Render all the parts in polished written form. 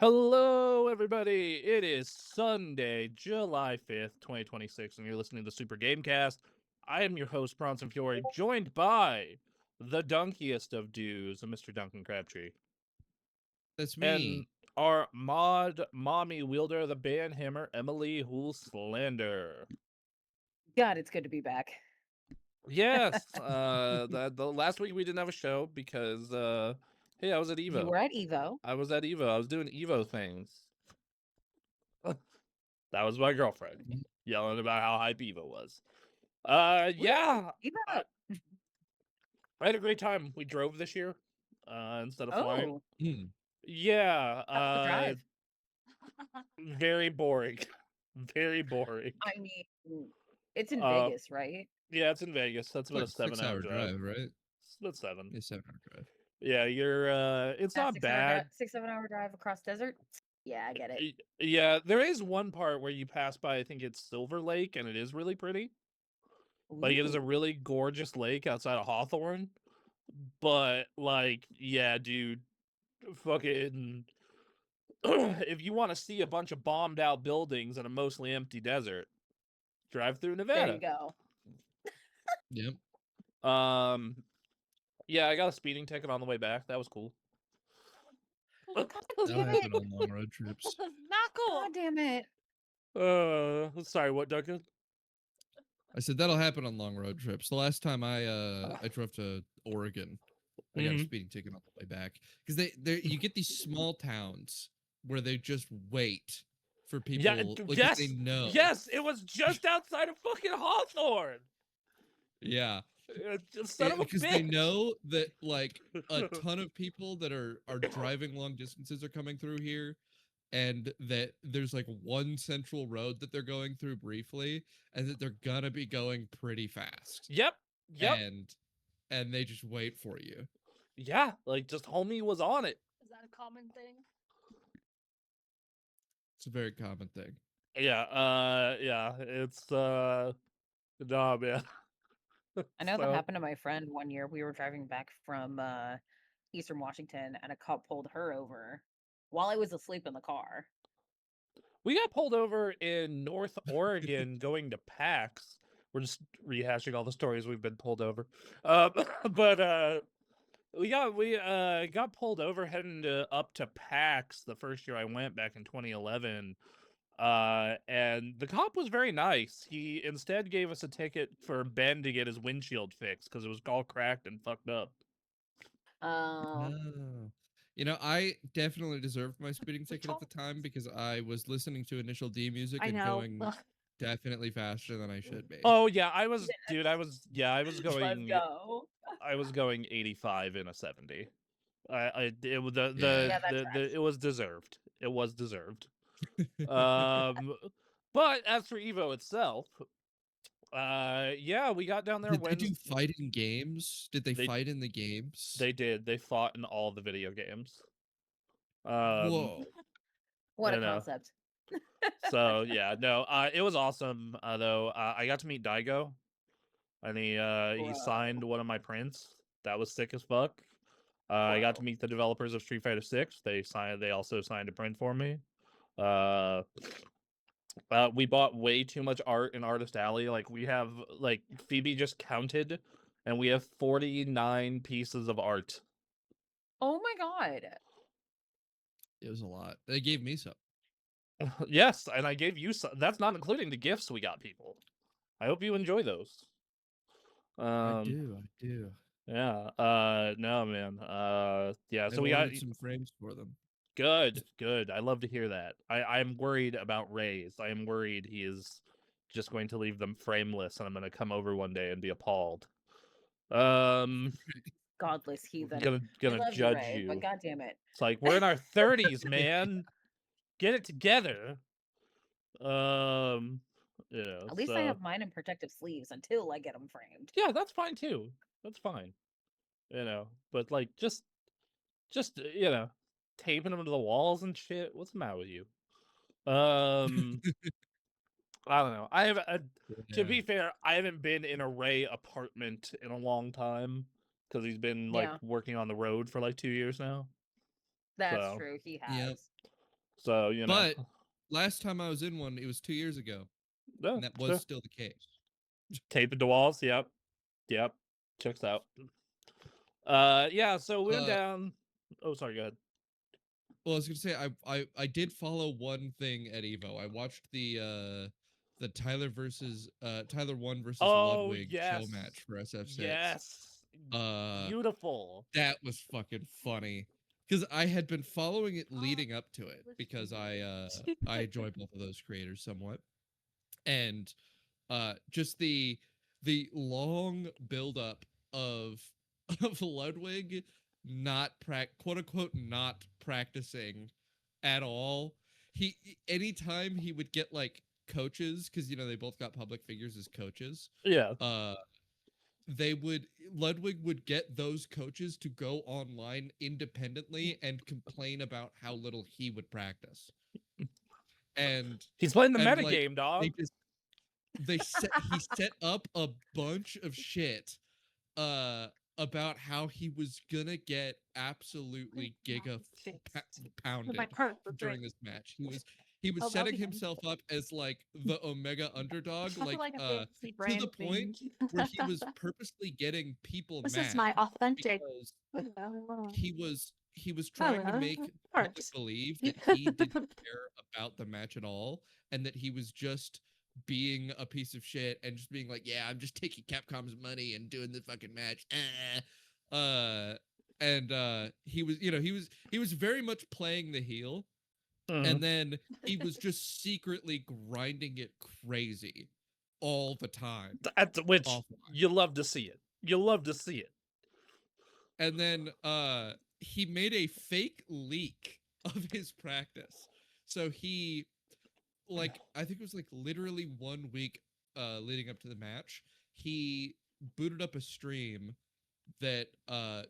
Hello, everybody. It is Sunday, July 5th, 2026, and you're listening to the Super Gamecast. I am your host, Bronson Fiore, joined by the dunkiest of dudes, Mr. Duncan Crabtree, That's and me. our mod mommy wielder of the banhammer, Emily Hulslander. God, it's good to be back. Yes, the last week we didn't have a show because, hey, I was at Evo. You were at Evo. I was at Evo. I was doing Evo things. That was my girlfriend yelling about how hype Evo was. Yeah, Evo. I had a great time. We drove this year instead of flying. Oh, Yeah, how's the drive? very boring. Very boring. I mean, it's in Uh, Vegas, right? yeah, it's in Vegas. That's It's about like a a 6-hour 7-hour drive. right? It's about 7. Yeah, 7-hour drive. Yeah, you're. It's That not bad. 6-7 hour drive across desert. Yeah, I get it. Yeah, there is one part where you pass by. I think it's Silver Lake, and it is really pretty. Like it is a Ooh. really gorgeous lake outside of Hawthorne. But like, yeah, dude, fucking. If you want to see a bunch of bombed out buildings in a mostly empty desert, drive through There Nevada. you go. Yep. Yeah, I got a speeding ticket on the way back. That was cool. That'll happen on long road trips. Not cool. God damn it. Sorry, what, Duncan? I said that'll happen on long road trips. The last time I drove to Oregon, I got a speeding ticket on the way back because you get these small towns where they just wait for people. Yeah, like yes, they know. yes, it was just outside of fucking Hawthorne. Yeah, Son of a because bitch. they know that like a ton of people that are driving long distances are coming through here, and that there's like one central road that they're going through briefly, and that they're gonna be going pretty fast. Yep. And they just wait for you. Yeah, like just homie was on it. Is that a common thing? It's a very common thing. Yeah, it's nah, man. I know that happened to my friend one year. We were driving back from Eastern Washington, and a cop pulled her over while I was asleep in the car. We got pulled over in North Oregon going to PAX. We're just rehashing all the stories we've been pulled over. But we got pulled over heading up to PAX the first year I went back in 2011. And the cop was very nice. He instead gave us a ticket for Ben to get his windshield fixed because it was all cracked and fucked up. Oh. You know, I definitely deserved my speeding ticket at the time because I was listening to Initial D music and going definitely faster than I should be. Oh yeah, I was going. Let's go. I was going 85 in a 70. It was it was deserved. It was deserved. But as for Evo itself, yeah, we got down there. Did they do fighting games? Did they fight in the games? They did. They fought in all the video games. Whoa! What a concept. So yeah, no, it was awesome. Though I got to meet Daigo, and he signed one of my prints. That was sick as fuck. I got to meet the developers of Street Fighter 6. They also signed a print for me. We bought way too much art in Artist Alley. Like we have Phoebe just counted, and we have 49 pieces of art. Oh my god. It was a lot. They gave me some. Yes, and I gave you some. That's not including the gifts we got people. I hope you enjoy those. I do. Yeah. No, man. Yeah. So I we got some frames for them. Good. I love to hear that. I'm worried about Ray's. I am worried he is just going to leave them frameless, and I'm going to come over one day and be appalled. Godless heathen. Gonna judge you. But God damn it. It's like we're in our 30s, man. Get it together. At least I have mine in protective sleeves until I get them framed. Yeah, that's fine too. That's fine. But like just taping them to the walls and shit. What's the matter with you? I don't know. I have to be fair, I haven't been in a Ray apartment in a long time because he's been working on the road for 2 years now. That's true. He has. So, you know. But last time I was in one, it was 2 years ago, No, and that was still the case. Taped the walls. Yep. Checks out. Yeah. So we went down. Oh, sorry. Go ahead. Well, I was gonna say I did follow one thing at Evo. I watched the Tyler 1 versus Ludwig show match for SF6. Yes. Beautiful. That was fucking funny. Because I had been following it leading up to it because I enjoy both of those creators somewhat. And just the long build up of Ludwig not quote unquote not practicing at all. He anytime he would get like coaches, because they both got public figures as coaches. Yeah. Ludwig would get those coaches to go online independently and complain about how little he would practice. And he's playing the meta game, dog. He set up a bunch of shit about how he was gonna get absolutely pounded during this match. He was setting himself up as like the Omega underdog, like to the point where he was purposely getting people mad. This is my authentic. He was trying to make people believe that he didn't care about the match at all, and that he was just being a piece of shit and just being like, yeah, I'm just taking Capcom's money and doing the fucking match. He was very much playing the heel. And then he was just secretly grinding it crazy all the time. Which you love to see it. You love to see it. And then he made a fake leak of his practice. So he, like, I think it was like literally 1 week leading up to the match, he booted up a stream that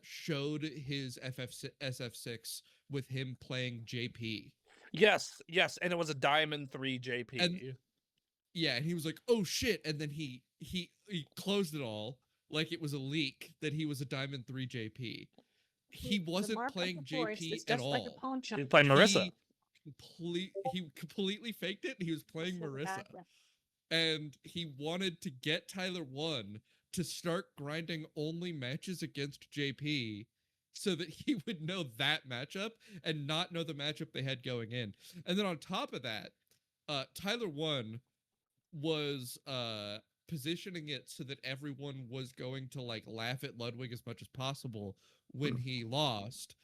showed his SF6 with him playing JP. Yes, and it was a Diamond 3 JP. And he was like, "Oh shit!" And then he closed it all like it was a leak that he was a Diamond 3 JP. He wasn't playing JP at all. He was playing Marissa. He completely faked it. He was playing Marissa, and he wanted to get Tyler 1 to start grinding only matches against JP, so that he would know that matchup and not know the matchup they had going in. And then on top of that, Tyler 1 was positioning it so that everyone was going to like laugh at Ludwig as much as possible when he lost,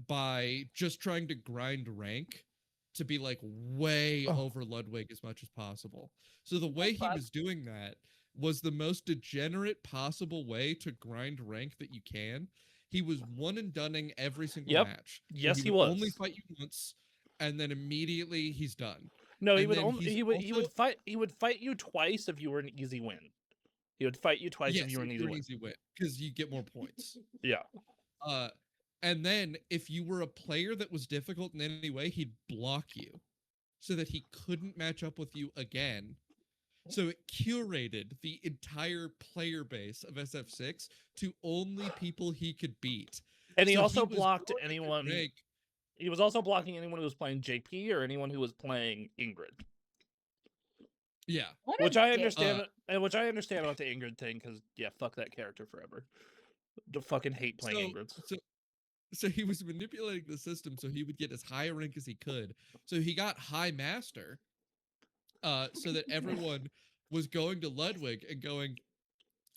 by just trying to grind rank to be like way over Ludwig as much as possible. So the way he was doing that was the most degenerate possible way to grind rank that you can. He was one and doneing every single match. Yes, he would only fight you once, and then immediately he's done. No, he would fight you twice if you were an easy win. He would fight you twice if you were an easy win, because you get more points. Yeah. And then if you were a player that was difficult in any way, he'd block you so that he couldn't match up with you again. So it curated the entire player base of SF6 to only people he could beat. And he also blocked anyone. He was also blocking anyone who was playing JP or anyone who was playing Ingrid. Yeah. Which I understand about the Ingrid thing, because fuck that character forever. I fucking hate playing Ingrid. So he was manipulating the system so he would get as high a rank as he could. So he got High Master. So that everyone was going to Ludwig and going,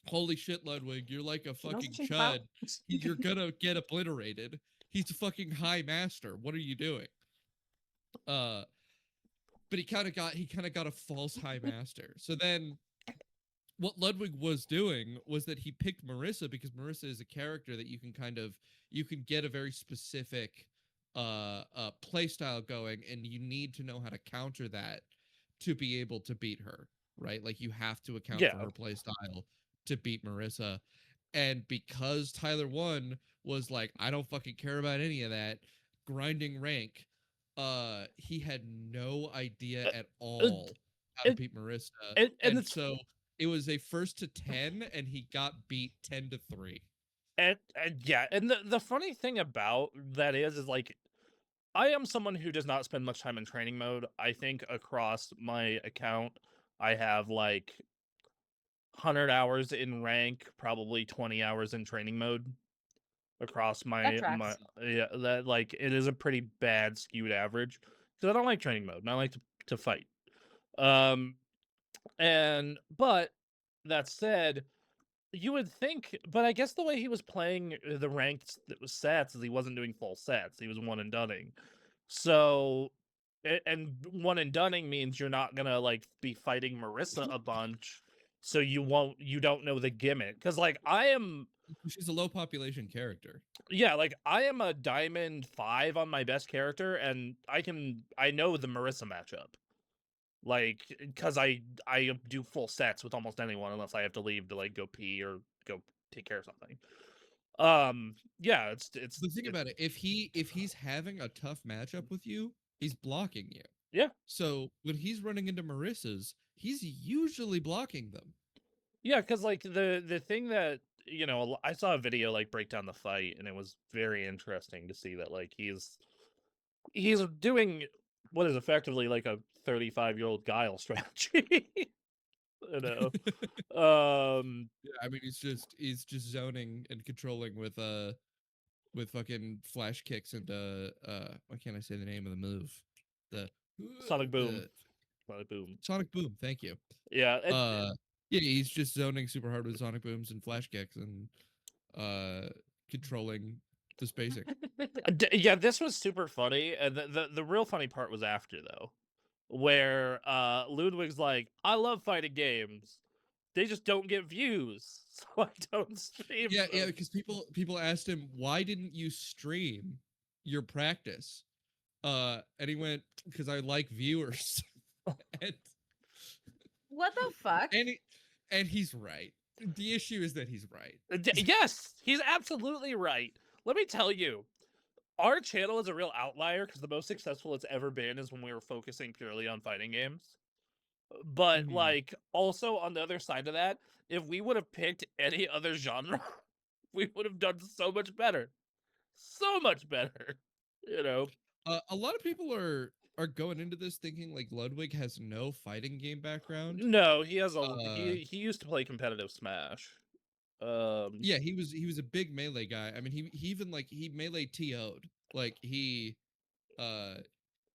"Holy shit, Ludwig, you're like a fucking chud. You're gonna get obliterated. He's a fucking High Master. What are you doing?" But he kind of got a false High Master. So then, what Ludwig was doing was that he picked Marissa because Marissa is a character that you can get a very specific play style going, and you need to know how to counter that to be able to beat her, right? Like you have to account for her play style to beat Marissa. And because Tyler 1 was like, I don't fucking care about any of that, grinding rank, he had no idea at all how to beat Marissa. And so it was a 1st to 10, and he got beat 10 to 3. And the funny thing about that is like, I am someone who does not spend much time in training mode. I think across my account, I have like 100 hours in rank, probably 20 hours in training mode across That my tracks. yeah, that like it is a pretty bad skewed average because I don't like training mode and I like to fight. Um but that said, you would think, but I guess the way he was playing the ranked sets is he wasn't doing full sets. He was one and dunning. So, and one and dunning means you're not gonna like be fighting Marissa a bunch, so you don't know the gimmick. Because like I am, She's a low population character. yeah, like I am a diamond 5 on my best character, and I know the Marissa matchup. Like, because I do full sets with almost anyone unless I have to leave to like go pee or go take care of something. Yeah, But think about it. If he's having a tough matchup with you, he's blocking you. yeah. So when he's running into Marissa's, he's usually blocking them. Yeah, because like the thing that I saw a video like break down the fight, and it was very interesting to see that like he's doing what is effectively like a 35-year-old guile strategy. you know, Yeah, I mean he's just zoning and controlling with fucking flash kicks and why can't I say the name of the move? The Sonic Boom, the Sonic Boom. Sonic Boom. Thank you. Yeah, Yeah, he's just zoning super hard with Sonic Booms and flash kicks and controlling the spacing. yeah. This was super funny, and the real funny part was after though, where Ludwig's like, "I love fighting games. They just don't get views, so I don't stream Yeah, them." because people asked him, why didn't you stream your practice? And he went, because I like viewers. and What the fuck? and he, and he's right. The issue is that he's right. Yes, he's absolutely right. Let me tell you, our channel is a real outlier because the most successful it's ever been is when we were focusing purely on fighting games. But Mhm. like, also on the other side of that, if we would have picked any other genre, we would have done so much better, so much better. You know, A lot of people are going into this thinking like Ludwig has no fighting game background. no, he has a Uh, he used to play competitive Smash. Um, yeah, he was a big melee guy. I mean, he even like he melee TO'd. Like uh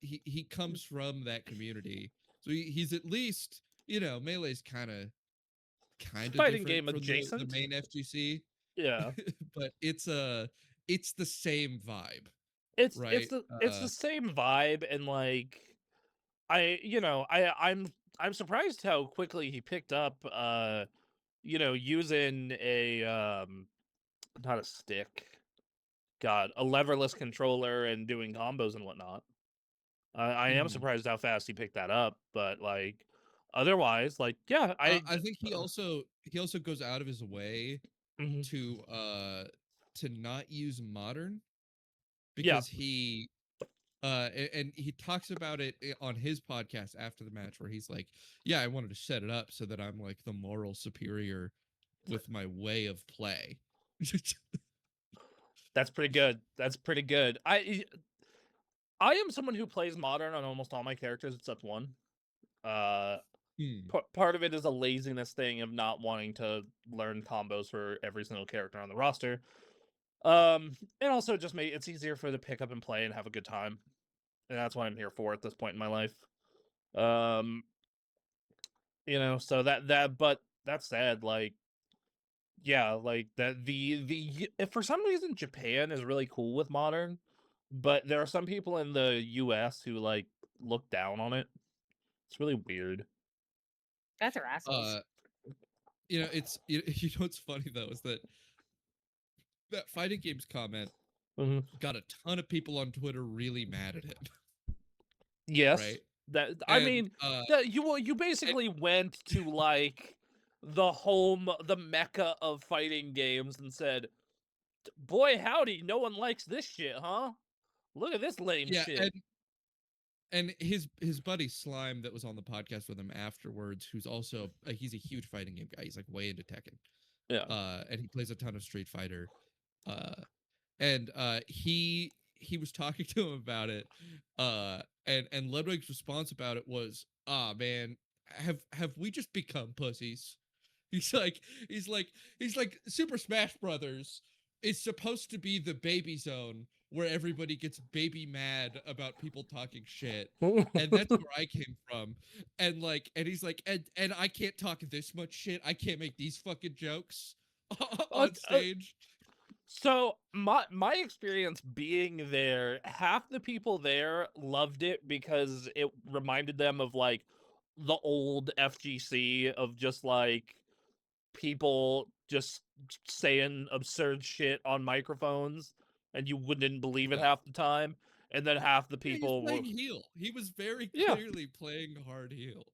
he comes from that community. So he's at least, melee's kind of fighting different game from the adjacent. main FGC, Yeah. but it's the same vibe, It's right? the same vibe, and like I'm surprised how quickly he picked up using a not a stick, god, a leverless controller and doing combos and whatnot. I am Mhm. surprised how fast he picked that up, but like otherwise, like yeah, I think he also goes out of his way mhm. to to not use modern Yeah, because and he talks about it on his podcast after the match where he's like, yeah, I wanted to set it up so that I'm like the moral superior with my way of play. that's pretty good. That's pretty good. I am someone who plays modern on almost all my characters except one. Uh, Hmm. part of it is a laziness thing of not wanting to learn combos for every single character on the roster. And also just it's easier for the pick up and play and have a good time, and that's what I'm here for at this point in my life. Um, so but that said, like, yeah, like that the if for some reason Japan is really cool with modern, but there are some people in the U.S. who like look down on it. It's really weird. Guys are assholes. uh it's what's funny though is that fighting games comment Mhm. got a ton of people on Twitter really mad at him. Yes. Right? That I And mean, you and basically went to like the mecca of fighting games and said, "Boy, howdy, no one likes this shit, huh? Look at this lame yeah, shit." and his buddy Slime that was on the podcast with him afterwards, who's also he's a huge fighting game guy. He's like way into Tekken. Yeah. And he plays a ton of Street Fighter. Uh and he he was talking to him about it, and Ludwig's response about it was, "Ah, man, have we just become pussies?" He's like, he's like, he's like, Super Smash Brothers is supposed to be the baby zone where everybody gets baby mad about people talking shit. And that's where I came from. And like, and he's like, and I can't talk this much shit. I can't make these fucking jokes Uh, on stage. So my experience being there, half the people there loved it because it reminded them of like the old FGC of just like people just saying absurd shit on microphones and you wouldn't believe it Yeah. half the time. And then half the Yeah, he was people were playing heel. He was very yeah. clearly playing hard heel.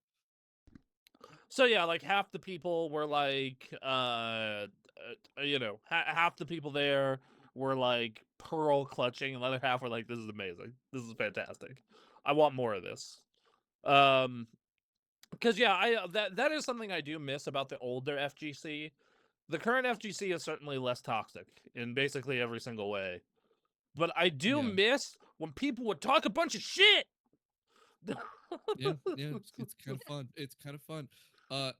So yeah, like half the people were like half the people there were like pearl clutching and the other half were like, this is amazing, this is fantastic, I want more of this. Because yeah, that is something I do miss about the older FGC. The current FGC is certainly less toxic in basically every single way, but I do Yeah. miss when people would talk a bunch of shit. Yeah, yeah, it's kind of fun. It's kind of fun.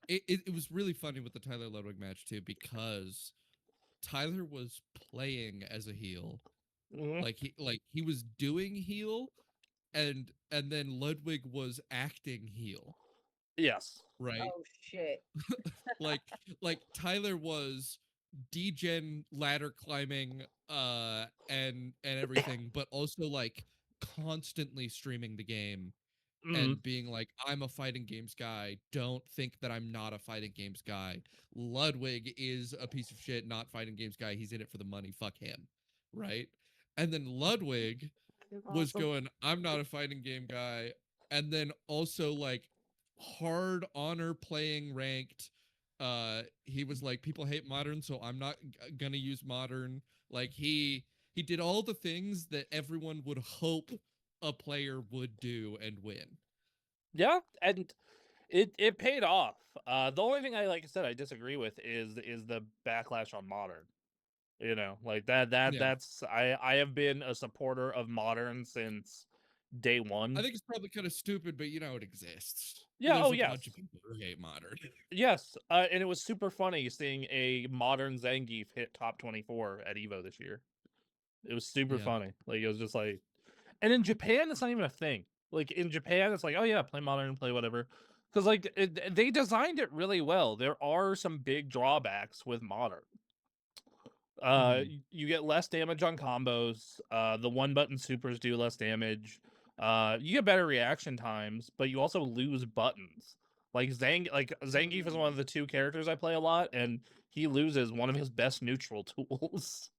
It was really funny with the Tyler Ludwig match too, because Tyler was playing as a heel. Mhm. He was doing heel, and then Ludwig was acting heel, Yes. right? Oh shit. like Tyler was degen ladder climbing and everything, but also like constantly streaming the game Mhm. and being like, I'm a fighting games guy. Don't think that I'm not a fighting games guy. Ludwig is a piece of shit, not fighting games guy. He's in it for the money. Fuck him. Right? And then Ludwig was Awesome. going, I'm not a fighting game guy. And then also like hard honor playing ranked. He was like, people hate modern, so I'm not gonna use modern. Like he did all the things that everyone would hope a player would do and win. Yeah, and it paid off. The only thing like I said I disagree with is the backlash on modern. You know, like Yeah. that's I have been a supporter of modern since day I one. think it's probably kind of stupid, but you know it exists. Yeah, There's oh a yes. bunch of people who hate modern. Yes, and it was super funny seeing a modern Zangief hit top 24 at Evo this year. It was super Yeah. funny. Like it was just like, and in Japan it's not even a thing. Like in Japan it's like, oh yeah, play modern, play whatever. Because like they designed it really well. There are some big drawbacks with modern. Mhm. You get less damage on combos. The one button supers do less damage. You get better reaction times, but you also lose buttons. Like Zangief is one of the two characters I play a lot, and he loses one of his best neutral tools.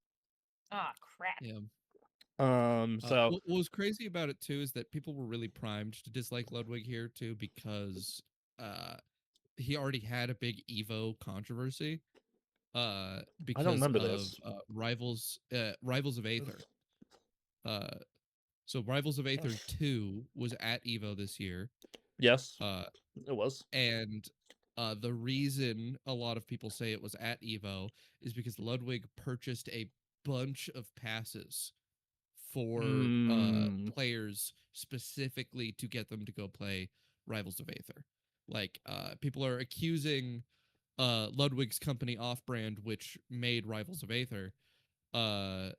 Ah, crap. Yeah. So What was crazy about it too is that people were really primed to dislike Ludwig here too because uh he already had a big Evo controversy I don't because remember of this. Rivals of Aether. Uh so Rivals of Aether 2 was at Evo this year. Yes, Uh it was. and the reason a lot of people say it was at Evo is because Ludwig purchased a bunch of passes for Mm, players specifically to get them to go play Rivals of Aether. Like people are accusing Ludwig's company Off Brand, which made Rivals of Aether, uh,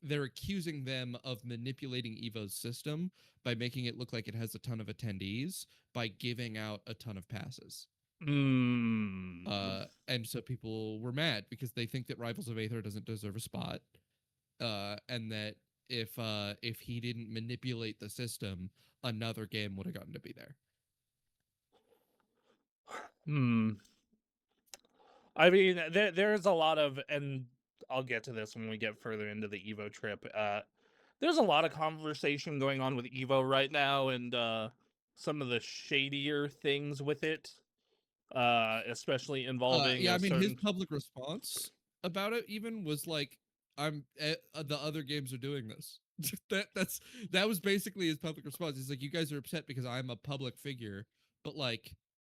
they're accusing them of manipulating Evo's system by making it look like it has a ton of attendees by giving out a ton of passes. mm. And so people were mad because they think that Rivals of Aether doesn't deserve a spot, and that if he didn't manipulate the system, another game would have gotten to be there. Hmm. I mean, there's a lot of, and I'll get to this when we get further into the Evo trip. There's a lot of conversation going on with Evo right now, and some of the shadier things with it, especially involving Yeah, a I mean, his certain. public response about it even was like, the other games are doing this." That was basically his public response. He's like, "You guys are upset because I'm a public figure, but like,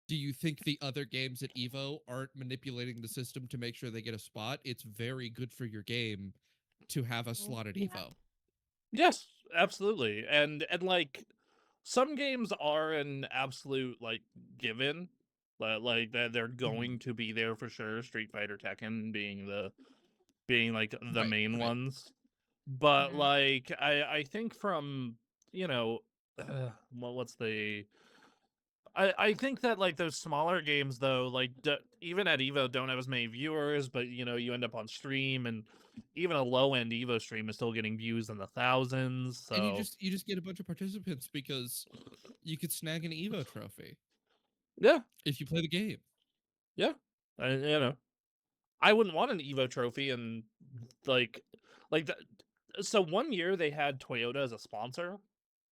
do you think the other games at Evo aren't manipulating the system to make sure they get a spot? It's very good for your game, to have a slotted Evo. Yes, absolutely. And like some games are an absolute like given. Like that they're going to be there for sure. Street Fighter, Tekken being like the Right, main right. ones. But Mhm. like I think from, you know, well, what's the I think that like those smaller games though, like even at Evo don't have as many viewers, but you know you end up on stream, and even a low end Evo stream is still getting views in the thousands. And So you just get a bunch of participants because you could snag an Evo trophy yeah, if you play the game. yeah, you know, I wouldn't want an Evo trophy, and like like the, so one year they had Toyota as a sponsor.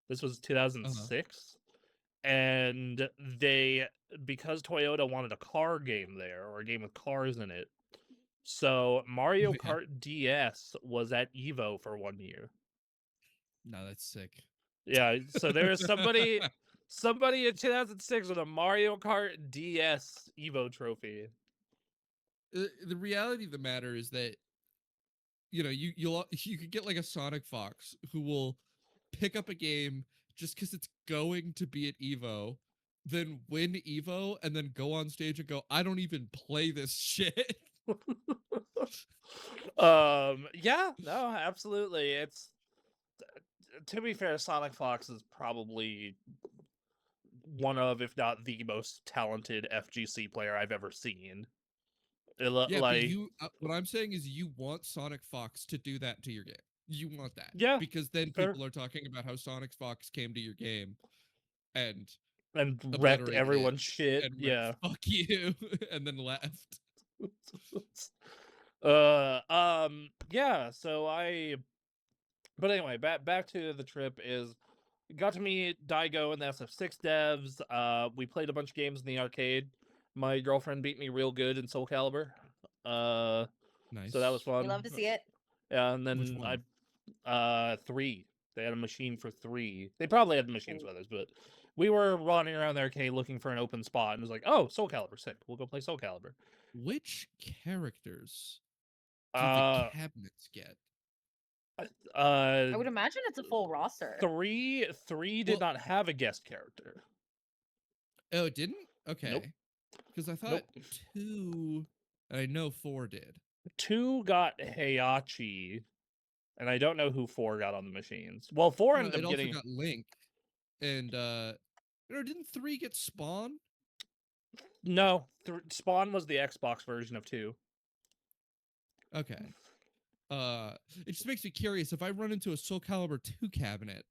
This was Uh-huh. 2006. And they, because Toyota wanted a car game there, or a game with cars in it, so Mario Yeah. Kart DS was at Evo for 1 year. No, that's sick. Yeah, so there is somebody in 2006 with a Mario Kart DS Evo trophy. The reality of the matter is that you know you could get like a Sonic Fox who will pick up a game just because it's going to be at Evo, then win Evo, and then go on stage and go, I don't even play this shit. Yeah, no, absolutely. It's to be fair, Sonic Fox is probably one of, if not the most talented FGC player I've ever seen. Yeah, but Like, you what I'm saying is you want Sonic Fox to do that to your game. You want that yeah, because then fair. people are talking about how Sonic Fox came to your game and And wrecked obliterated it everyone's shit. and went Yeah. fuck you and then left. Yeah, so but anyway, back to the trip is got to meet Daigo and the SF6 devs. We played a bunch of games in the arcade. My girlfriend beat me real good in Soul Calibur. Uh so that was Nice. We fun. love to see it. Yeah, and Which then one? three. They had a machine for three. They probably had machines Ooh. for others, but we were running around the arcade looking for an open spot, and it was like, oh, Soul Calibur, sick. We'll go play Soul Calibur. Which characters do the Uh, cabinets get? uh, I would imagine it's a full roster. three did Well, not have a guest character. oh, it didn't? Nope, Okay. Because I thought nope. 2, and I know 4 did. Two got Heihachi, and I don't know who four got on the machines. Well, four ended It up also getting got Link, and or didn't 3 get Spawn? no. Spawn was the Xbox version of two. Okay. It just makes me curious. If I run into a Soul Calibur 2 cabinet,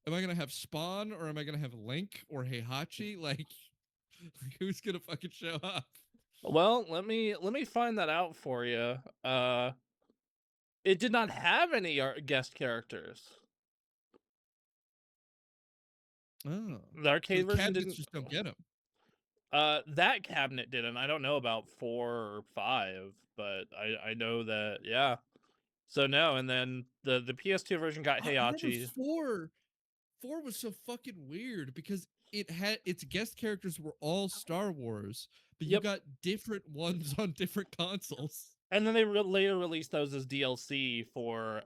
am I gonna have Spawn or am I gonna have Link or Heihachi? Like who's gonna fucking show up? Well, let me find that out for you. It did not have any guest characters. Oh, The so the arcade version cabinets didn't. just don't get them. That cabinet didn't. I don't know about 4 or 5, but I know that, yeah. So no, and then the PS2 version got I remember Heihachi. 4 was so fucking weird because it had its guest characters were all Star Wars, but you Yep. got different ones on different consoles. And then they later released those as DLC for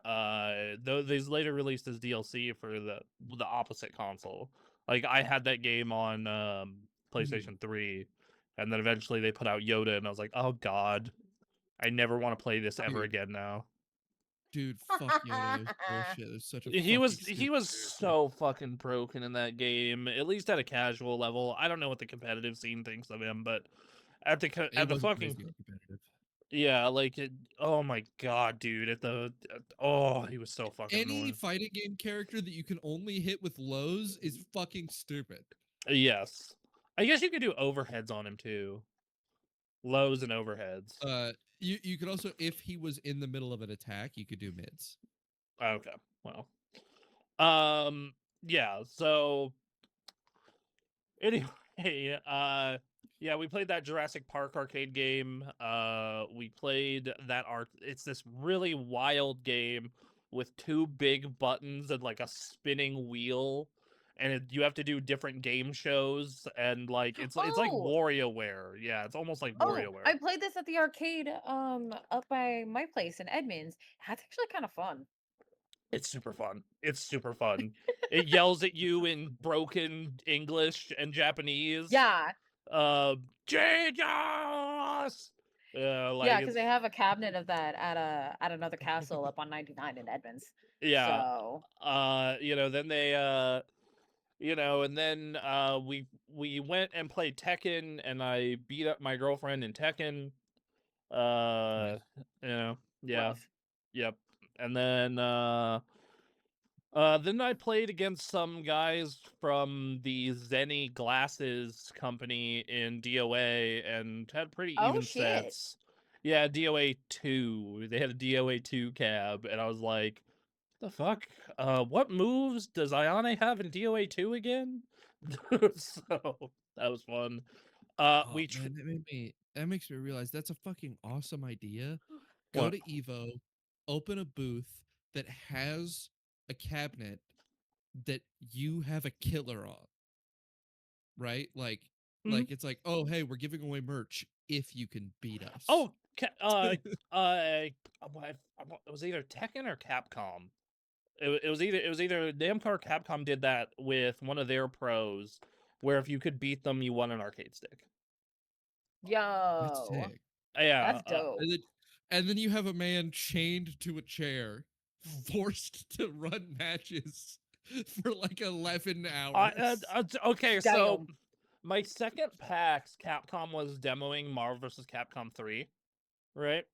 these later released as DLC for the opposite console. Like I had that game on PlayStation 3, and then eventually they put out Yoda, and I was like, oh god, I never want to play this ever Dude, again now. dude, fuck Yoda. It was bullshit. It was such a He fucking he stupid was character. so fucking broken in that game, at least at a casual level. I don't know what the competitive scene thinks of him, but at It the wasn't fucking crazy competitive. yeah, like oh my god, dude, oh, he was so fucking Any annoying. fighting game character that you can only hit with lows is fucking stupid. Yes. I guess you could do overheads on him too. Lows and overheads. You could also, if he was in the middle of an attack, you could do mids. Okay. Well. Um yeah, so anyway, yeah, we played that Jurassic Park arcade game. We played that it's this really wild game with two big buttons and like a spinning wheel. and you have to do different game shows, and like it's like Oh, WarioWare. Yeah, it's almost like oh, WarioWare. I played this at the arcade up by my place in Edmonds. That's actually kind of fun. It's super fun. It's super fun. It yells at you in broken English and Japanese. Yeah, Genius! yeah, Like because it's they have a cabinet of that at another castle up on 99 in Edmonds. yeah. So Then they and then we went and played Tekken, and I beat up my girlfriend in Tekken. Uh, Nice. yeah, rough. yep. And then I played against some guys from the Zenny Glasses company in DOA and had pretty Oh even shit. sets. Yeah, DOA 2. They had a DOA 2 cab, and I was like, the fuck? What moves does Ayane have in DOA 2 again? So that was fun. Oh man, that makes me realize that's a fucking awesome idea. Go What? to Evo, open a booth that has a cabinet that you have a killer on, right? Mhm. Like it's like, oh hey, we're giving away merch if you can beat us. Oh, it was either Tekken or Capcom. It was either Namco or Capcom did that with one of their pros, where if you could beat them, you won an arcade stick. That's Yo, sick. Yeah, that's dope. And then you have a man chained to a chair, forced to run matches for like 11 hours. okay. So Damn. my second PAX, Capcom was demoing Marvel vs. Capcom 3, right?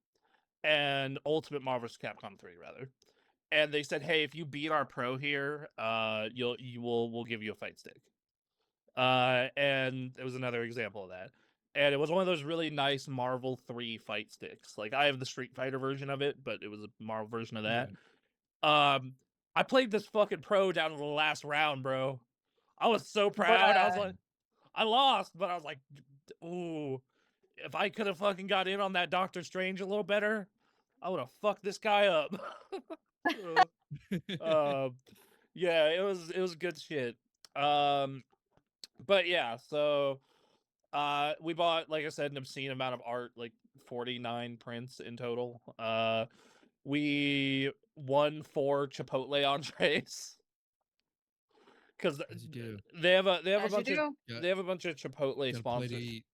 And Ultimate Marvel vs. Capcom 3, rather. And they said, "Hey, if you beat our pro here, we'll give you a fight stick." And it was another example of that. And it was one of those really nice Marvel 3 fight sticks. Like I have the Street Fighter version of it, but it was a Marvel version of that. Right. I played this fucking pro down to the last round, bro. I was so proud. I was Bruh. like, I lost, but I was like, ooh, if I could have fucking got in on that Doctor Strange a little better, I would have fucked this guy up. uh, yeah, it was good shit. Um, but yeah, so we bought, like I said, an obscene amount of art, like 49 prints in total. We won 4 Chipotle entrees because As you do. they have a As you bunch of do. Got, they have a bunch of Chipotle got a plate to sponsors. eat.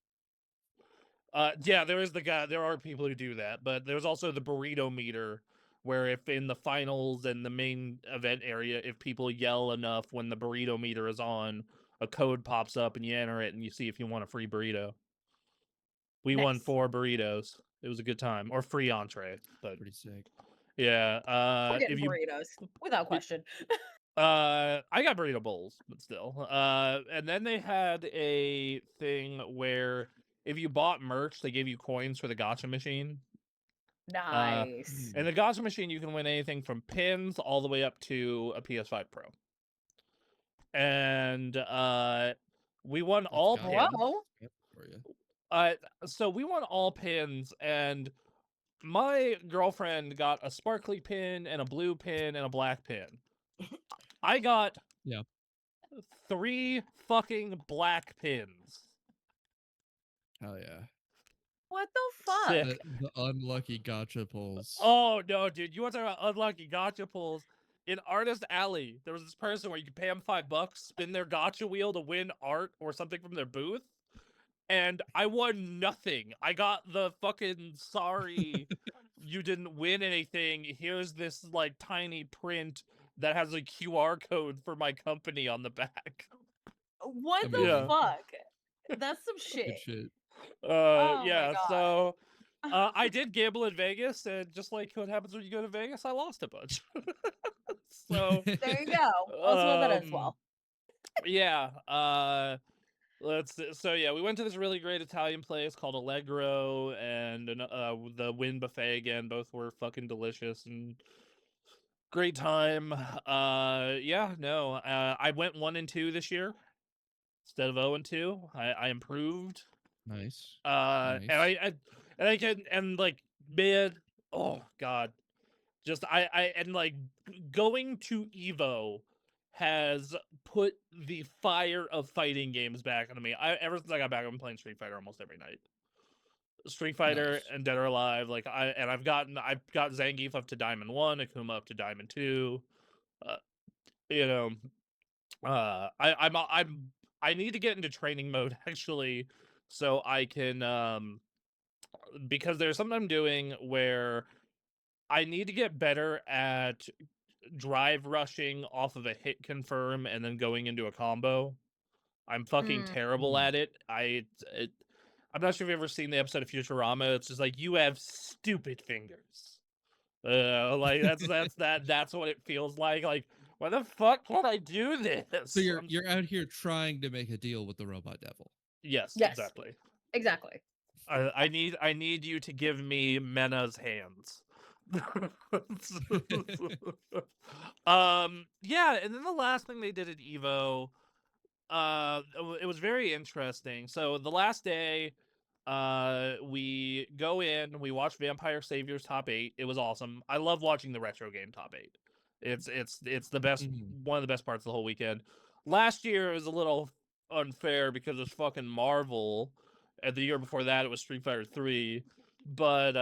Yeah, there are people who do that, but there's also the burrito meter, where if in the finals and the main event area, if people yell enough when the burrito meter is on, a code pops up and you enter it and you see if you want a free burrito. We won Nice. 4 burritos. It was a good time, or free entree, but Pretty sick. yeah. We're getting If you burritos without question. I got burrito bowls, but still. And then they had a thing where if you bought merch, they gave you coins for the gacha machine. Nice. And the gacha machine, you can win anything from pins all the way up to a PS5 Pro. And we won That's all got pins. Whoa. for you. So we won all pins, and my girlfriend got a sparkly pin and a blue pin and a black pin. I got Yeah. 3 fucking black pins. Hell yeah. What the fuck? Sick. The unlucky gotcha pulls. Oh no, dude! You want to talk about unlucky gotcha pulls? In Artist Alley, there was this person where you could pay them $5, spin their gotcha wheel to win art or something from their booth, and I won nothing. I got the fucking sorry, you didn't win anything. Here's this like tiny print that has a QR code for my company on the back. What the Amazing. fuck? That's some Good shit. shit. Oh my Yeah. god. So I did gamble in Vegas, and just like what happens when you go to Vegas, I lost a bunch. So There you go. All's well that ends um, well. yeah. So yeah, we went to this really great Italian place called Allegro, and the Win Buffet again. Both were fucking delicious and great time. Yeah, no. I went 1 and 2 this year instead of 0 and 2. I improved. Nice. And Nice. I can, and like, man, oh god, just I and like going to Evo has put the fire of fighting games back into me. Ever since I got back, I've been playing Street Fighter almost every night. Street Fighter Nice. and Dead or Alive, I've got Zangief up to Diamond 1, Akuma up to Diamond 2. Uh, you know, I need to get into training mode actually, so I can because there's something I'm doing where I need to get better at drive rushing off of a hit confirm and then going into a combo. I'm fucking terrible Mm. at it. I'm not sure if you've ever seen the episode of Futurama. It's just like, you have stupid fingers. Like that's what it feels like. Like, why the fuck can't I do this? So you're out here trying to make a deal with the robot devil. Yes, Yes. exactly. Exactly. I need you to give me Mena's hands. Yeah, and then the last thing they did at Evo, it was very interesting. So the last day, we go in, we watch Vampire Saviors top 8. It was awesome. I love watching the retro game top 8. It's the best, one of the best parts of the whole weekend. Last year it was a little unfair because it was fucking Marvel, and the year before that it was Street Fighter 3. But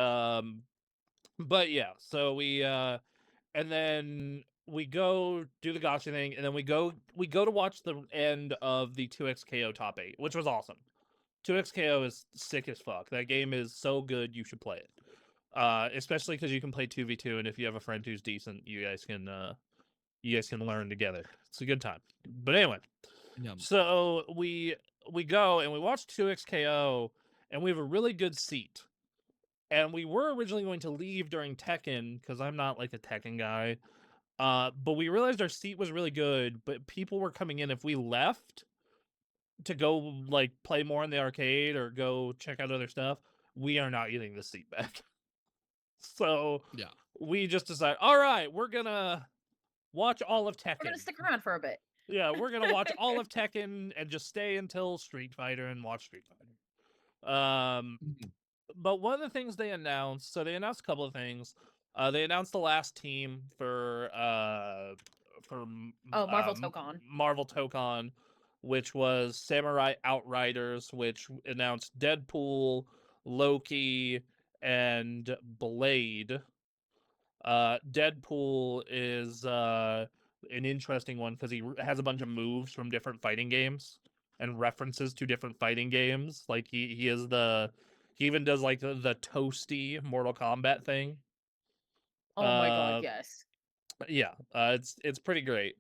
yeah, so we and then we go do the gotcha thing, and then we go to watch the end of the 2XKO top 8, which was awesome. 2XKO is sick as fuck. That game is so good, you should play it. Especially because you can play 2v2, and if you have a friend who's decent, you guys can learn together. It's a good time. But anyway, so we go and we watch 2XKO, and we have a really good seat. And we were originally going to leave during Tekken, because I'm not like a Tekken guy. But we realized our seat was really good, but people were coming in if we left to go like play more in the arcade or go check out other stuff. We are not getting the seat back. So yeah, we just decided, all right, we're gonna watch all of Tekken. We're gonna stick around for a bit. Yeah, we're gonna watch all of Tekken and just stay until Street Fighter and watch Street Fighter. But one of the things they announced, so they announced a couple of things. They announced the last team for Marvel Tokon. Marvel Tokon, which was Samurai Outriders, which announced Deadpool, Loki, and Blade. Deadpool is an interesting one because he has a bunch of moves from different fighting games and references to different fighting games. Like he even does like the toasty Mortal Kombat thing. Oh my god, yes. Yeah, it's pretty great.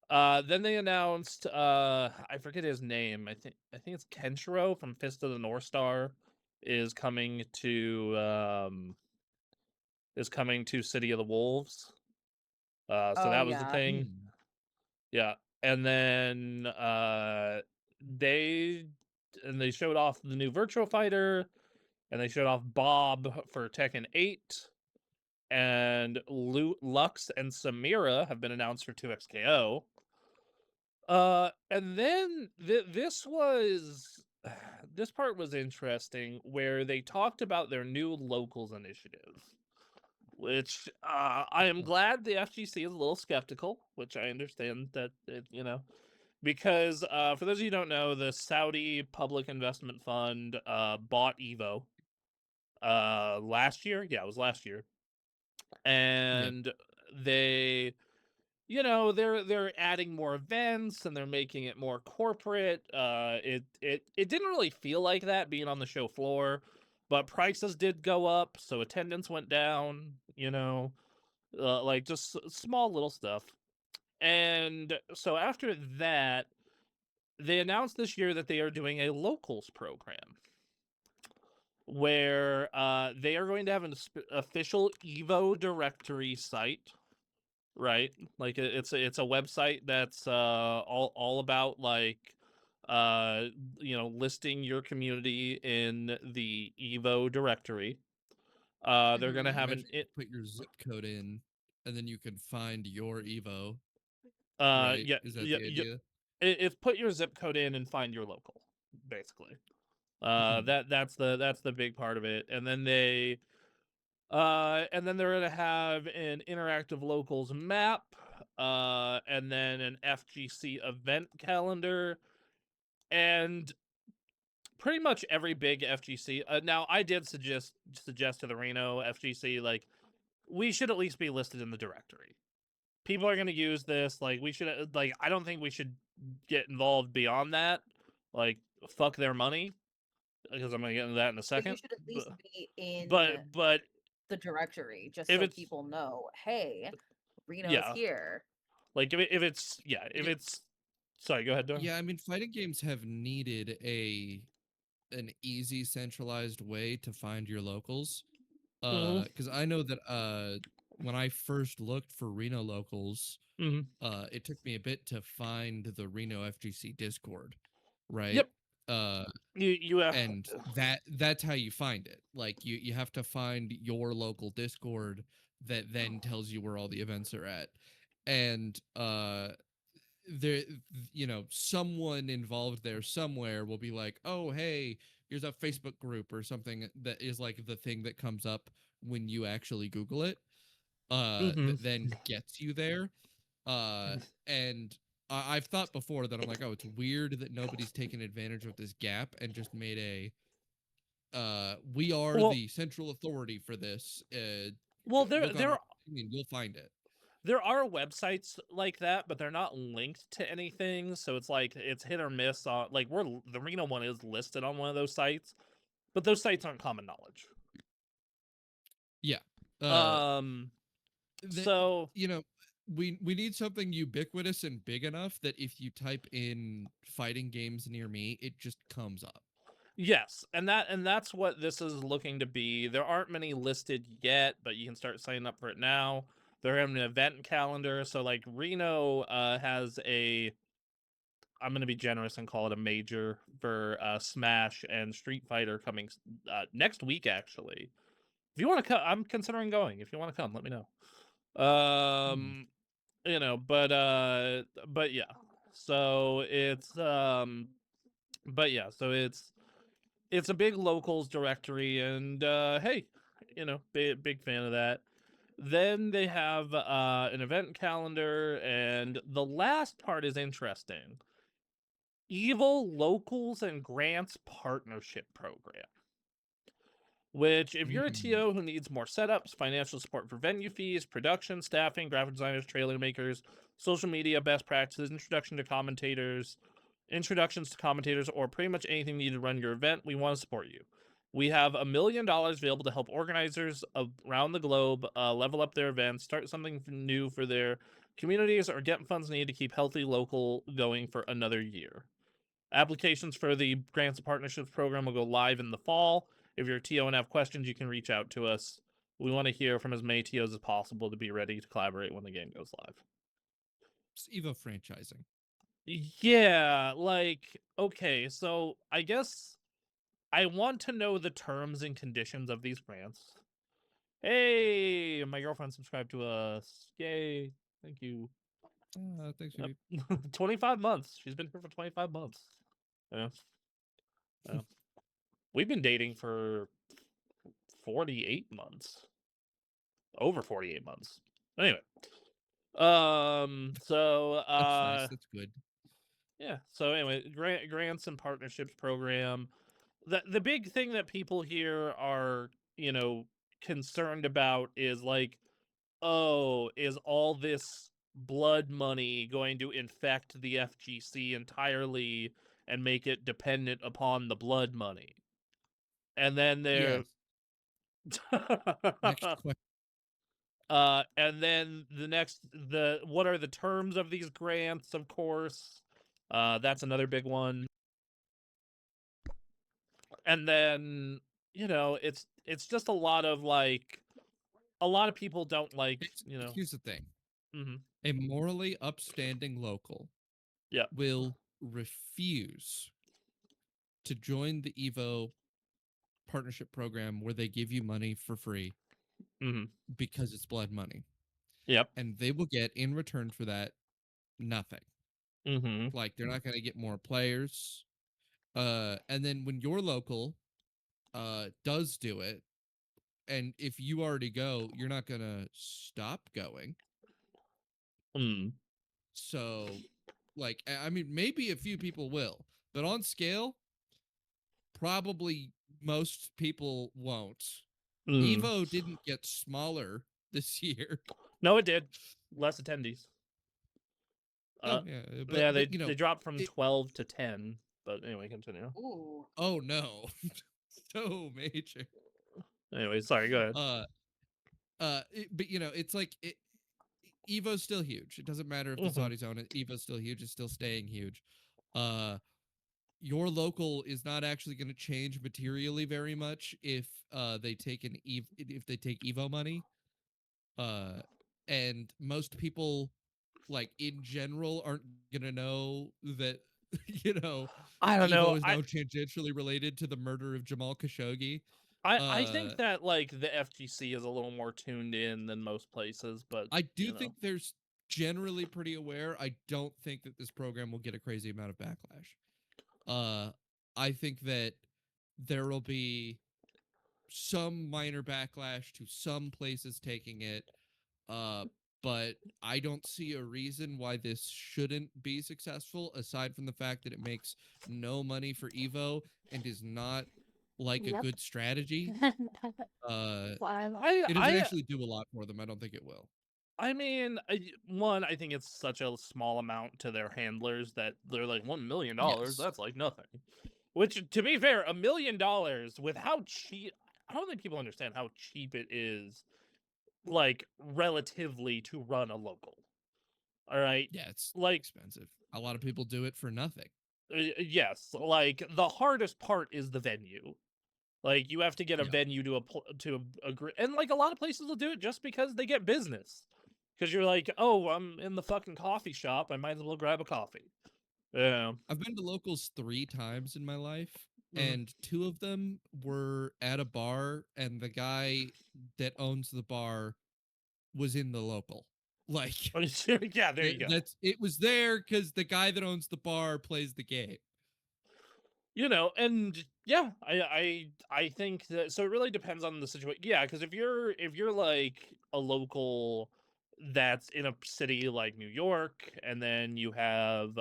Then they announced I forget his name. I think it's Kenshiro from Fist of the North Star is coming to City of the Wolves. So that was the thing. Yeah. And then they showed off the new Virtual Fighter, and they showed off Bob for Tekken 8, and Lux and Samira have been announced for 2XKO. And then this part was interesting, where they talked about their new locals initiative, which I am glad the FGC is a little skeptical, which I understand that because for those of you who don't know, the Saudi Public Investment Fund bought Evo last year. Yeah, it was last year. And they they're adding more events, and they're making it more corporate. It didn't really feel like that being on the show floor, but prices did go up, so attendance went down, like just small little stuff. And so after that, they announced this year that they are doing a locals program where they are going to have an official Evo directory site, right? Like it's a website that's all about like listing your community in the Evo directory. They're gonna have put your zip code in, and then you can find your Evo. Right? Yeah, is that the idea? It's put your zip code in and find your local, basically. That's the big part of it. And then they're gonna have an interactive locals map. and then an FGC event calendar, and pretty much every big FGC. Now, I did suggest to the Reno FGC, like, we should at least be listed in the directory. People are going to use this. Like, we should, like, I don't think we should get involved beyond that. Like, fuck their money, because I'm going to get into that in a But second. you should at least be in But the directory just if so it's, people know, hey, Reno's yeah, here. like if it's, yeah, if Yeah. it's, sorry, go ahead, Doug. Yeah, I mean, fighting games have needed an easy centralized way to find your locals. Mm-hmm. Because I know that when I first looked for Reno locals, Mm-hmm. it took me a bit to find the Reno FGC Discord, right? Yep. Uh, You have, and that's how you find it. Like you have to find your local Discord that then tells you where all the events are at. And there, someone involved there somewhere will be like, oh hey, here's a Facebook group or something that is like the thing that comes up when you actually Google it, mm-hmm. that then gets you there. And I've thought before that I'm like, oh, it's weird that nobody's taken advantage of this gap and just made we are Well, the central authority for this. well, Look on our thing and you'll find it. there are websites like that, but they're not linked to anything, so it's like it's hit or miss. On like the Reno one is listed on one of those sites, but those sites aren't common knowledge. Yeah. Um. So we need something ubiquitous and big enough that if you type in fighting games near me, it just comes up. yes, and that's what this is looking to be. There aren't many listed yet, but you can start signing up for it now. They're having an event calendar, so like Reno has a. I'm going to be generous and call it a major for Smash and Street Fighter coming next week. Actually, if you want to come, I'm considering going. If you want to come, let me know. But yeah. So it's a big locals directory, and hey, big fan of that. Then they have an event calendar, and the last part is interesting. Evil Locals and Grants Partnership Program. Which, if you're a TO who needs more setups, financial support for venue fees, production, staffing, graphic designers, trailer makers, social media best practices, introductions to commentators, or pretty much anything needed to run your event, we want to support you. We have $1 million available to help organizers around the globe level up their events, start something new for their communities, or get funds needed to keep healthy local going for another year. Applications for the Grants and Partnerships program will go live in the fall. If you're a TO and have questions, you can reach out to us. We want to hear from as many TOs as possible to be ready to collaborate when the game goes live. It's Evo franchising. Yeah, like, okay, so I guess I want to know the terms and conditions of these grants. Hey, my girlfriend subscribed to us. Yay. Thank you. Thanks, 25 months. She's been here for 25 months. Yeah. Yeah. We've been dating for 48 months. Over 48 months. Anyway. So That's nice. That's good. Yeah. So anyway, grants and partnerships program. The big thing that people here are, concerned about is like, oh, is all this blood money going to infect the FGC entirely and make it dependent upon the blood money? And then Yes. Next question. And then what are the terms of these grants? Of course, that's another big one. And then it's just a lot of people don't like Here's the thing. Mm-hmm. A morally upstanding local Yeah. will refuse to join the Evo partnership program where they give you money for free Mm-hmm. because it's blood money. Yep. And they will get in return for that nothing. Mm-hmm. Like they're not going to get more players. And then when your local does do it, and if you already go, you're not going to stop going. Mm. So, like, I mean, maybe a few people will, but on scale, probably most people won't. Mm. Evo didn't get smaller this year. No, it did. Less attendees. Oh yeah, Yeah, but you they know, dropped from it, 12 to 10. But anyway, continue. Ooh. oh no, so major. Anyway, sorry, go ahead. But you know, it's like Evo's still huge. It doesn't matter if the Mm-hmm. Saudis own it. Evo's still huge. It's still staying huge. Your local is not actually going to change materially very much if they take if they take Evo money. And most people, like in general, aren't going to know that you know I don't know. Evo is now tangentially related to the murder of Jamal Khashoggi. I think that like the FGC is a little more tuned in than most places, but I do think there's generally pretty aware. I don't think that this program will get a crazy amount of backlash. I think that there will be some minor backlash to some places taking it. But I don't see a reason why this shouldn't be successful, aside from the fact that it makes no money for Evo and is not like a good strategy. It doesn't actually do a lot for them. I don't think it will. I mean, one, I think it's such a small amount to their handlers that they're like $1 million. Yes. That's like nothing. Which, to be fair, $1 million with how cheap. I don't think people understand how cheap it is, like relatively, to run a local. All right, Yeah, it's like expensive. A lot of people do it for nothing. yes, like the hardest part is the venue. Like you have to get a Yeah. venue to agree, and like a lot of places will do it just because they get business. Because you're like, oh, I'm in the fucking coffee shop. I might as well grab a coffee. Yeah. I've been to locals 3 times in my life, Mm. and 2 of them were at a bar, and the guy that owns the bar was in the local. Like, Yeah, there you go. it was there because the guy that owns the bar plays the game. And yeah, I think that, so it really depends on the situation. Yeah, because if you're like a local that's in a city like New York, and then you have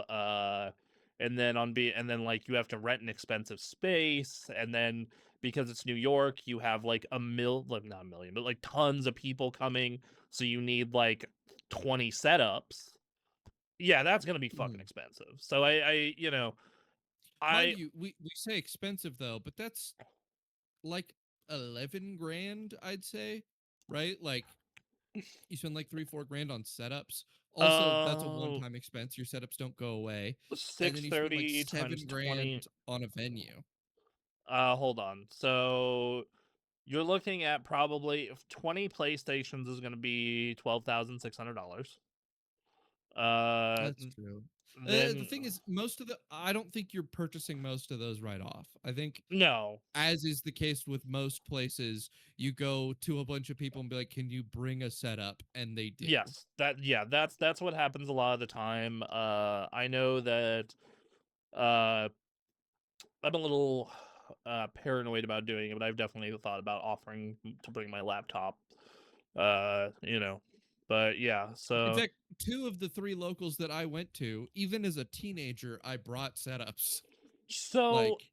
and then like you have to rent an expensive space, and then because it's New York, you have like like not a million, but like tons of people coming, so you need like 20 setups. Yeah, that's gonna be fucking expensive. So Mind I you, we say expensive though, but that's like 11 grand, I'd say, right? Like you spend like 3-4 grand on setups. Also, that's a Oh, one-time expense. Your setups don't go away. And then you spend like 630 7 times 20. grand on a venue. Hold on. So you're looking at probably, if 20 PlayStations is going to be $12,600. That's true. The Then thing is, I don't think you're purchasing most of those right off. I think, no. as is the case with most places, you go to a bunch of people and be like, "Can you bring a setup?" And they do. Yes, that's what happens a lot of the time. I know that uh I'm a little paranoid about doing it, but I've definitely thought about offering to bring my laptop. Uh, you know. But yeah, In so fact, 2 of the 3 locals that I went to, even as a teenager, I brought setups. so Like,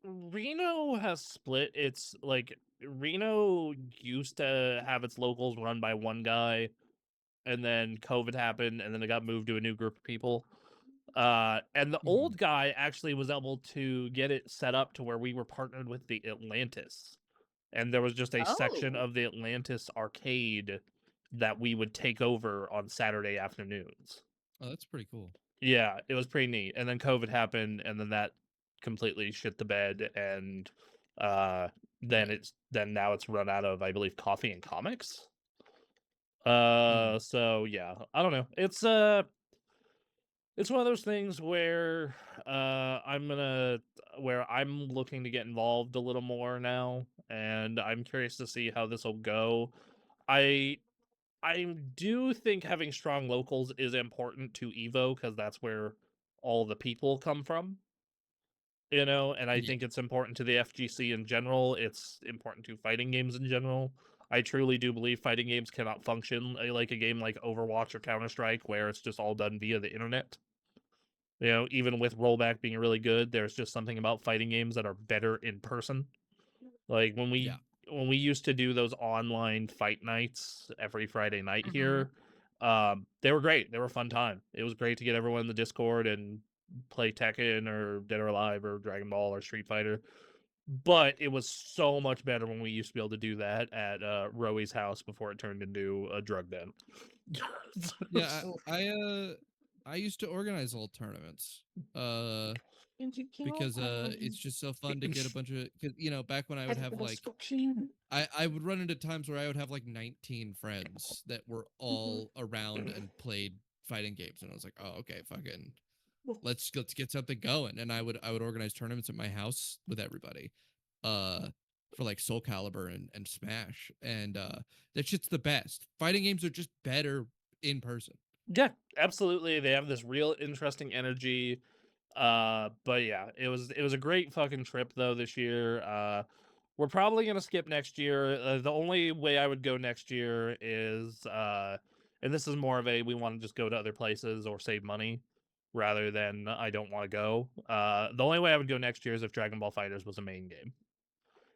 Reno has split. It's like Reno used to have its locals run by one guy, and then COVID happened, and then it got moved to a new group of people. And the old guy actually was able to get it set up to where we were partnered with the Atlantis, and there was just a section Oh. of the Atlantis arcade that we would take over on Saturday afternoons. oh, that's pretty cool. Yeah, it was pretty neat. And then COVID happened, and then that completely shit the bed, and then Right. now it's run out of, I believe, coffee and comics. Mm. So yeah, I don't know. It's one of those things where where I'm looking to get involved a little more now, and I'm curious to see how this will go. I I do think having strong locals is important to Evo, because that's where all the people come from, and I Yeah. think it's important to the FGC in general. It's important to fighting games in general. I truly do believe fighting games cannot function like a game like Overwatch or Counter-Strike, where it's just all done via the internet. You know, even with rollback being really good, there's just something about fighting games that are better in person. Like when we used to do those online fight nights every Friday night here, they were great. They were a fun time. It was great to get everyone in the Discord and play Tekken or Dead or Alive or Dragon Ball or Street Fighter. But it was so much better when we used to be able to do that at Roey's house before it turned into a drug den. Yeah, I used to organize all tournaments. Because it's just so fun to get a bunch of, cause, you know, back when I would have like I would run into times where I would have like 19 friends that were all around and played fighting games, and I was like, oh, okay, fucking let's get something going. And I would organize tournaments at my house with everybody for like Soul Calibur and Smash, and that shit's the best. Fighting games are just better in person. Yeah, absolutely. They have this real interesting energy. But yeah, it was a great fucking trip though this year. We're probably gonna skip next year. The only way I would go next year is and this is more of a we want to just go to other places or save money rather than I don't want to go. The only way I would go next year is if Dragon Ball Fighters was a main game.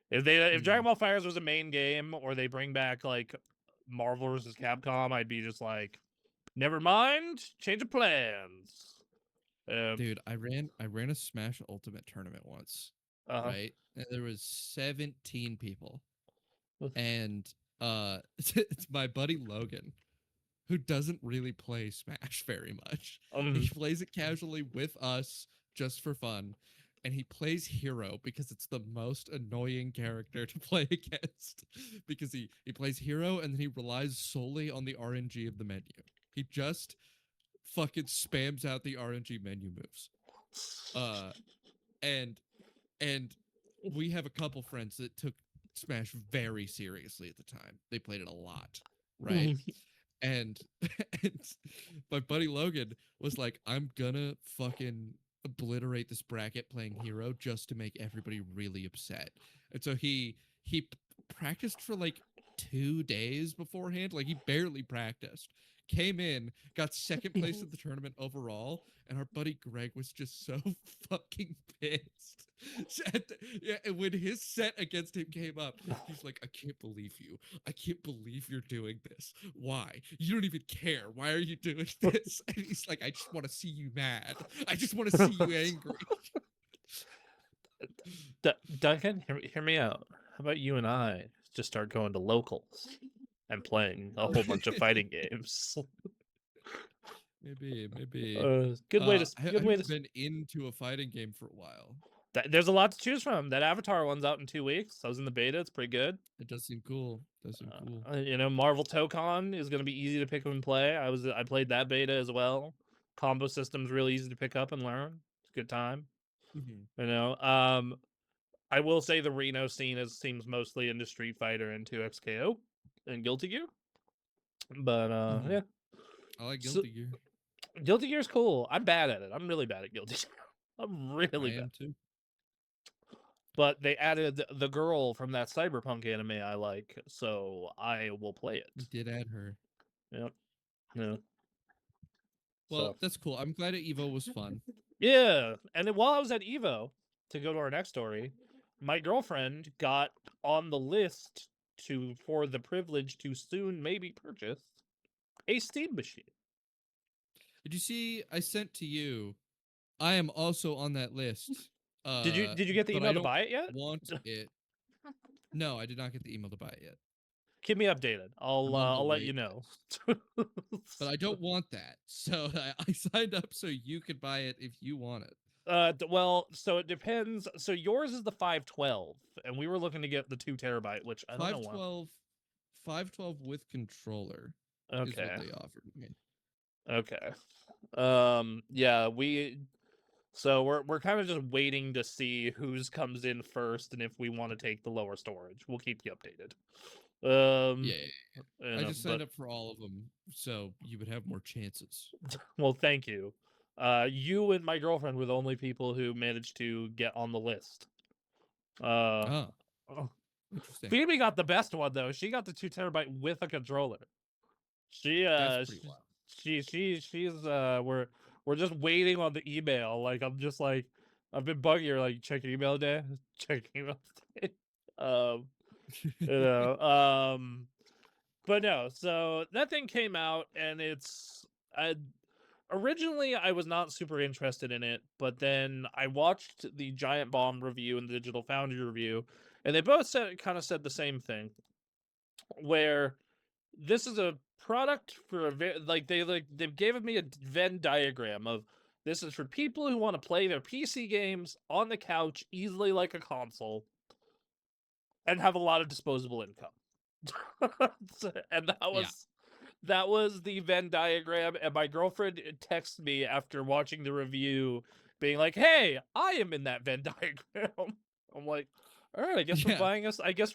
If Dragon Ball Fighters was a main game, or they bring back like Marvel vs. Capcom, I'd be just like, never mind, change of plans. Dude, I ran a Smash Ultimate tournament once, right? And there was 17 people. And it's my buddy Logan, who doesn't really play Smash very much. He plays it casually with us just for fun. And he plays Hero because it's the most annoying character to play against. Because he plays Hero and then he relies solely on the RNG of the menu. He just fucking spams out the RNG menu moves. And we have a couple friends that took Smash very seriously at the time. They played it a lot, right? and and my buddy Logan was like, I'm gonna fucking obliterate this bracket playing Hero just to make everybody really upset. And so he practiced for like 2 days beforehand. Like he barely practiced. Came in, got second place at the tournament overall, and our buddy Greg was just so fucking pissed. And when his set against him came up, he's like, I can't believe you. I can't believe you're doing this. Why? You don't even care. Why are you doing this? And he's like, I just want to see you mad. I just want to see you angry. Duncan, hear me out. How about you and I just start going to locals and playing a whole bunch of fighting games? Maybe. Good way to. Good way to. Been into a fighting game for a while. There's a lot to choose from. That Avatar one's out in 2 weeks. I was in the beta. It's pretty good. It does seem cool. You know, Marvel Tokon is going to be easy to pick up and play. I played that beta as well. Combo system's really easy to pick up and learn. It's a good time. You know, I will say the Reno scene seems mostly into Street Fighter and 2XKO and Guilty Gear. But yeah. I like Guilty Gear. Guilty Gear's cool. I'm bad at it. I'm really bad at Guilty Gear. I'm really bad. I am too. But they added the girl from that Cyberpunk anime I like, so I will play it. You did add her. Yep. Yeah. Well, that's cool. I'm glad Evo was fun. Yeah, and while I was at Evo, to go to our next story, my girlfriend got on the list for the privilege to soon maybe purchase a Steam machine. Did you see? I sent to you. I am also on that list. Did you get the email to buy it yet? Want it? No, I did not get the email to buy it yet. Keep me updated. I'll let you know. But I don't want that, so I signed up so you could buy it if you want it. Well, so it depends. So yours is the 512, and we were looking to get the 2 terabyte, which I don't know. 512 with controller. Okay. Is what they offered me. Okay. Yeah, so we're kind of just waiting to see whose comes in first and if we want to take the lower storage. We'll keep you updated. I just signed up for all of them so you would have more chances. Well, thank you. You and my girlfriend were the only people who managed to get on the list. Interesting. Phoebe got the best one though. She got the 2 terabyte with a controller. She That's pretty wild. she's we're just waiting on the email. Like I'm just like I've been bugging her like check your email today, check your email today. You know, but no. So that thing came out and originally I was not super interested in it, but then I watched the Giant Bomb review and the Digital Foundry review, and they both kind of said the same thing, where this is a product for they've given me a Venn diagram of this is for people who want to play their PC games on the couch easily like a console and have a lot of disposable income. And Yeah. that was the Venn diagram. And my girlfriend texted me after watching the review, being like, "Hey, I am in that Venn diagram." I'm like, "All right, I guess we're Yeah.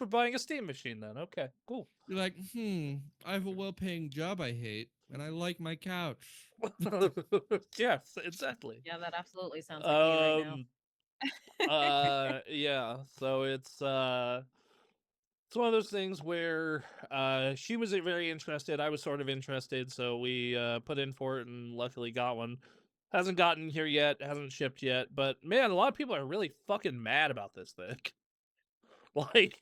buying a Steam machine then. Okay, cool." You're like, I have a well-paying job I hate, and I like my couch. Yes, exactly. Yeah, that absolutely sounds like me right now. Yeah. So it's one of those things where she was very interested, I was sort of interested, so we put in for it and luckily got one. Hasn't gotten here yet, hasn't shipped yet, but man, a lot of people are really fucking mad about this thing. Like,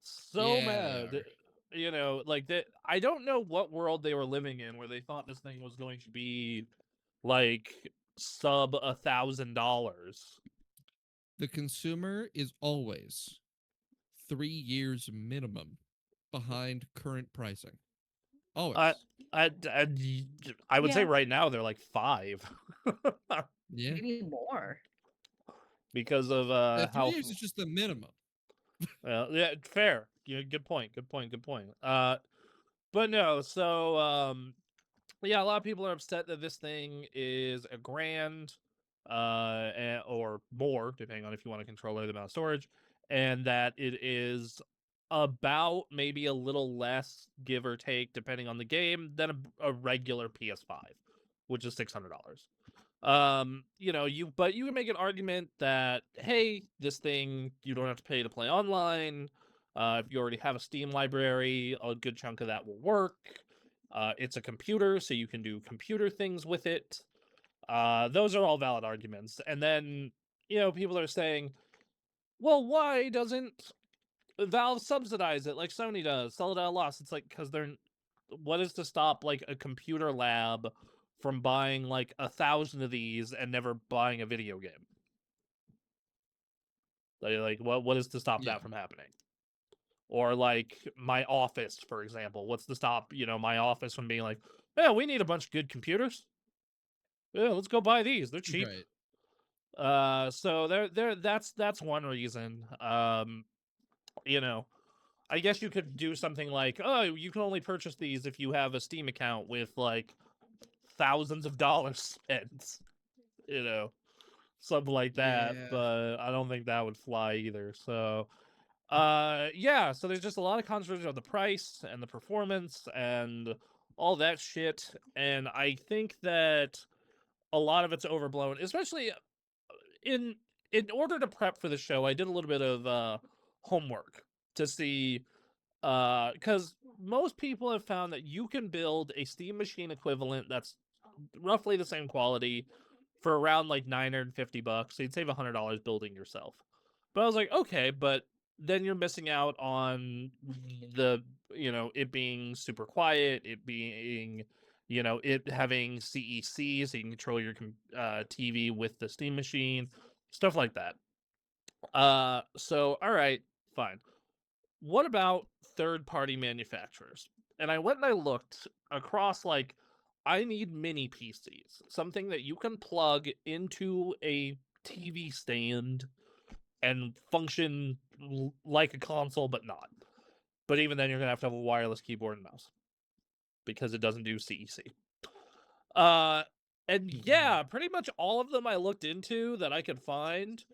so Yeah, they mad. are. You know, like that. I don't know what world they were living in where they thought this thing was going to be like sub $1,000. The consumer is always 3 years minimum behind current pricing. I, Always. I, I, I would say Yeah, right now they're like 5 Yeah. maybe more. because of 3 years is just the minimum. well, yeah, fair. Yeah, good point. But no, so yeah, a lot of people are upset that this thing is $1,000 or more, depending on if you want a controller, the amount of storage, and that it is about maybe a little less, give or take, depending on the game, than a regular PS5, which is $600. You know, but you can make an argument that hey, this thing you don't have to pay to play online. If you already have a Steam library, a good chunk of that will work. It's a computer, so you can do computer things with it. Those are all valid arguments. And then, you know, people are saying, well, why doesn't Valve subsidize it like Sony does? Sell it at a loss. It's like, because they're. What is to stop, like, a computer lab from buying, like, 1,000 of these and never buying a video game? Like what is to stop Yeah. that from happening? Or like my office, for example. What's to stop, you know, my office from being like, yeah, we need a bunch of good computers. Yeah, let's go buy these. They're cheap. Right. So that's one reason. You know, I guess you could do something like, oh, you can only purchase these if you have a Steam account with like thousands of dollars spent. You know, something like that. Yeah. But I don't think that would fly either. So yeah, so there's just a lot of controversy on the price and the performance and all that shit, and I think that a lot of it's overblown, especially in in order to prep for the show. I did a little bit of homework to see because most people have found that you can build a Steam machine equivalent that's roughly the same quality for around like $950. So you'd save $100 building yourself. But I was like, okay, but then you're missing out on the, you know, it being super quiet, it being, you know, it having CEC so you can control your TV with the Steam machine, stuff like that. So all right, fine. What about third-party manufacturers? And I went and I looked across, like, I need mini PCs, something that you can plug into a TV stand and function like a console, but not. But even then, you're gonna have to have a wireless keyboard and mouse because it doesn't do CEC. Uh, and yeah, pretty much all of them I looked into that I could find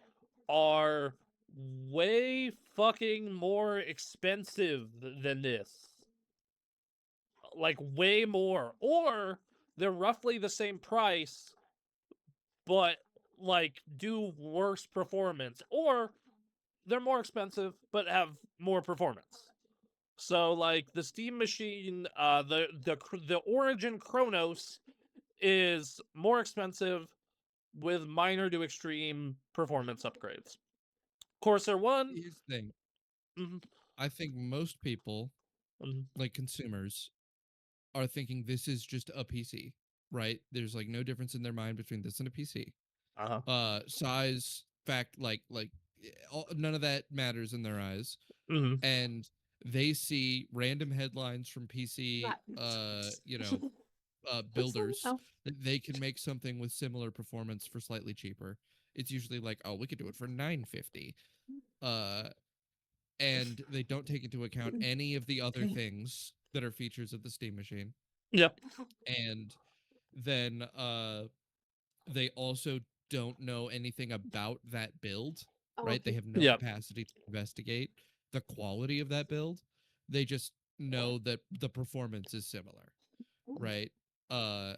are way fucking more expensive than this. Like, way more. Or they're roughly the same price, but, like, do worse performance. Or they're more expensive but have more performance. So like the Steam Machine, the Origin Chronos is more expensive with minor to extreme performance upgrades. Corsair One, Here's the thing. mhm, I think most people, mhm, like consumers, are thinking this is just a PC, right? There's like no difference in their mind between this and a PC. uh-huh, Size, fact, none of that matters in their eyes, mhm, and they see random headlines from PC, builders that they can make something with similar performance for slightly cheaper. It's usually like, oh, we could do it for 950. Uh, and they don't take into account any of the other things that are features of the Steam machine. yeah, And then they also don't know anything about that build, right? They have no yeah, capacity to investigate the quality of that build. They just know that the performance is similar, right? Uh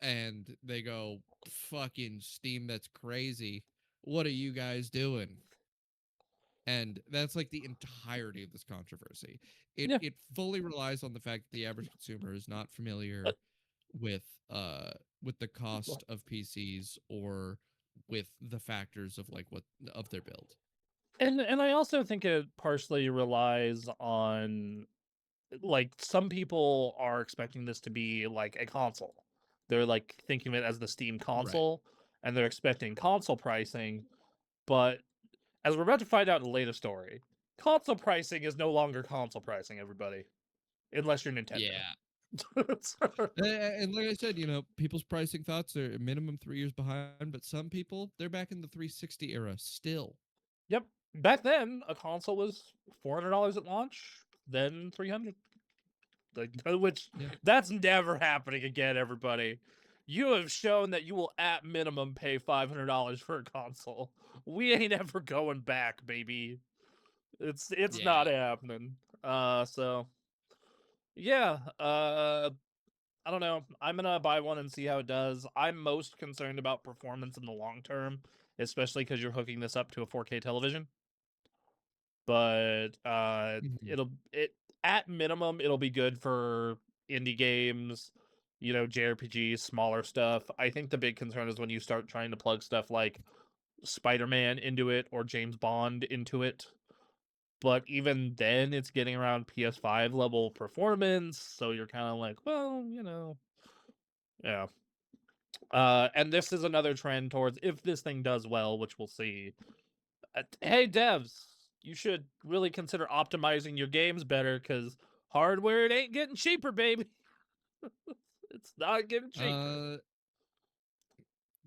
and they go, fucking Steam, that's crazy. What are you guys doing? And that's like the entirety of this controversy. It yeah. it fully relies on the fact that the average consumer is not familiar with uh with the cost of PCs or with the factors of like what of their build. And I also think it partially relies on like some people are expecting this to be like a console. They're like thinking of it as the Steam Right. console, and they're expecting console pricing. But as we're about to find out in the latest story, console pricing is no longer console pricing. Everybody, unless you're Nintendo. Yeah. And like I said, people's pricing thoughts are minimum 3 years behind, but some people they're back in the 360 era still. Yep. Back then, a console was $400 at launch, then 300. Like, which Yeah. that's never happening again. Everybody, you have shown that you will at minimum pay $500 for a console. We ain't ever going back, baby. It's not Yeah. happening. So yeah. I don't know. I'm gonna buy one and see how it does. I'm most concerned about performance in the long term, especially because you're hooking this up to a 4K television. But Mhm. it at minimum it'll be good for indie games, JRPGs, smaller stuff. I think the big concern is when you start trying to plug stuff like Spider-Man into it or James Bond into it. But even then, it's getting around PS5 level performance, so you're kind of like, well, yeah. And this is another trend towards if this thing does well, which we'll see. Hey, devs, you should really consider optimizing your games better because hardware it ain't getting cheaper, baby. It's not getting cheaper. Uh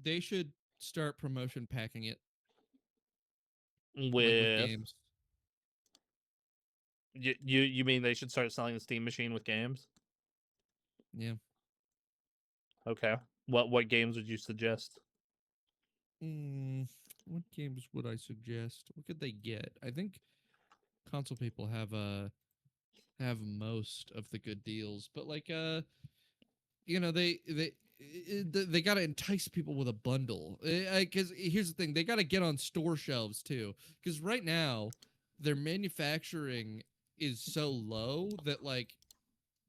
they should start promotion packing it like with With games. you mean they should start selling the Steam machine with games? Yeah. Okay. What games would you suggest? What games would I suggest? What could they get? I think console people have most of the good deals, but like they got to entice people with a bundle. Because here's the thing, they got to get on store shelves too. Because right now, their manufacturing is so low that like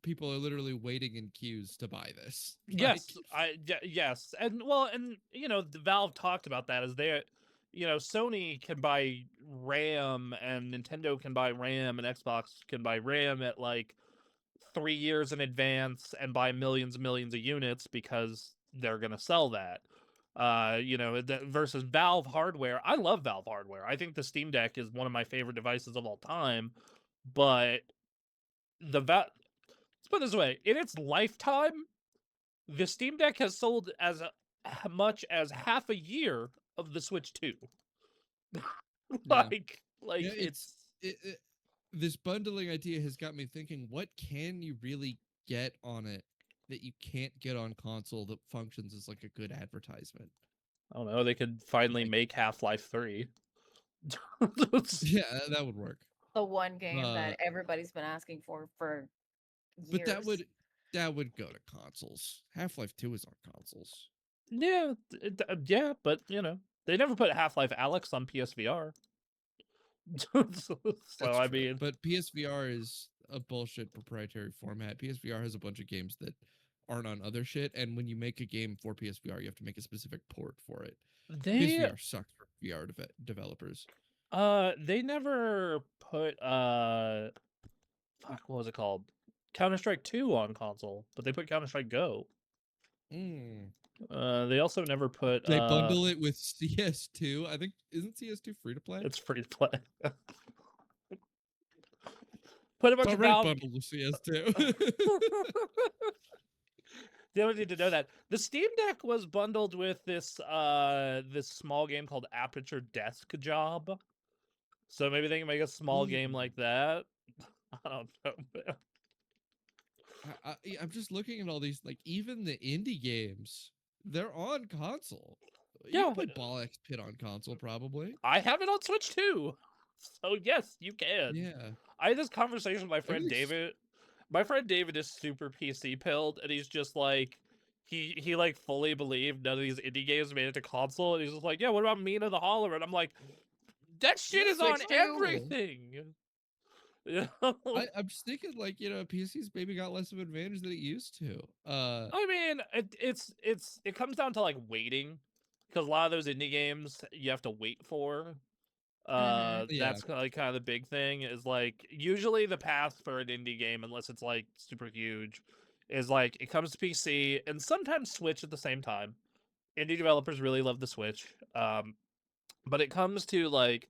people are literally waiting in queues to buy this. Like, Yes, yes, and well, and the Valve talked about that as Sony can buy RAM and Nintendo can buy RAM and Xbox can buy RAM at like 3 years in advance and buy millions and millions of units because they're gonna sell that. Versus Valve hardware. I love Valve hardware. I think the Steam Deck is one of my favorite devices of all time, but the Valve. Let's put it this way: in its lifetime, the Steam Deck has sold as much as half a year of the Switch 2. yeah, like yeah. it's This bundling idea has got me thinking: what can you really get on it that you can't get on console that functions as like a good advertisement? I don't know, they could finally Like, make Half-Life 3. yeah, that would work. The one game Uh, that everybody's been asking for but years. that would go to consoles. Half-Life 2 is on consoles. Yeah, yeah, but they never put Half-Life Alex on PSVR. So That's I true. mean, But PSVR is a bullshit proprietary format. PSVR has a bunch of games that aren't on other shit, and when you make a game for PSVR, you have to make a specific port for it. they PSVR sucks for VR developers. they never put fuck, what was it called? Counter-Strike 2 on console, but they put Counter-Strike Go. Mm. They also never put They bundle it with CS2. I think isn't CS2 free to play? it's free to play. Put a bunch It's of already Valve. bundled with CS2. They don't need to know that. The Steam Deck was bundled with this small game called Aperture Desk Job. So maybe they can make a small game like that. I don't know. Man. I'm just looking at all these, like even the indie games, they're on console. You Yeah, can play Ball X Pit on console, probably. I have it on Switch too. So yes, you can. Yeah, I had this conversation with my friend everything's David. My friend David is super PC pilled, and he's just like he like fully believed none of these indie games made it to console, and he's just like, yeah, what about Mina the Holler? And I'm like, that shit yeah, is on Switch 2. everything. You know? I'm just thinking like PC's maybe got less of an advantage than it used to. I mean, it comes down to like waiting, because a lot of those indie games you have to wait for. Mm-hmm. Yeah, That's like kind of the big thing is like usually the path for an indie game, unless it's like super huge, is like it comes to PC and sometimes Switch at the same time. Indie developers really love the Switch, but it comes to like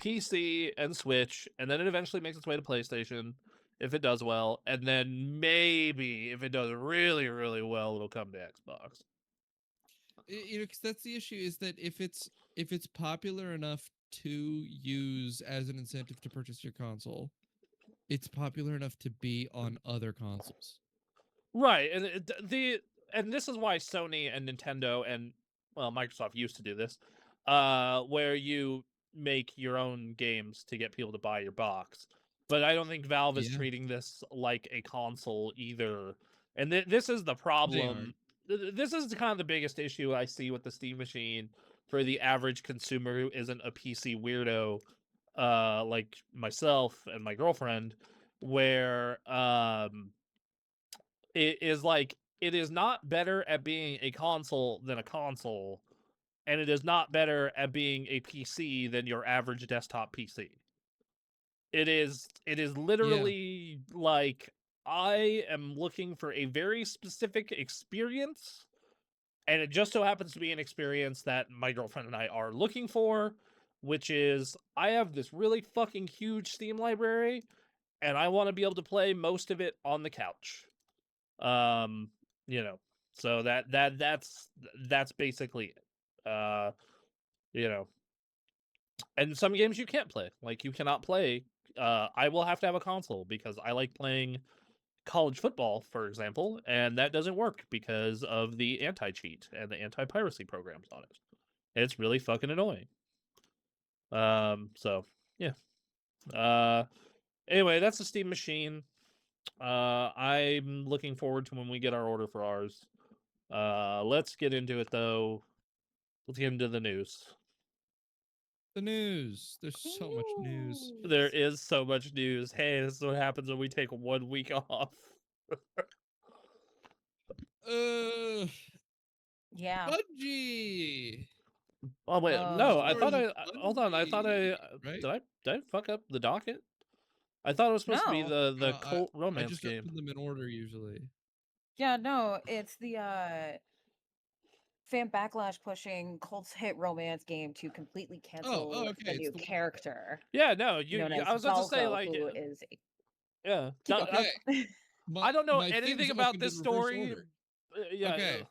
PC and Switch, and then it eventually makes its way to PlayStation if it does well, and then maybe if it does really really well, it'll come to Xbox. because that's the issue is that if it's popular enough to use as an incentive to purchase your console, it's popular enough to be on other consoles. Right, and and this is why Sony and Nintendo and well Microsoft used to do this, where you make your own games to get people to buy your box. But I don't think Valve is Yeah, treating this like a console either, and this is the they are. problem. This is kind of the biggest issue I see with the Steam machine for the average consumer who isn't a PC weirdo, like myself and my girlfriend, where it is like it is not better at being a console than a console, and it is not better at being a PC than your average desktop PC. It is Yeah. literally like I am looking for a very specific experience, and it just so happens to be an experience that my girlfriend and I are looking for, which is I have this really fucking huge Steam library, and I want to be able to play most of it on the couch. Um, you know, so that's basically it. You know, and some games you can't play. Like you cannot play. I will have to have a console because I like playing college football, for example, and that doesn't work because of the anti-cheat and the anti-piracy programs on it. It's really fucking annoying. So yeah. Uh, anyway, that's the Steam machine. I'm looking forward to when we get our order for ours. Let's get into it though. Let's get into the news. The news. There's so much news. There is so much news. Hey, this is what happens when we take 1 week off. Uh, Yeah. Bungie. Oh wait, Oh no. I Stories thought boy. of hold on. I thought Bungie. Right? did I fuck up the docket? I thought it was supposed to be No. the No, cult I romance just game. open them in order usually. Yeah, no, it's the fan backlash pushing Colts hit romance game to completely Oh, cancel the okay. It's new the one. character Yeah, no. known You as I was about to say Valko, like who is yeah. keep going. Okay. I don't know My anything thing's about opened this in reverse story. order. Yeah, Okay.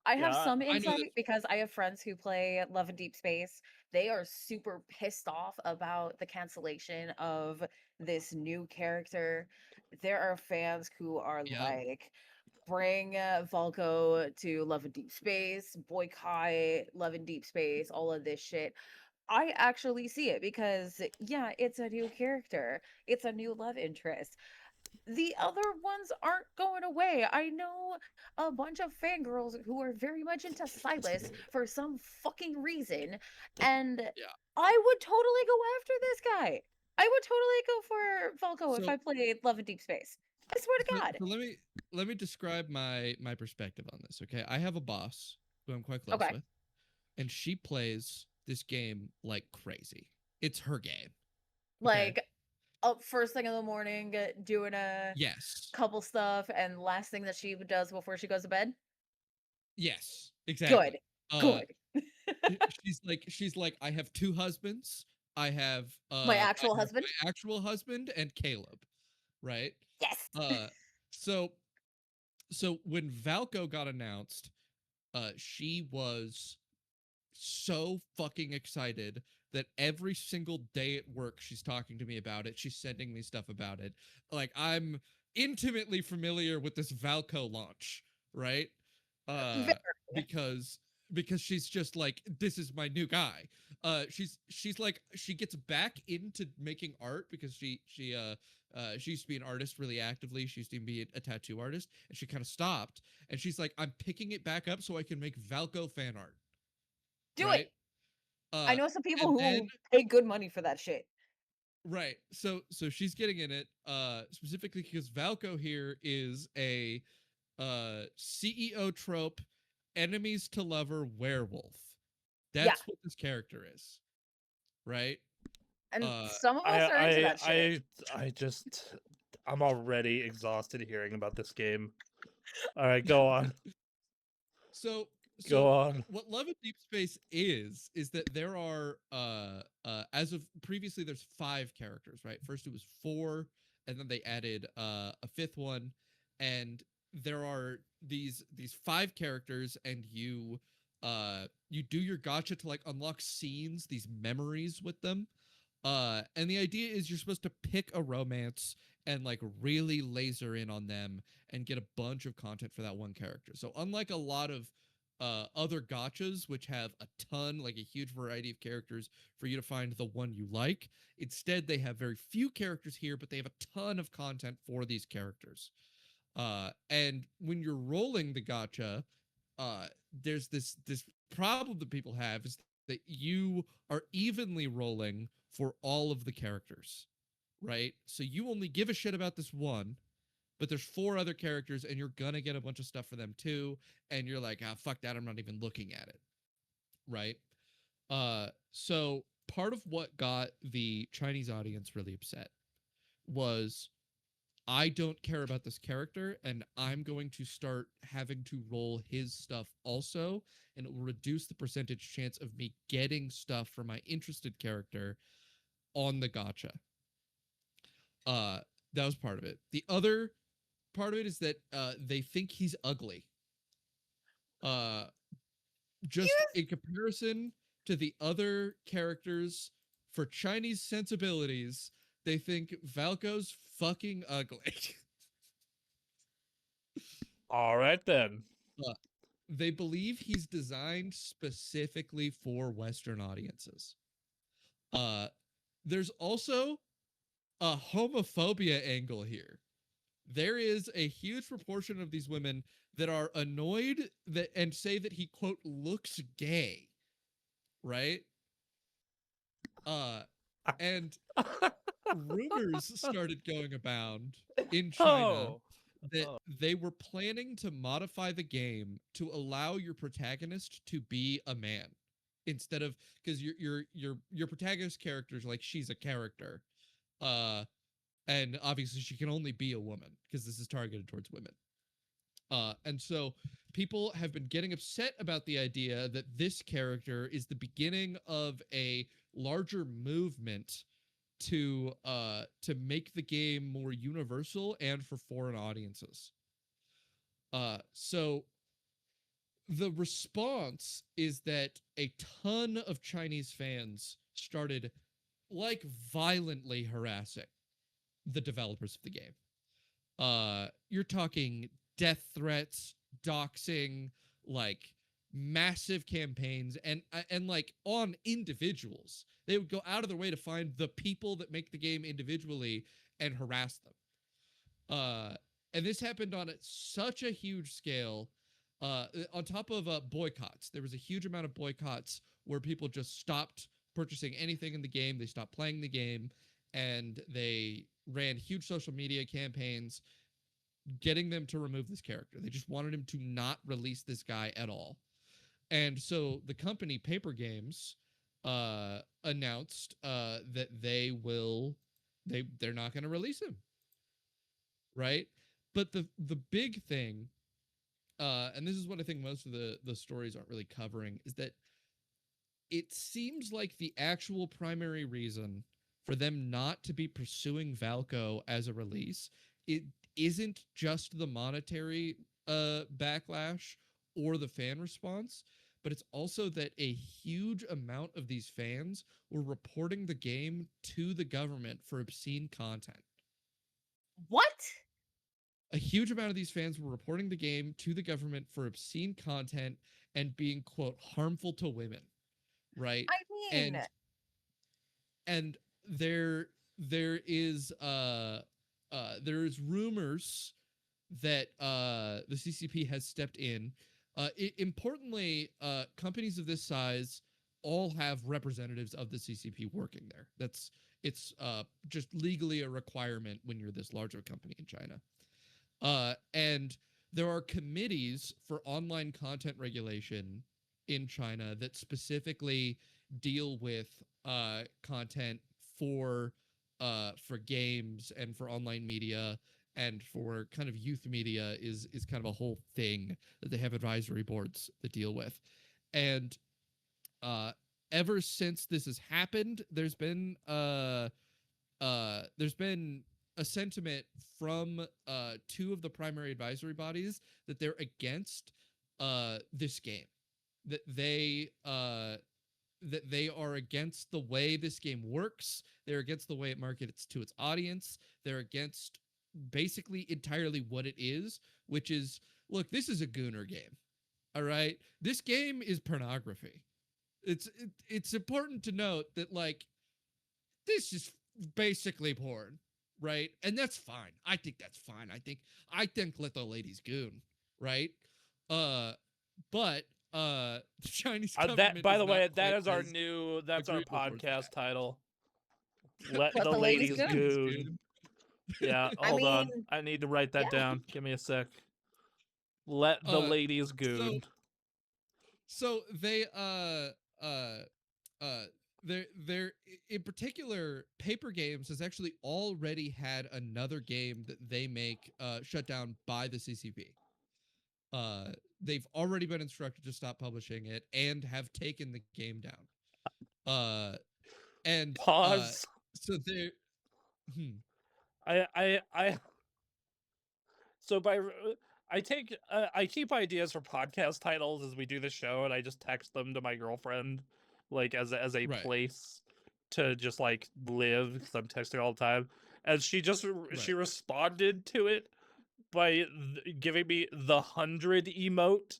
I have yeah. some I know that. insight because I have friends who play Love and Deep Space. They are super pissed off about the cancellation of this new character. There are fans who are Yeah. like, bring Volko to Love and Deep Space, boycott Love and Deep Space, all of this shit. I actually see it because, yeah, it's a new character, it's a new love interest. the other ones aren't going away. I know a bunch of fangirls who are very much into Silas for some fucking reason, and Yeah. I would totally go after this guy. I would totally go for Falco if So I played Love and Deep Space. I swear to God. so let me describe my perspective on this. Okay, I have a boss who I'm quite close Okay. with, and she plays this game like crazy. It's her game. Okay. Like up first thing in the morning, doing a Yes. couple stuff, and last thing that she does before she goes to bed. Yes. Exactly. Good. Uh, Good. she's like I have two husbands. I have My I actual have husband. my actual husband and Caleb, right? Yes. Uh, so so when Valco got announced, she was so fucking excited that every single day at work she's talking to me about it. She's sending me stuff about it. Like I'm intimately familiar with this Valco launch, right? Uh Very. because because she's just like this is my new guy. She's like she gets back into making art because she used to be an artist really actively. She used to be a tattoo artist and she kind of stopped and she's like I'm picking it back up so I can make Valco fan art, Do it. right? I Uh, know some people and then who pay good money for that shit. right, so she's getting in it, specifically because Valco here is a CEO trope, enemies to lover werewolf. Yeah. That's what this character is, right? And Uh, some of I us are into I that shit. I I just I'm already exhausted hearing about this game. All right, go on. so Go so on. what Love and Deep Space is that there are as of previously there's 5 characters, right? First it was 4 and then they added a 5th one, and there are these 5 characters, and you do your gotcha to like unlock scenes, these memories with them. And the idea is you're supposed to pick a romance and like really laser in on them and get a bunch of content for that one character. So unlike a lot of other gotchas, which have a ton, like a huge variety of characters for you to find the one you like, instead they have very few characters here, but they have a ton of content for these characters. And when you're rolling the gotcha, uh, there's this problem that people have is that you are evenly rolling for all of the characters, right? So you only give a shit about this one, but there's 4 other characters, and you're gonna get a bunch of stuff for them too. And you're like, ah, fuck that, I'm not even looking at it, right? So part of what got the Chinese audience really upset was I don't care about this character, and I'm going to start having to roll his stuff also, and it will reduce the percentage chance of me getting stuff for my interested character on the gotcha. Uh, that was part of it. The other part of it is that they think he's ugly. Uh, just Yes. in comparison to the other characters for Chinese sensibilities, they think Valko's fucking ugly. All right then. Uh, they believe he's designed specifically for Western audiences. Uh, there's also a homophobia angle here. There is a huge proportion of these women that are annoyed that and say that he quote looks gay, right? Uh, and rumors started going abound in China Oh. that Oh. they were planning to modify the game to allow your protagonist to be a man instead of because your protagonist character is like she's a character, uh and obviously she can only be a woman because this is targeted towards women. And so people have been getting upset about the idea that this character is the beginning of a larger movement to make the game more universal and for foreign audiences. So the response is that a ton of Chinese fans started like violently harassing the developers of the game. You're talking death threats, doxing, like massive campaigns, and like on individuals. They would go out of their way to find the people that make the game individually and harass them. Uh, and this happened on such a huge scale. On top of boycotts, there was a huge amount of boycotts where people just stopped purchasing anything in the game. They stopped playing the game, and they ran huge social media campaigns getting them to remove this character. They just wanted him to not release this guy at all. And so the company Paper Games announced that they're not going to release him, right? But the big thing, and this is what I think most of the stories aren't really covering, is that it seems like the actual primary reason for them not to be pursuing Valco as a release, it isn't just the monetary backlash or the fan response, but it's also that a huge amount of these fans were reporting the game to the government for obscene content. What? A huge amount of these fans were reporting the game to the government for obscene content and being, quote, harmful to women, right? I mean, And there is there's rumors that the CCP has stepped in. Importantly, companies of this size all have representatives of the CCP working there. It's just legally a requirement when you're this large of a company in China. And there are committees for online content regulation in China that specifically deal with content for games and for online media and for kind of youth media is kind of a whole thing that they have advisory boards that deal with. And ever since this has happened, there's been a sentiment from two of the primary advisory bodies that they're against this game, that they are against the way this game works. They're against the way it markets to its audience. They're against basically entirely what it is, which is, look, this is a gooner game. All right, this game is pornography. It's important to note that, like, this is basically porn, right? And that's fine. I think that's fine. I think let the ladies goon, right? But the Chinese government That, by is the not way, that quite is our as that's our agreeable towards podcast that. title. Let Let the the ladies ladies goon. goon. Yeah, I hold on. mean, I need to write that yeah. down. Give me a sec. Let the Uh, ladies so goon. so they uh uh they're in particular, Paper Games has actually already had another game that they make shut down by the CCP. They've already been instructed to stop publishing it and have taken the game down. Uh, and Pause. so they're hmm, I so by I keep ideas for podcast titles as we do the show, and I just text them to my girlfriend, like as a right, place to just like live, because I'm texting all the time, and she right. responded to it by giving me the 100 emote.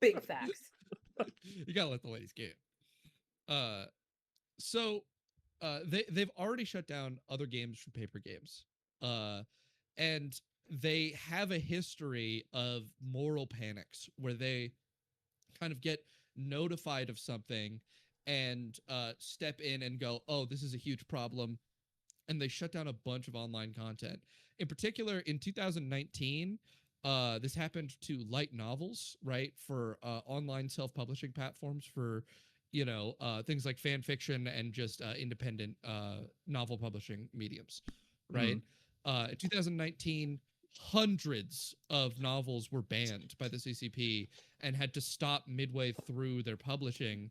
Big facts. You gotta let the ladies game. Uh, so they've already shut down other games from Paper Games. Uh, and they have a history of moral panics where they kind of get notified of something and step in and go, oh, this is a huge problem. And they shut down a bunch of online content. In particular, in 2019, this happened to light novels, right? For online self-publishing platforms for, things like fan fiction and just independent novel publishing mediums, right? Mm. In 2019, hundreds of novels were banned by the CCP and had to stop midway through their publishing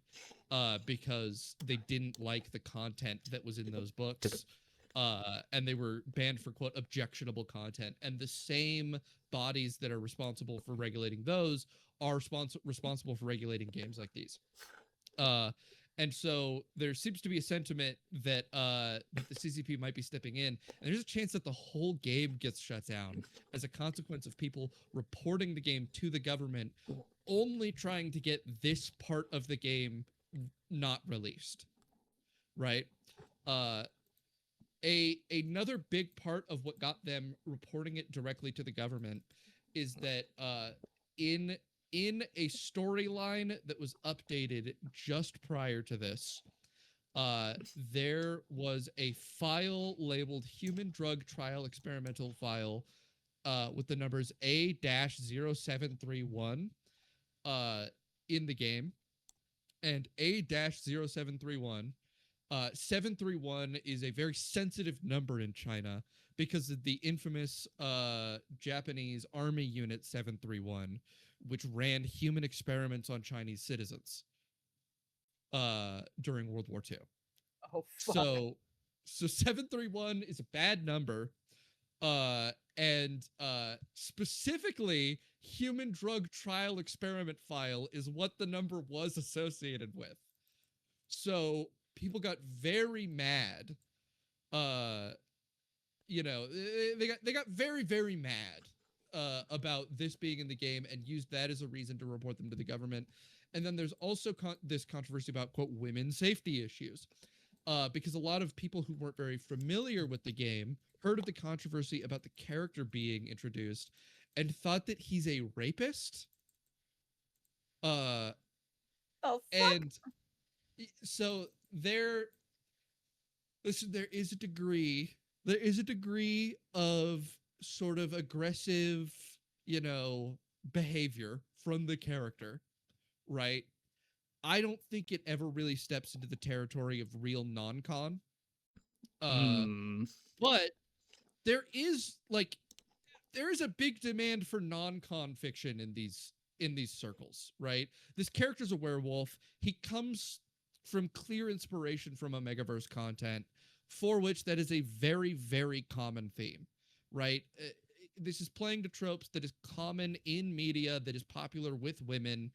because they didn't like the content that was in those books. And they were banned for, quote, objectionable content. And the same bodies that are responsible for regulating those are responsible for regulating games like these. And so there seems to be a sentiment that that the CCP might be stepping in, and there's a chance that the whole game gets shut down as a consequence of people reporting the game to the government, only trying to get this part of the game not released, right? Uh, another big part of what got them reporting it directly to the government is that in a storyline that was updated just prior to this, there was a file labeled human drug trial experimental file with the numbers A-0731 in the game, and A-0731 731 is a very sensitive number in China because of the infamous Japanese army unit 731, which ran human experiments on Chinese citizens during World War II. Oh fuck. So 731 is a bad number. And specifically, human drug trial experiment file is what the number was associated with. So people got very mad. They got very, very mad about this being in the game and used that as a reason to report them to the government. And then there's also this controversy about, quote, women's safety issues. Because a lot of people who weren't very familiar with the game heard of the controversy about the character being introduced and thought that he's a rapist. Oh fuck. And so there is a degree of sort of aggressive, behavior from the character, right? I don't think it ever really steps into the territory of real non-con. But there is a big demand for non-con fiction in these circles, right? This character's a werewolf. He comes from clear inspiration from Omegaverse content, for which that is a very, very common theme, right? This is playing to tropes that is common in media, that is popular with women,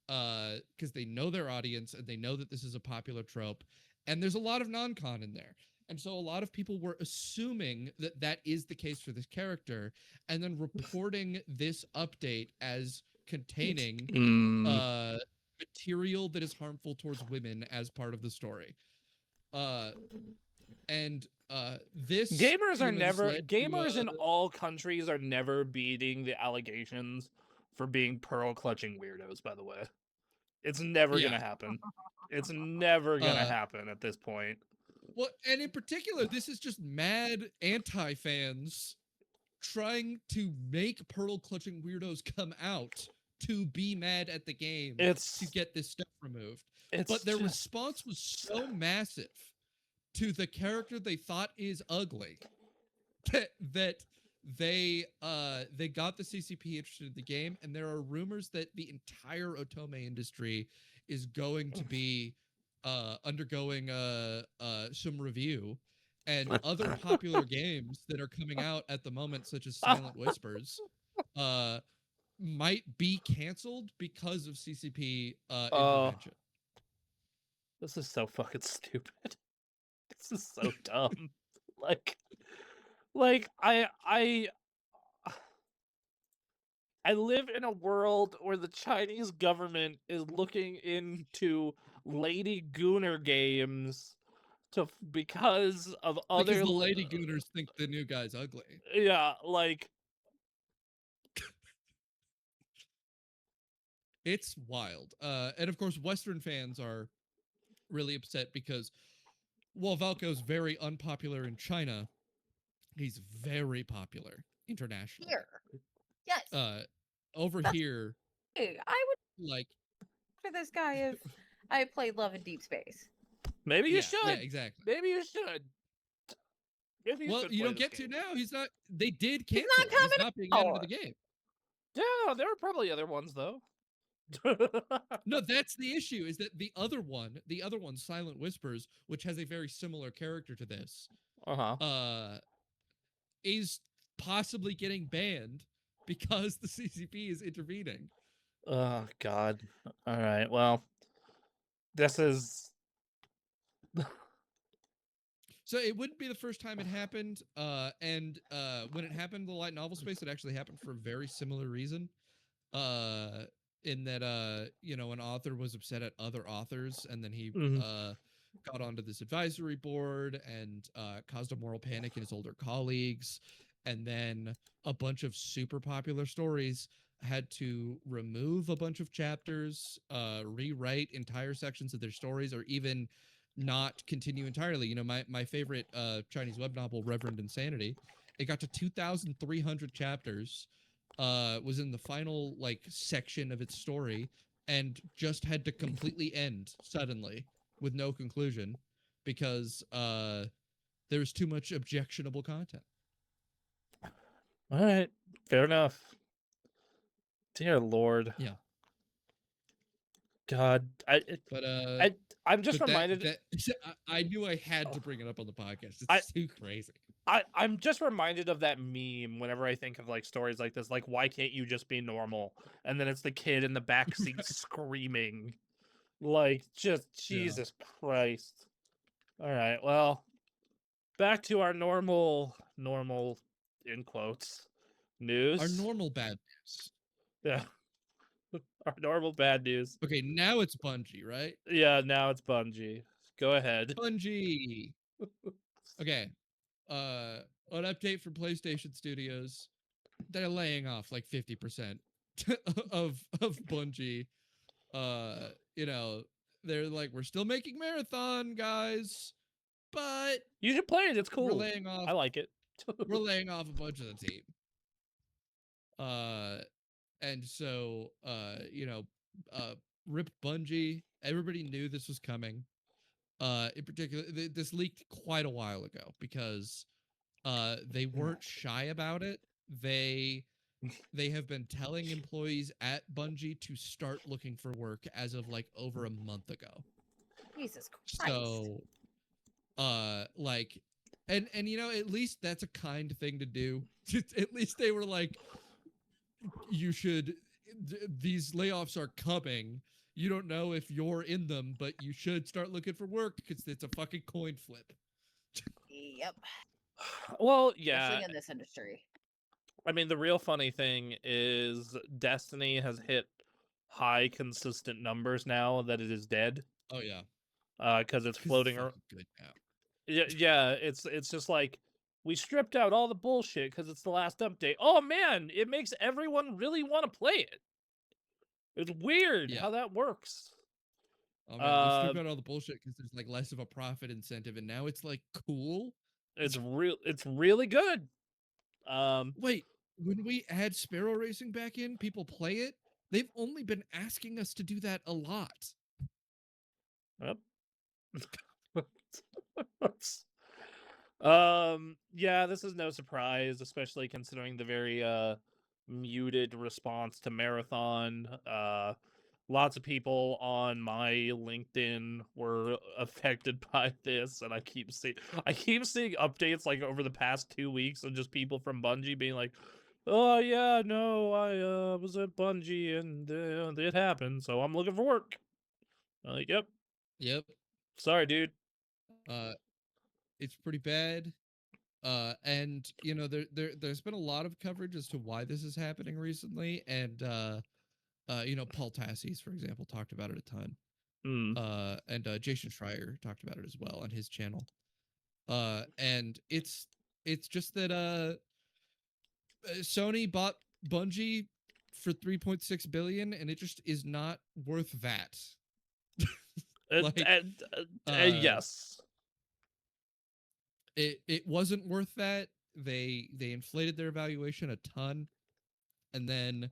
because they know their audience and they know that this is a popular trope, and there's a lot of non-con in there. And so a lot of people were assuming that that is the case for this character, and then reporting this update as containing material that is harmful towards women as part of the story. This gamers are never gamers in all countries are never beating the allegations for being pearl clutching weirdos, by the way. It's never gonna happen. It's never gonna happen at this point. Well, and in particular, this is just mad anti-fans trying to make pearl clutching weirdos come out to be mad at the game to get this stuff removed. But their response was so massive to the character they thought is ugly that they got the CCP interested in the game, and there are rumors that the entire otome industry is going to be undergoing some review, and other popular games that are coming out at the moment, such as Silent Whispers, might be canceled because of CCP intervention. This is so fucking stupid. This is so dumb. Like I live in a world where the Chinese government is looking into Lady Gooner games because of other... Because the Lady Gooners think the new guy's ugly. Yeah, like... It's wild. And of course, Western fans are really upset because while Valko's very unpopular in China, he's very popular internationally. Here. Yes. Over here, I would like for this guy if I played Love in Deep Space. Maybe you should. Yeah, exactly. Maybe you should. Well, you don't get to now. He's not. They did cancel. He's not coming He's not being added to the game. Yeah, there are probably other ones though. No, that's the issue. Is that the other one, Silent Whispers, which has a very similar character to this, is possibly getting banned because the CCP is intervening. Oh God! All right. Well, this is. So it wouldn't be the first time it happened, and when it happened in the light novel space, it actually happened for a very similar reason. In that, an author was upset at other authors, and then he got onto this advisory board and caused a moral panic in his older colleagues. And then a bunch of super popular stories had to remove a bunch of chapters, rewrite entire sections of their stories, or even not continue entirely. You know, my favorite Chinese web novel, Reverend Insanity, it got to 2,300 chapters, was in the final like section of its story, and just had to completely end suddenly with no conclusion because there was too much objectionable content. All right, fair enough. Dear Lord, Yeah, God, but I'm just but that reminded. that I knew I had to bring it up on the podcast. I It's too crazy. I'm just reminded of that meme whenever I think of like stories like this. Like, why can't you just be normal? And then it's the kid in the back seat screaming. Like, just Yeah. Jesus Christ. All right, well, back to our normal in quotes Our news. normal bad news. Yeah, our normal bad news. Okay, now it's Bungie, right? Yeah, now it's Bungie. Go ahead. Bungie. Okay. An update from PlayStation Studios. They're laying off like 50% of Bungie. You know, they're like, we're still making Marathon, guys, but You should play it. It's we're cool. laying off I like it. we're laying off a bunch of the team. Uh and so you know, rip Bungie. Everybody knew this was coming. In particular, this leaked quite a while ago because they weren't shy about it. They have been telling employees at Bungie to start looking for work as of like over a month ago. Jesus Christ. So like and you know, at least that's a kind thing to do. At least they were like, you should these layoffs are coming. You don't know if you're in them, but you should start looking for work because it's a fucking coin flip. Yep. Well, Especially yeah. in this industry. I mean, the real funny thing is Destiny has hit high consistent numbers now that it is dead. Oh yeah, Because it's because it's floating around. fucking good now. Yeah, it's just like we stripped out all the bullshit because it's the last update. Oh man, it makes everyone really want to play it. It's weird Yeah. how that works. Oh man, we stripped out all the bullshit because there's like less of a profit incentive, and now it's like cool. It's really good. Wait, when we add Sparrow Racing back in, people play it. They've only been asking us to do that a lot. Yep. Yeah, this is no surprise, especially considering the very muted response to Marathon. Lots of people on my LinkedIn were affected by this, and I keep seeing updates like over the past 2 weeks of just people from Bungie being like, "Oh yeah, no, I was at Bungie and it happened, so I'm looking for work." I'm like, "Yep, Yep. sorry, dude." Uh, it's pretty bad. And you know, there's been a lot of coverage as to why this is happening recently, and you know, Paul Tassis, for example, talked about it a ton. Hmm. And Jason Schreier talked about it as well on his channel. And it's just that Sony bought Bungie for 3.6 billion, and it just is not worth that. Like, Yes. it wasn't worth that. They inflated their valuation a ton, and then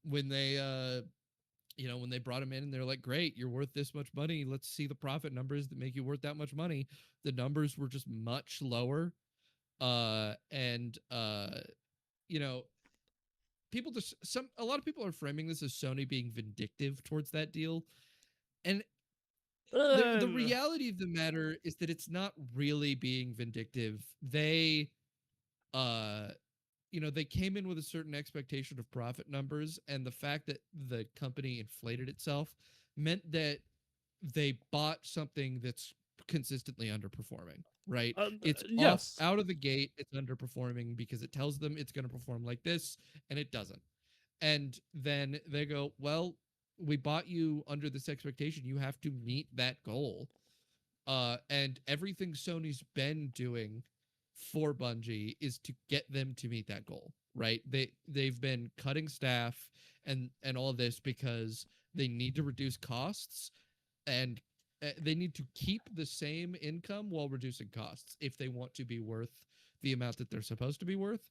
when they you know, when they brought him in and they're like, great, you're worth this much money, let's see the profit numbers that make you worth that much money, the numbers were just much lower. And you know, people just a lot of people are framing this as Sony being vindictive towards that deal, and the Um, reality of the matter is that it's not really being vindictive. They uh you know, they came in with a certain expectation of profit numbers, and the fact that the company inflated itself meant that they bought something that's consistently underperforming, right? It's off yes. out of the gate, it's underperforming because it tells them it's going to perform like this, and it doesn't. And then they go, well, we bought you under this expectation, you have to meet that goal. And everything Sony's been doing for Bungie is to get them to meet that goal, right? They've been cutting staff and all this because they need to reduce costs, and they need to keep the same income while reducing costs if they want to be worth the amount that they're supposed to be worth.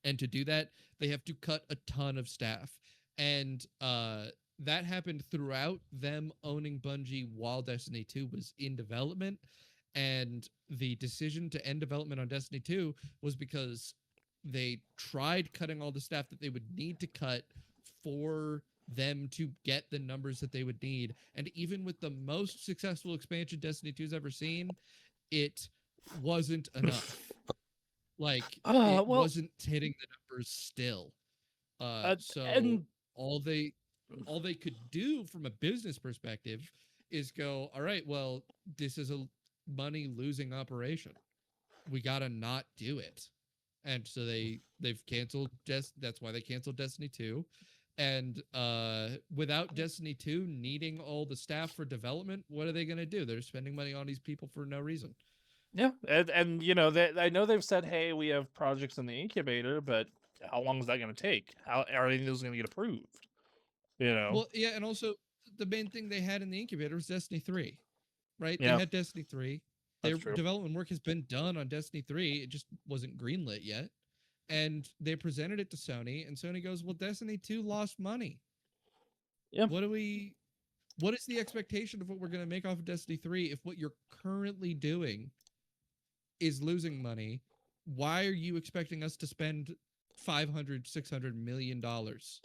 And to do that, they have to cut a ton of staff. And that happened throughout them owning Bungie while Destiny 2 was in development. And the decision to end development on Destiny 2 was because they tried cutting all the staff that they would need to cut for them to get the numbers that they would need. And even with the most successful expansion Destiny 2's ever seen, it wasn't enough. Like, it Well, wasn't hitting the numbers still. So and all they could do from a business perspective is go, all right, well, this is a money losing operation. We gotta not do it. And so they've canceled that's why they canceled Destiny 2. And without Destiny 2 needing all the staff for development, what are they gonna do? They're spending money on these people for no reason. yeah, and you know, I know they've said, hey, we have projects in the incubator, but how long is that going to take? How are any of those going to get approved? You know, Well, yeah, and also the main thing they had in the incubator was Destiny 3, right? They yeah, had Destiny 3. that's Their true. development work has been done on Destiny 3. It just wasn't greenlit yet. And they presented it to Sony, and Sony goes, "Well, Destiny 2 lost money. Yeah, What is the expectation of what we're going to make off of Destiny 3 if what you're currently doing is losing money? Why are you expecting us to spend 500, 600 million dollars?"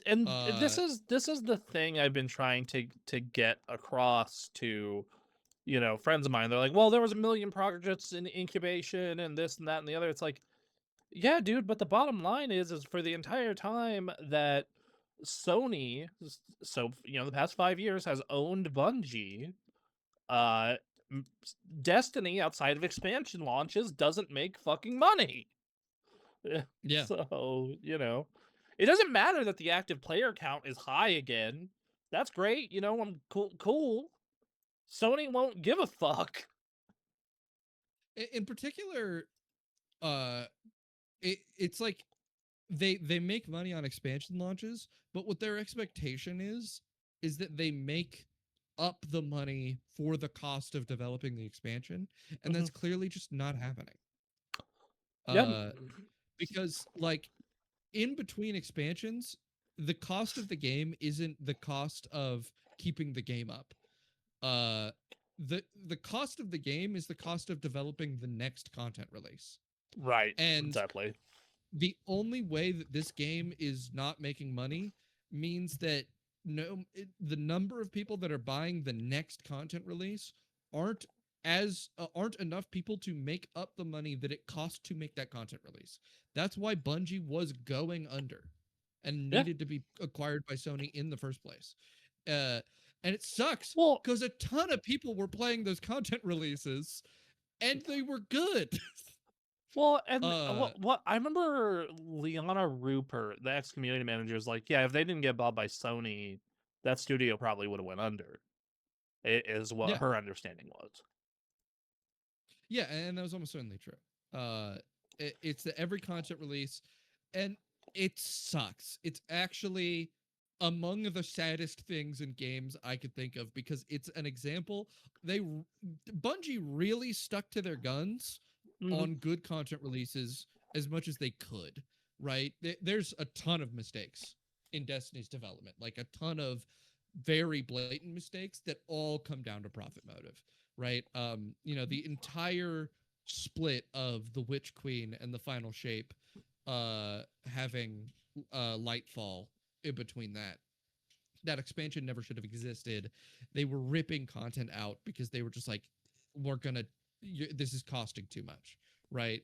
and Uh this is the thing I've been trying to get across to, you know, friends of mine. They're like, well, there was a million projects in incubation and this and that and the other. It's like, yeah, dude, but the bottom line is for the entire time that Sony, so you know, the past 5 years has owned Bungie, uh, Destiny outside of expansion launches doesn't make fucking money. yeah. So, you know, it doesn't matter that the active player count is high again. That's great, you know, I'm cool. Sony won't give a fuck. In particular, uh it's like they make money on expansion launches, but what their expectation is that they make up the money for the cost of developing the expansion, and Mhm. that's clearly just not happening. Yeah. Uh because like in between expansions, the cost of the game isn't the cost of keeping the game up. Uh the cost of the game is the cost of developing the next content release. Right, And exactly. the only way that this game is not making money means that the number of people that are buying the next content release aren't aren't enough people to make up the money that it costs to make that content release. That's why Bungie was going under and Yeah. needed to be acquired by Sony in the first place. Uh, and it sucks Well, because a ton of people were playing those content releases and they were good. well, and uh, what I remember Liana Rupert, the ex community manager, is like, yeah, if they didn't get bought by Sony, that studio probably would have went under. It is what yeah. her understanding was. Yeah, and that was almost certainly true. It's that every content release, and it sucks. It's actually among the saddest things in games I could think of because it's an example. Bungie really stuck to their guns Hmm. on good content releases as much as they could. Right? There's a ton of mistakes in Destiny's development, like a ton of very blatant mistakes that all come down to profit motive, right? The entire split of the Witch Queen and the Final Shape having Lightfall in between that expansion never should have existed. They were ripping content out because they were just like, we're gonna this is costing too much, right?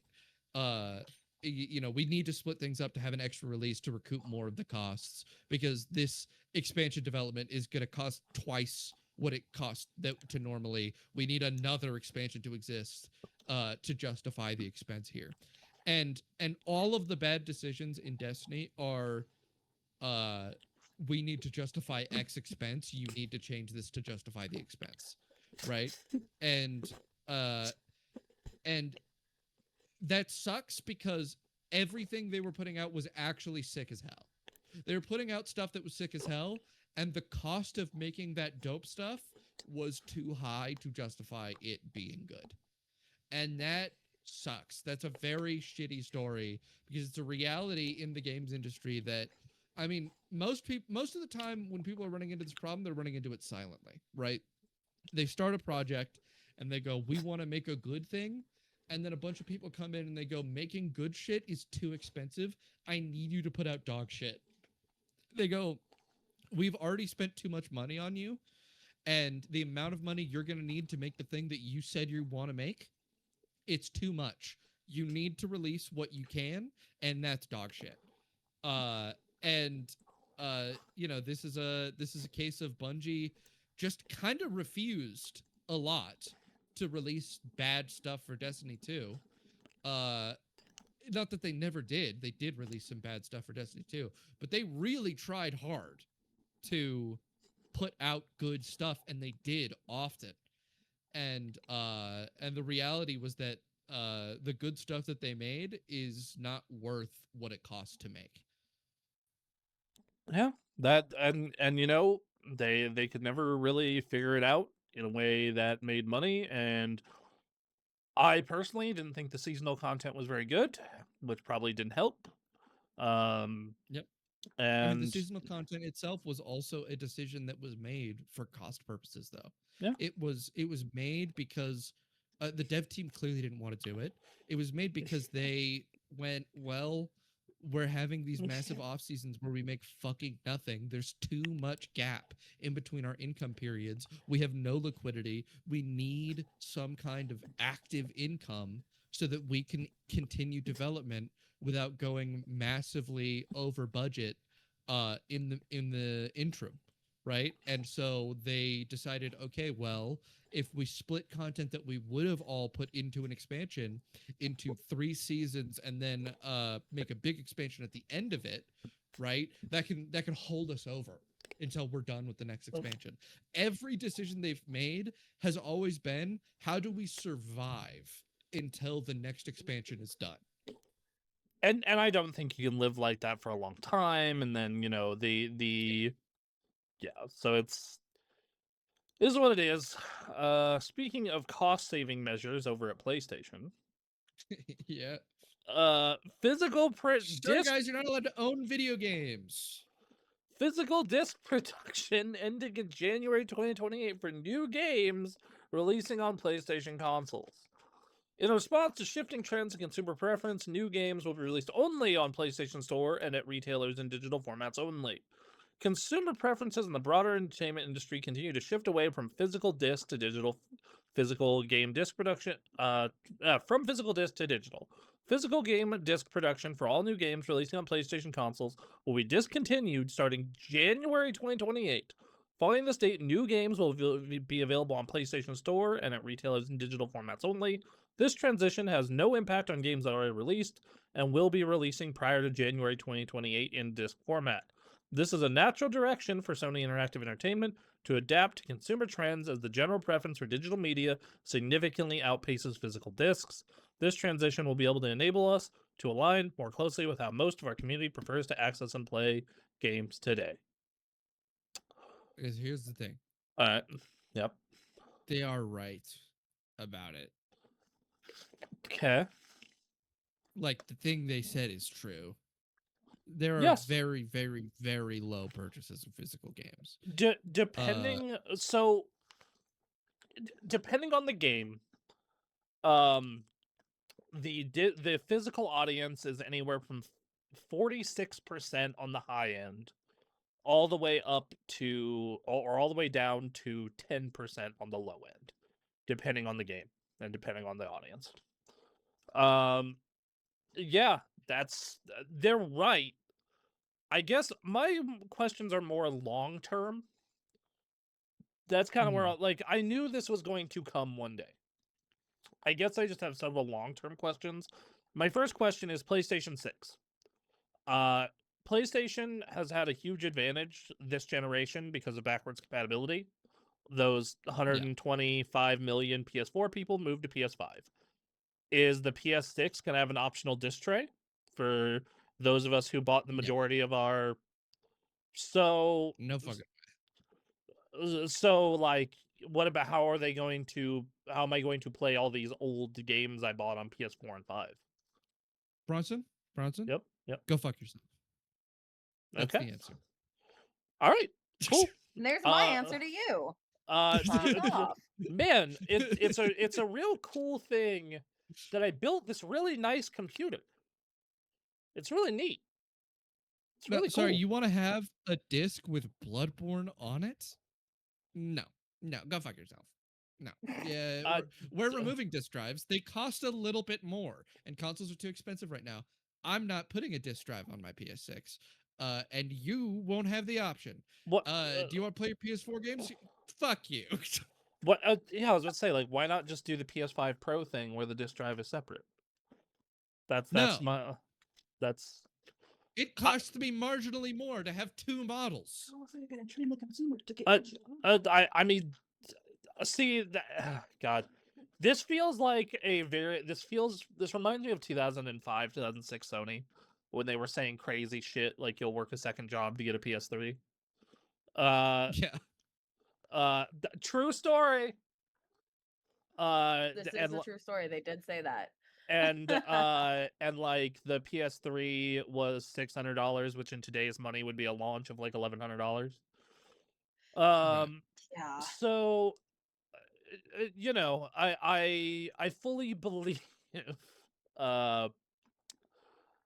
uh we need to split things up to have an extra release to recoup more of the costs because this expansion development is going to cost twice what it costs to normally. We need another expansion to exist to justify the expense here. And all of the bad decisions in Destiny are uh we need to justify X expense. You need to change this to justify the expense. right? And uh and that sucks because everything they were putting out was actually sick as hell. They were putting out stuff that was sick as hell, and the cost of making that dope stuff was too high to justify it being good. And that sucks. That's a very shitty story because it's a reality in the games industry that I mean, most of the time when people are running into this problem, they're running into it silently, right? They start a project and they go, "We want to make a good thing." And then a bunch of people come in and they go, "Making good shit is too expensive. I need you to put out dog shit." They go, "We've already spent too much money on you, and the amount of money you're going to need to make the thing that you said you want to make, it's too much. You need to release what you can, and that's dog shit." Uh and this is a case of Bungie just kind of refused a lot to release bad stuff for Destiny 2. Uh Not that they never did. They did release some bad stuff for Destiny 2, but they really tried hard to put out good stuff, and they did often. And the reality was that the good stuff that they made is not worth what it costs to make. Yeah, and they could never really figure it out in a way that made money. And I personally didn't think the seasonal content was very good, which probably didn't help. Um, Yep. I mean, the and seasonal content itself was also a decision that was made for cost purposes, though. yeah, It was made because the dev team clearly didn't want to do it. It was made because they went, well, we're having these massive off seasons where we make fucking nothing. There's too much gap in between our income periods. We have no liquidity. We need some kind of active income so that we can continue development without going massively over budget in the interim, right? And so they decided, okay, well, if we split content that we would have all put into an expansion into 3 seasons and then make a big expansion at the end of it, right? That can hold us over until we're done with the next expansion. Every decision they've made has always been, how do we survive until the next expansion is done? and I don't think you can live like that for a long time. And then the yeah, so it is what it is. Speaking of cost saving measures over at PlayStation, Yeah. physical Sorry, guys, you're not allowed to own video games. physical disc production ending in January 2028 for new games releasing on PlayStation consoles. In response to shifting trends in consumer preference, new games will be released only on PlayStation Store and at retailers in digital formats only. Consumer preferences in the broader entertainment industry continue to shift away from physical disc to digital, physical game disc production, from physical disc to digital. Physical game disc production for all new games releasing on PlayStation consoles will be discontinued starting January 2028. Following this date, new games will be available on PlayStation Store and at retailers in digital formats only. This transition has no impact on games that are already released and will be releasing prior to January 2028 in disc format. This is a natural direction for Sony Interactive Entertainment to adapt to consumer trends as the general preference for digital media significantly outpaces physical discs. This transition will be able to enable us to align more closely with how most of our community prefers to access and play games today. Because here's the thing. Yep. They are right about it. Okay. Like, the thing they said is true. There are Yes. very, very, very low purchases of physical games. Depending on the game, the physical audience is anywhere from 46% on the high end, all the way up to, or all the way down to 10% on the low end, depending on the game and depending on the audience. Yeah, they're right. I guess my questions are more long term. That's kind of where I knew this was going to come one day. I guess I just have several long-term questions. My first question is PlayStation 6. PlayStation has had a huge advantage this generation because of backwards compatibility those 125 million PS4 people move to PS5. Is the PS6 going to have an optional disc tray for those of us who bought the No. majority of our? So No fucking. so like, what about how are they going to? How am I going to play all these old games I bought on PS4 and 5? Bronson, Yep. Yep. go fuck yourself. That's Okay. the answer. All right. Cool. And there's my answer to you. Fuck off. Man, it's a real cool thing that I built this really nice computer. It's really neat. It's No, really sorry, cool. you want to have a disc with Bloodborne on it? No, no, go fuck yourself. No, yeah, we're removing disc drives. They cost a little bit more, and consoles are too expensive right now. I'm not putting a disc drive on my PS6, and you won't have the option. What? Do you want to play your PS4 games? Fuck you. What? Yeah, I was about to say, like, why not just do the PS5 Pro thing where the disc drive is separate? That's No, my that's. it costs me marginally more to have two models. I mean, see, God, this feels like a very. This reminds me of 2005, 2006 Sony when they were saying crazy shit like you'll work a second job to get a PS3. Yeah, True story. This is And a true story. They did say that. and like the PS3 was $600, which in today's money would be a launch of like $1,100. right. Yeah. So you know, I fully believe. Uh,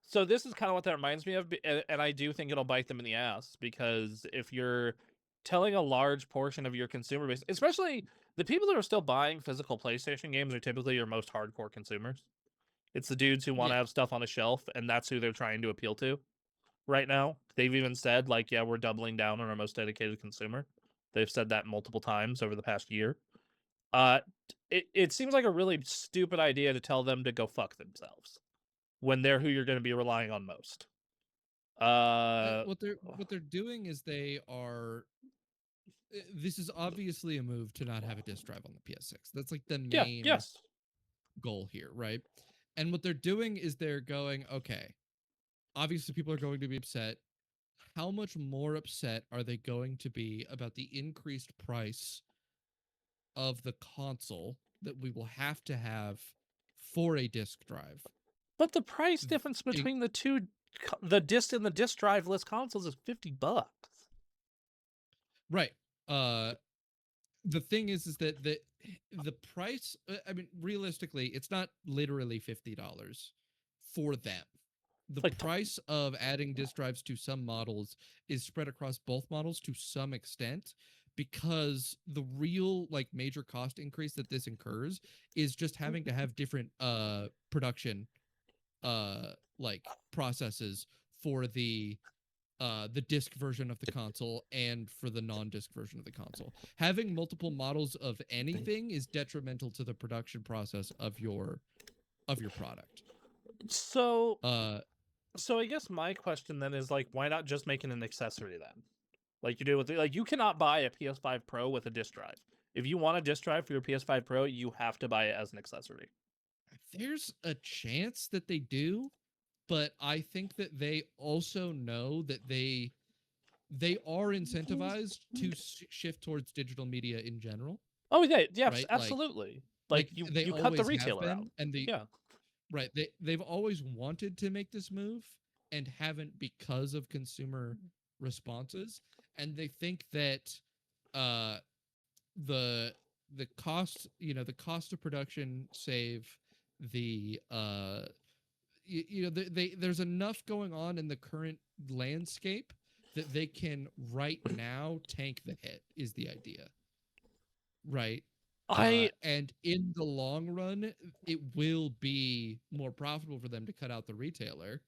so this is kind of what that reminds me of, and I do think it'll bite them in the ass because if you're telling a large portion of your consumer base, especially the people that are still buying physical PlayStation games, are typically your most hardcore consumers. It's the dudes who want to Yeah, have stuff on a shelf, and that's who they're trying to appeal to right now. They've even said, like, yeah, we're doubling down on our most dedicated consumer. They've said that multiple times over the past year. Uh, it seems like a really stupid idea to tell them to go fuck themselves when they're who you're going to be relying on most. what they're doing is they are. This is obviously a move to not have a disc drive on the PS6. That's like the Yeah, main yes. goal here, right? And what they're doing is they're going, okay, obviously people are going to be upset. How much more upset are they going to be about the increased price of the console that we will have to have for a disc drive? But the price difference In- between the two, the disc and the disc drive-less consoles, is $50. right. Uh, the thing is that the price. I mean, realistically, it's not literally $50 for them. The It's like price of adding disk drives to some models is spread across both models to some extent, because the real like major cost increase that this incurs is just having to have different production like processes for the disc version of the console and for the non-disc version of the console. Having multiple models of anything is detrimental to the production process of your product. so. Uh So I guess my question then is, like, why not just make it an accessory then? Like you do with like, you cannot buy a PS5 Pro with a disc drive. If you want a disc drive for your PS5 Pro, you have to buy it as an accessory. there's a chance that they do, but I think that they also know that they are incentivized to shift towards digital media in general, Oh yeah, yes, right? absolutely. Like Like you they you cut the always have retailer out. been, and they Yeah. right they've always wanted to make this move and haven't because of consumer responses, and they think that uh the the cost, the cost of production save, the there's enough going on in the current landscape that they can right now tank the hit, is the idea, right? I And in the long run, it will be more profitable for them to cut out the retailer.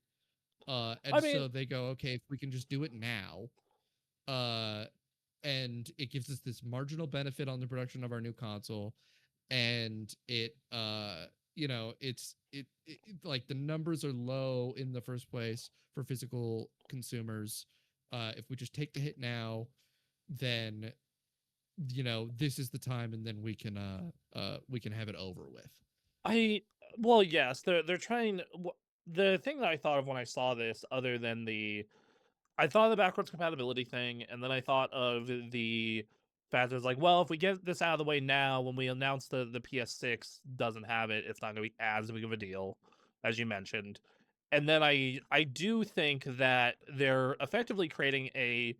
And I mean, so they go, okay, if we can just do it now, uh, and it gives us this marginal benefit on the production of our new console, and like the numbers are low in the first place for physical consumers. If we just take the hit now, then this is the time, and then we can have it over with. Well, yes, they're trying. The thing that I thought of when I saw this, other than I thought of the backwards compatibility thing, and then I thought of the fact that it's like, well, if we get this out of the way now, when we announce the PS6 doesn't have it, it's not going to be as big of a deal, as you mentioned. And then I do think that they're effectively creating a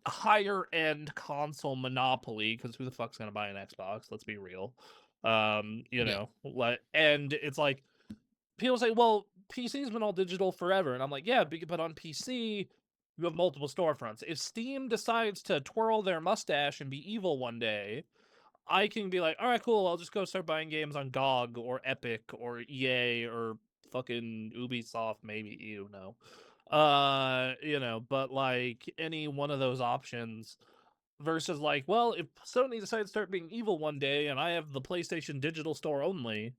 higher end console monopoly, because who the fuck's going to buy an Xbox? Let's be real. Yeah. And it's like people say, well, PC's been all digital forever. And I'm like, yeah, but on PC, you have multiple storefronts. If Steam decides to twirl their mustache and be evil one day, I can be like, all right, cool, I'll just go start buying games on GOG or Epic or EA or fucking Ubisoft, maybe, no. But like any one of those options versus like, well, if Sony decides to start being evil one day and I have the PlayStation Digital Store only,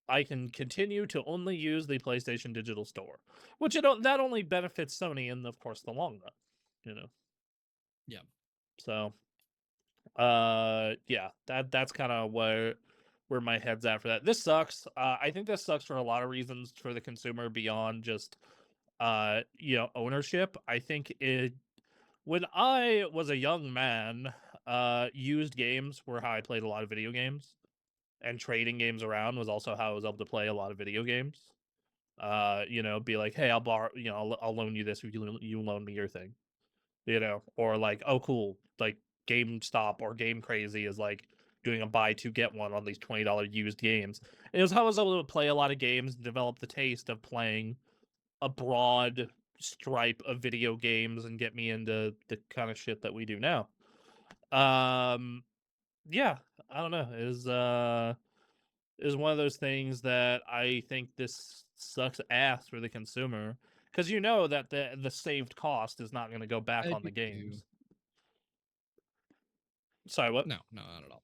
I can continue to only use the PlayStation Digital Store, which that only benefits Sony in, of course, the long run. Yeah. So, yeah, that's kind of where my head's at for that. This sucks. I think this sucks for a lot of reasons for the consumer beyond just, ownership. I think when I was a young man, used games were how I played a lot of video games. And trading games around was also how I was able to play a lot of video games. Be like, hey, I'll borrow, I'll loan you this if you loan me your thing. Or like, oh, cool, like GameStop or Game Crazy is like doing a buy two get one on these $20 used games. And it was how I was able to play a lot of games and develop the taste of playing a broad stripe of video games and get me into the kind of shit that we do now. Yeah, I don't know. Is one of those things that I think this sucks ass for the consumer, because that the saved cost is not going to go back I on do the too. games. Sorry, what? No, not at all.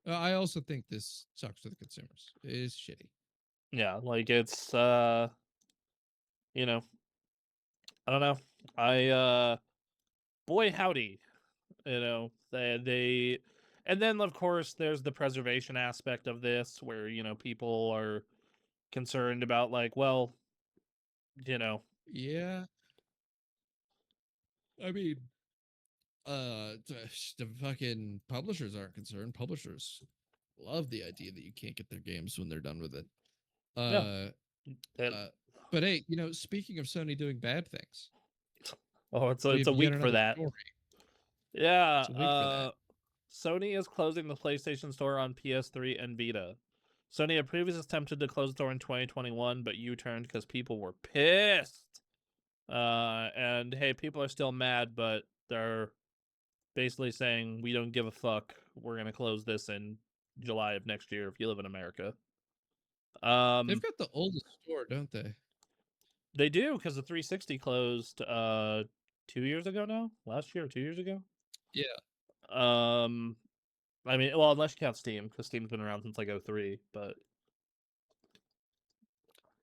I also think this sucks for the consumers. It is shitty. Yeah, like it's you know, I don't know. Boy howdy, they and then of course there's the preservation aspect of this where, people are concerned about like, well, you know, Yeah. I mean, the fucking publishers aren't concerned. Publishers love the idea that you can't get their games when they're done with it. no, Uh, that, but hey, speaking of Sony doing bad things, oh, we it's have a yet week for another that. story. Yeah, It's a week for that. Sony is closing the PlayStation Store on PS3 and Vita. Sony had previously attempted to close the store in 2021, but U-turned because people were pissed. And hey, people are still mad, but they're basically saying, we don't give a fuck. We're gonna close this in July of next year if you live in America. They've got the oldest store, don't they? They do, because the 360 closed 2 years ago now? Last year or 2 years ago? Yeah. I mean, well, unless you count Steam, because Steam's been around since like 03, but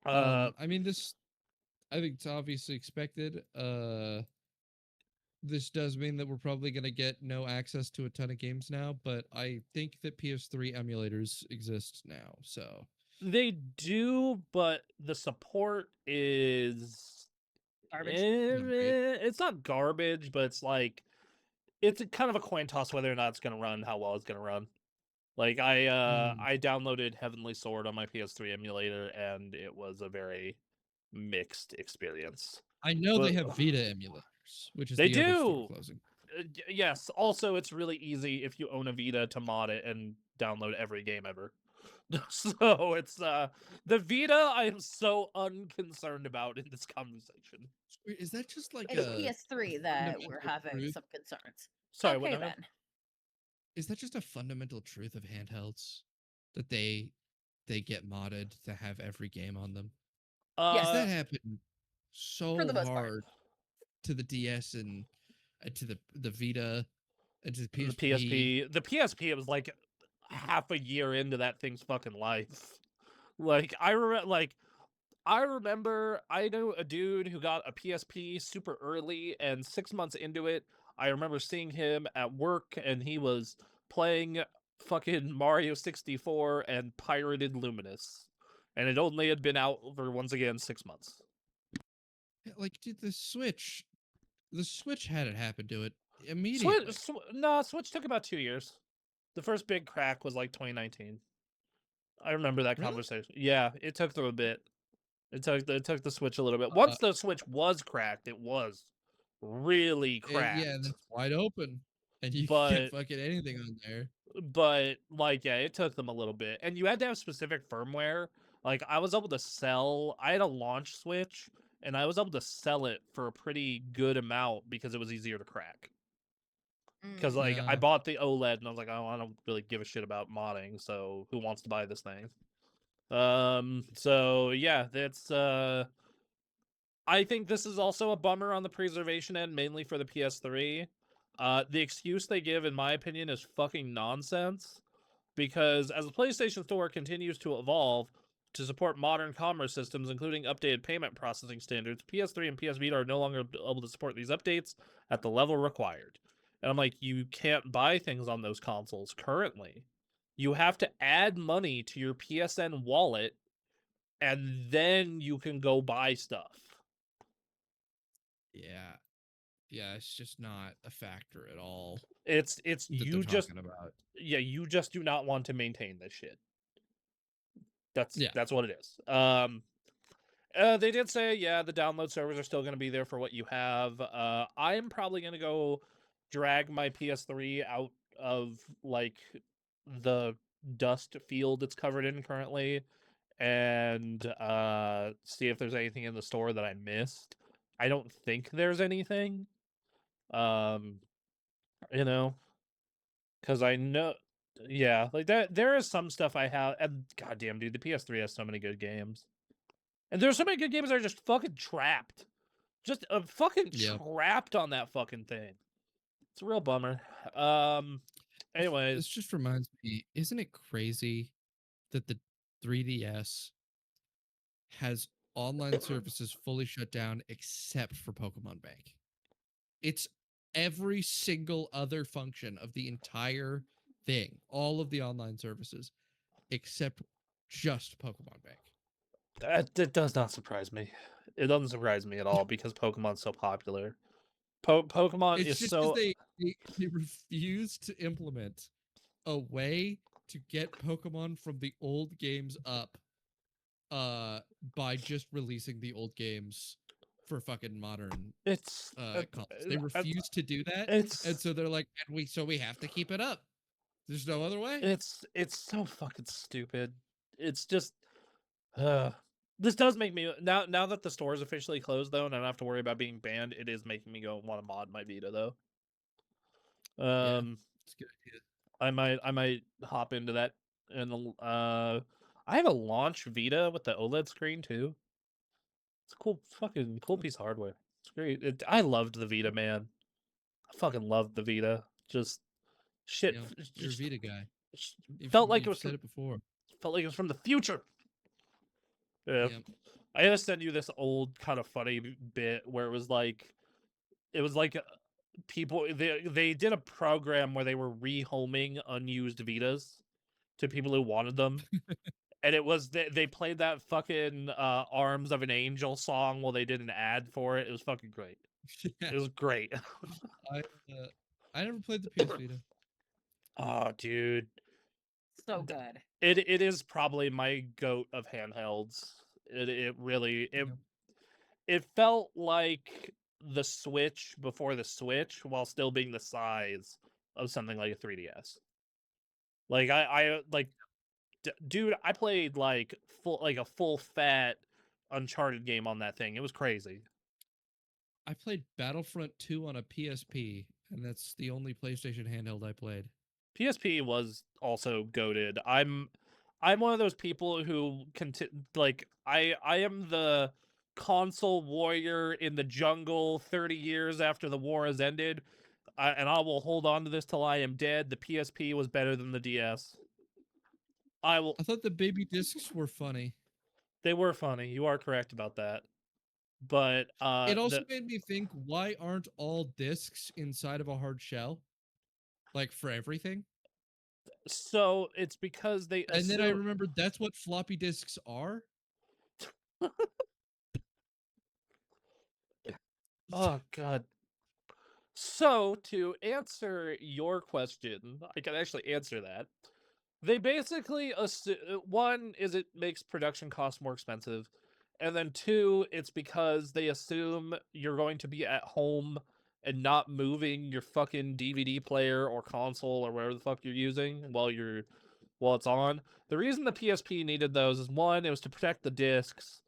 I mean, I think it's obviously expected. This does mean that we're probably going to get no access to a ton of games now, but I think that PS3 emulators exist now. So they do, but the support is Garbage. not great. it's not garbage, but it's like it's kind of a coin toss whether or not it's going to run, how well it's going to run. Like I downloaded Heavenly Sword on my PS3 emulator, and it was a very mixed experience. I know But they have Vita emulators, which is they the other store do. closing. Yes. Also, it's really easy if you own a Vita to mod it and download every game ever. So it's the Vita I am so unconcerned about in this conversation. Wait, is that just like It's a PS3 that we're fundamental having truth? some concerns. Sorry, Okay what now? then. Is that just a fundamental truth of handhelds that they get modded to have every game on them? Because that happened For so the most part. hard to the DS and to the Vita and to the the PSP. PSP. The PSP, it was like half a year into that thing's fucking life. Like I remember I knew a dude who got a PSP super early, and 6 months into it, I remember seeing him at work, and he was playing fucking Mario 64 and pirated Luminous, and it only had been out for once again 6 months. Like, dude, the Switch had it happen to it immediately. Switch took about 2 years. The first big crack was like 2019. I remember that Really? conversation. Yeah, it took them a bit. It took the Switch a little bit. Uh, Once the Switch was cracked, it was really yeah, and cracked. it's wide open, and you can get But fucking anything on there. like yeah, it took them a little bit. And you had to have specific firmware. Like I was able to sell I had a launch Switch and I was able to sell it for a pretty good amount because it was easier to crack. Because like I Yeah, bought the OLED and I was like, oh, I don't really give a shit about modding, so who wants to buy this thing? So yeah, that's I think this is also a bummer on the preservation end, mainly for the PS3. The excuse they give, in my opinion, is fucking nonsense. Because as the PlayStation Store continues to evolve to support modern commerce systems, including updated payment processing standards, PS3 and PS Vita are no longer able to support these updates at the level required. And I'm like, you can't buy things on those consoles currently. You have to add money to your PSN wallet, and then you can go buy stuff. yeah, yeah. It's just not a factor at all It's that they're you just talking about. yeah, you just do not want to maintain this shit. Yeah, That's what it is. They did say, yeah, the download servers are still going to be there for what you have. I'm probably going to go drag my PS3 out of like the dust field it's covered in currently, and see if there's anything in the store that I missed. I don't think there's anything. Um, you know, because I know, yeah, like that. There is some stuff I have, and goddamn, dude, the PS3 has so many good games. And there's so many good games that are just fucking trapped. Just fucking yeah. trapped on that fucking thing. It's a real bummer. Um This anyways, just reminds me, isn't it crazy that the 3DS has online services fully shut down except for Pokemon Bank? It's every single other function of the entire thing, all of the online services, except just Pokemon Bank. that does not surprise me. It doesn't surprise me at all because Pokemon's so popular. Pokemon It's is just because so they refuse to implement a way to get Pokemon from the old games up by just releasing the old games for fucking modern it's consoles. They refuse to do that, and it's so they're like, and we have to keep it up. There's no other way. it's so fucking stupid. It's just uh this does make me now that the store is officially closed though, and I don't have to worry about being banned. It is making me go want to mod my Vita though. Yeah, Um, it's a good idea. I might hop into that, and I have a launch Vita with the OLED screen too. It's a cool, fucking cool piece of hardware. It's great. I loved the Vita, man. I fucking loved the Vita. Just shit, You know, you're a just Vita guy. felt like it You've was said it before. felt like it was from the future. Yeah, Yeah. I gotta send you this old kind of funny bit where it was like people they did a program where they were rehoming unused Vitas to people who wanted them. And it was they played that fucking Arms of an Angel song while they did an ad for it. It was fucking great. Yeah. It was great. I I never played the PS Vita. Oh, dude. So good. It is probably my goat of handhelds. It really Yeah. it felt like the Switch before the Switch while still being the size of something like a 3DS. Like I like dude, I played like a full fat Uncharted game on that thing. It was crazy. I played Battlefront 2 on a PSP, and that's the only PlayStation handheld I played. PSP was also goated. I'm one of those people who like I am the console warrior in the jungle 30 years after the war has ended. And I will hold on to this till I am dead. The PSP was better than the DS. I will I thought the baby discs were funny. They were funny. You are correct about that. But It also made me think, why aren't all discs inside of a hard shell? Like for everything? so it's because they And then I assume. remembered that's what floppy disks are. Oh god. So to answer your question, I can actually answer that. They basically one is it makes production costs more expensive, and then two, it's because they assume you're going to be at home and not moving your fucking DVD player or console or whatever the fuck you're using while it's on. The reason the PSP needed those is one, it was to protect the discs,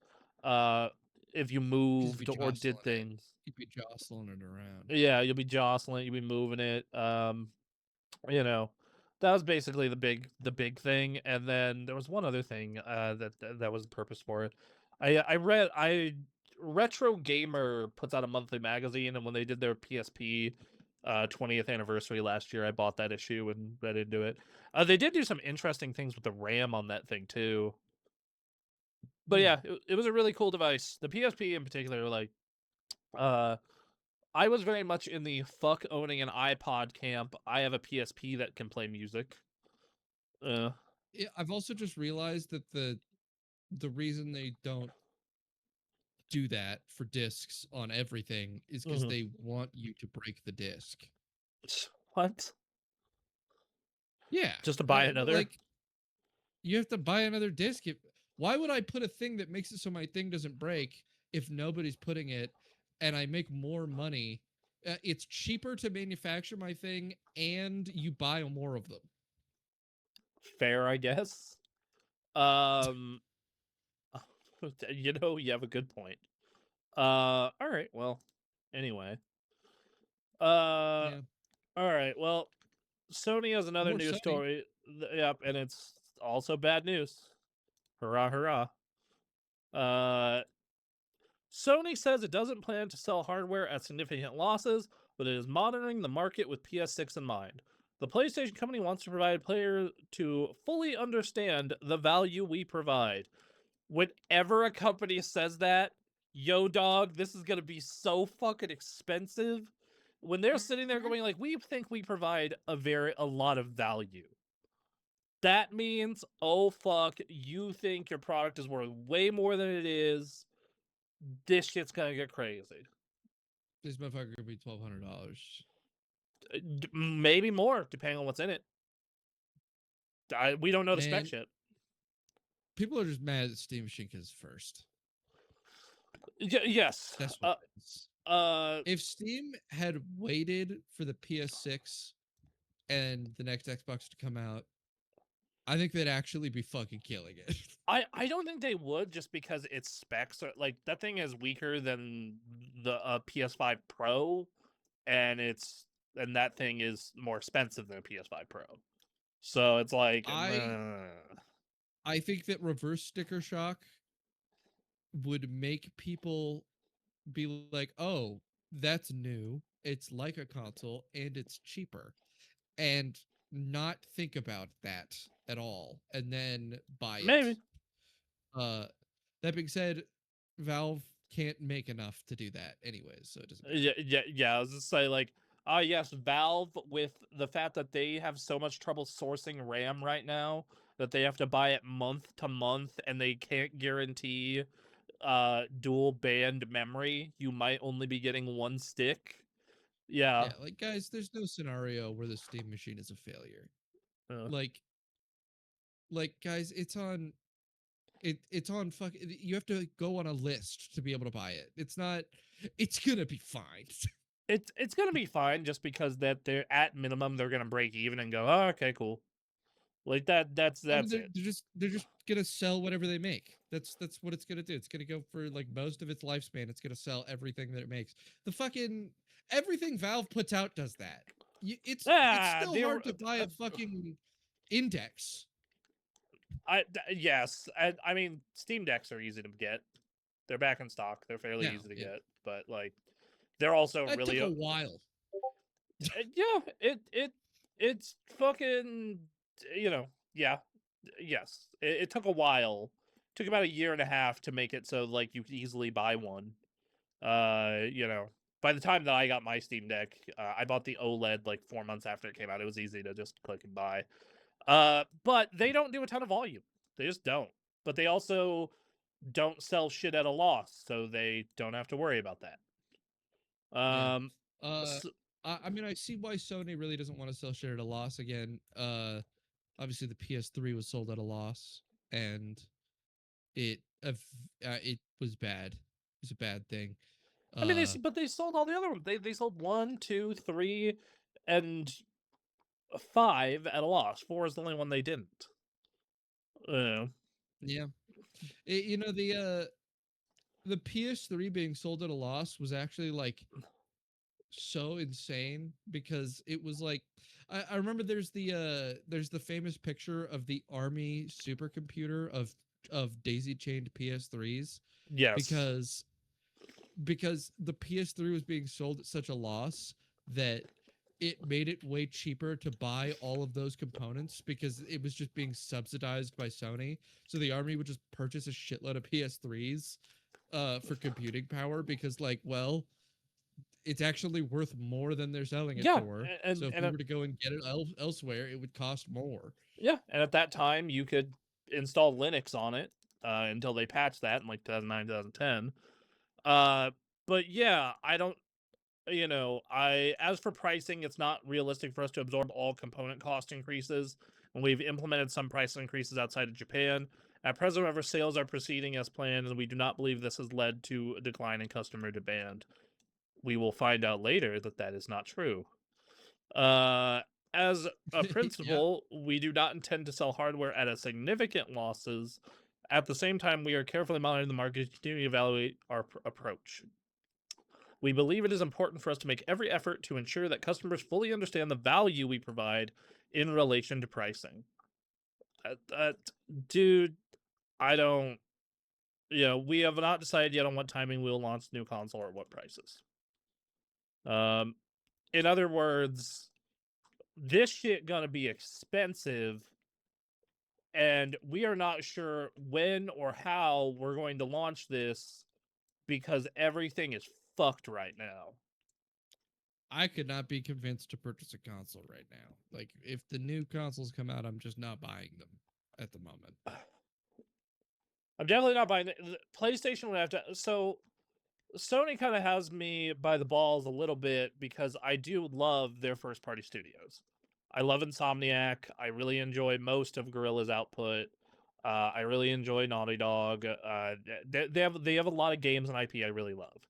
uh, if you Because you'd be moved or did jostling it. things. You'd be jostling it around. Yeah, you'll be jostling, you'll be moving it. You know, that was basically the big thing. And then there was one other thing that was the purpose for it. I Retro Gamer puts out a monthly magazine, and when they did their PSP 20th anniversary last year, I bought that issue and read into it. They did do some interesting things with the RAM on that thing too. But Hmm. yeah, it was a really cool device. The PSP in particular, like, uh, I was very much in the fuck owning an iPod camp. I have a PSP that can play music. Uh, I've also just realized that the reason they don't do that for discs on everything is because mhm. they want you to break the disc. What? Yeah, Just to buy another? like you have to buy another disc. Why would I put a thing that makes it so my thing doesn't break if nobody's putting it, and I make more money? It's cheaper to manufacture my thing, and you buy more of them. Fair, I guess. Um, you have a good point. All right. Well, anyway. Uh, Yeah, all right. Well, Sony has another more news Sony. story. Yep, and it's also bad news. Hurrah, hurrah. Uh, Sony says it doesn't plan to sell hardware at significant losses, but it is monitoring the market with PS6 in mind. The PlayStation Company wants to provide players to fully understand the value we provide. Whenever a company says that, yo dog, this is going to be so fucking expensive. When they're sitting there going like, we think we provide a lot of value. That means, oh fuck, you think your product is worth way more than it is. This shit's gonna get crazy. This motherfucker could be $1,200. Maybe more, depending on what's in it. We don't know the spec Man, shit. people are just mad at Steam Machine because first. Yes. That's what it is. Uh. If Steam had waited for the PS6 and the next Xbox to come out, I think they'd actually be fucking killing it. I don't think they would, just because its specs are like, that thing is weaker than the PS5 Pro, and that thing is more expensive than a PS5 Pro. So it's like, I I think that reverse sticker shock would make people be like, "Oh, that's new. It's like a console and it's cheaper." And not think about that at all and then buy it. maybe. Uh that being said, Valve can't make enough to do that anyways, so it doesn't matter. Yeah. I was just say like, yes, Valve, with the fact that they have so much trouble sourcing RAM right now, that they have to buy it month to month, and they can't guarantee dual band memory. You might only be getting one stick. Yeah. Yeah, like guys, there's no scenario where the Steam machine is a failure. Uh, Like guys, it's on fuck you have to go on a list to be able to buy it. It's gonna be fine. it's gonna be fine, just because that they're at minimum they're gonna break even and go, oh, okay, cool. Like that. That's I mean, that's it. they're just gonna sell whatever they make. That's what it's gonna do. It's gonna go for like most of its lifespan. It's gonna sell everything that it makes. The fucking everything Valve puts out does that. It's Ah, still they hard to buy a fucking index. yes. I mean, Steam Decks are easy to get. They're back in stock. They're fairly Now, easy to yeah, get, but like, they're also that took really a while. yeah. It's fucking, yeah. Yes, it took a while. Took about a year and a half to make it so like you could easily buy one. You know, by the time that I got my Steam Deck, I bought the OLED like 4 months after it came out. It was easy to just click and buy. But they don't do a ton of volume. They just don't. But they also don't sell shit at a loss, so they don't have to worry about that. Yeah. Um, Uh, s- I mean, I see why Sony really doesn't want to sell shit at a loss again. Obviously the PS3 was sold at a loss, and it was bad. It was a bad thing. I mean, Uh, but they sold all the other ones. They sold 1, 2, 3, and 5 at a loss. 4 is the only one they didn't. Uh, yeah. You know, the PS3 being sold at a loss was actually like so insane because it was like I remember there's the famous picture of the army supercomputer of daisy chained PS3s yes. because the PS3 was being sold at such a loss that it made it way cheaper to buy all of those components because it was just being subsidized by Sony. So the army would just purchase a shitload of PS3s for computing power because like, well, it's actually worth more than they're selling it Yeah, for. and So if and we were to go and get it elsewhere, it would cost more. yeah, and at that time you could install Linux on it until they patched that in like 2009, 2010. Uh, but yeah, I don't. You know, as for pricing, it's not realistic for us to absorb all component cost increases, and we've implemented some price increases outside of Japan. At present, however, sales are proceeding as planned, and we do not believe this has led to a decline in customer demand. We will find out later that that is not true. Uh, as a Yeah. principle, we do not intend to sell hardware at a significant losses. At the same time, we are carefully monitoring the market to continue to evaluate our approach. We believe it is important for us to make every effort to ensure that customers fully understand the value we provide in relation to pricing. Dude, I don't. We have not decided yet on what timing we'll launch the new console or what prices. Um, in other words, this shit gonna be expensive, and we are not sure when or how we're going to launch this because everything is fucked right now. I could not be convinced to purchase a console right now. Like if the new consoles come out, I'm just not buying them at the moment. I'm definitely not buying the PlayStation would have to. So Sony kind of has me by the balls a little bit because I do love their first party studios. I love Insomniac. I really enjoy most of Guerrilla's output. I really enjoy Naughty Dog. They have a lot of games and IP I really love.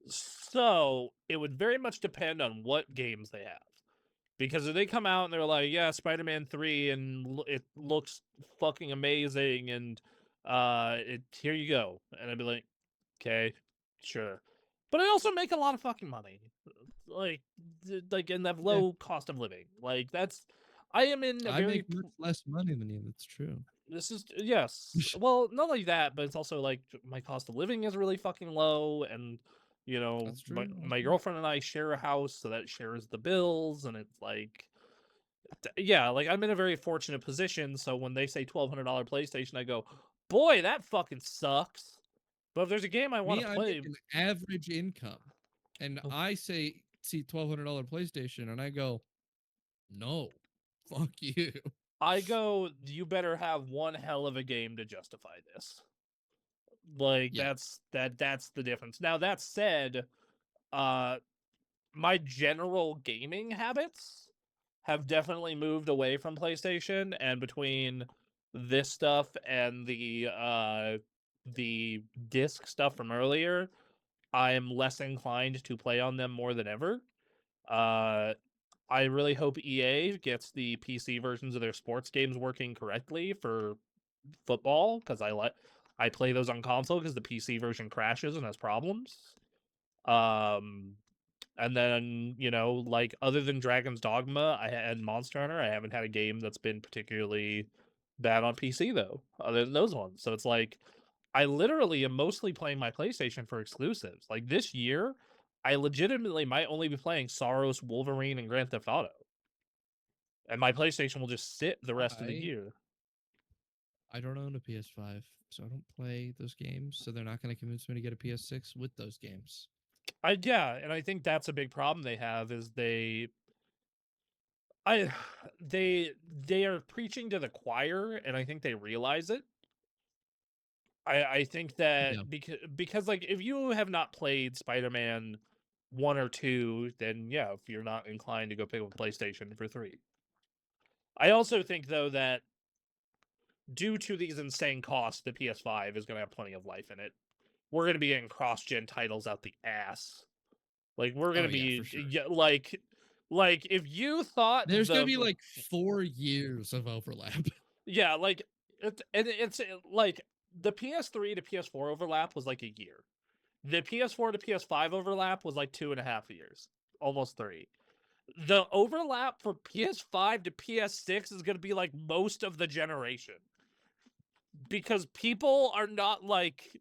So it would very much depend on what games they have. Because if they come out and they're like, yeah, Spider-Man 3 and it looks fucking amazing and here you go. And I'd be like, okay, sure. But I also make a lot of fucking money. Like and have Yeah. low cost of living. Like I am in a I very make much less money than you, that's true. this is yes. Well, not like that, but it's also like my cost of living is really fucking low, and That's my true. my Also. girlfriend and I share a house, so that shares the bills, and it's like, yeah, like I'm in a very fortunate position. So when they say $1,200 PlayStation, I go, boy, that fucking sucks. But if there's a game I want Me, to I make play, an average income, and oh, I see $1,200 PlayStation, and I go, no, fuck you. I go, you better have one hell of a game to justify this. Like Yeah. that's the difference. Now that said, uh my general gaming habits have definitely moved away from PlayStation, and between this stuff and the disc stuff from earlier, I am less inclined to play on them more than ever. Uh I really hope EA gets the PC versions of their sports games working correctly for football because I play those on console because the PC version crashes and has problems. Um and then, like other than Dragon's Dogma and Monster Hunter, I haven't had a game that's been particularly bad on PC though, other than those ones. So it's like I literally am mostly playing my PlayStation for exclusives. Like this year, I legitimately might only be playing Soros, Wolverine, and Grand Theft Auto. And my PlayStation will just sit the rest of the I year. I don't own a PS5, so I don't play those games. So they're not going to convince me to get a PS6 with those games. Yeah, and I think that's a big problem they have is I they are preaching to the choir, and I think they realize it. I think Yeah, that because like if you have not played Spider-Man 1 or 2, then yeah, if you're not inclined to go pick up a PlayStation for 3. I also think though that due to these insane costs, the PS5 is going to have plenty of life in it. We're going to be getting cross-gen titles out the ass. Like we're going oh to yeah, be for sure. like if you thought There's going to be like 4 years of overlap. yeah, like it's like the PS3 to PS4 overlap was like a year. The PS4 to PS5 overlap was like 2.5 years, almost 3. The overlap for PS5 to PS6 is going to be like most of the generation because people are not like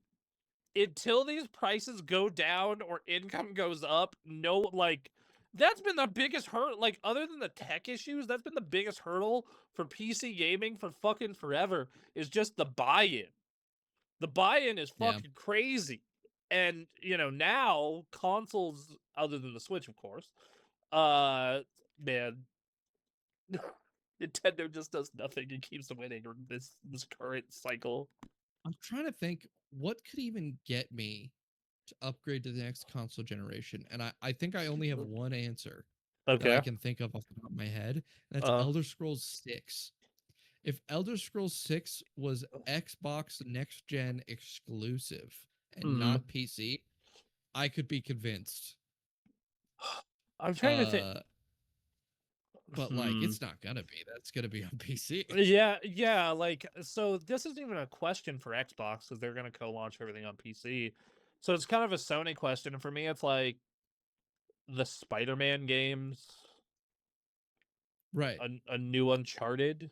until these prices go down or income goes up. No, like that's been the biggest hurdle. Like other than the tech issues, that's been the biggest hurdle for PC gaming for fucking forever. Is just the buy-in. The buy-in is Yeah, fucking crazy. And now consoles other than the Switch, of course, man, Nintendo just does nothing and keeps winning this current cycle. I'm trying to think what could even get me to upgrade to the next console generation, and I think I only have one answer that I Okay. can think of off the top of my head, and that's Uh Elder Scrolls 6. If Elder Scrolls 6 was Xbox next gen exclusive and hmm. not PC, I could be convinced. I'm trying to think. Uh but like Hmm. it's not gonna be. That's gonna be on PC. Yeah, like so this isn't even a question for Xbox because they're gonna co-launch everything on PC. So it's kind of a Sony question. And for me, it's like the Spider-Man games, Right. a new Uncharted,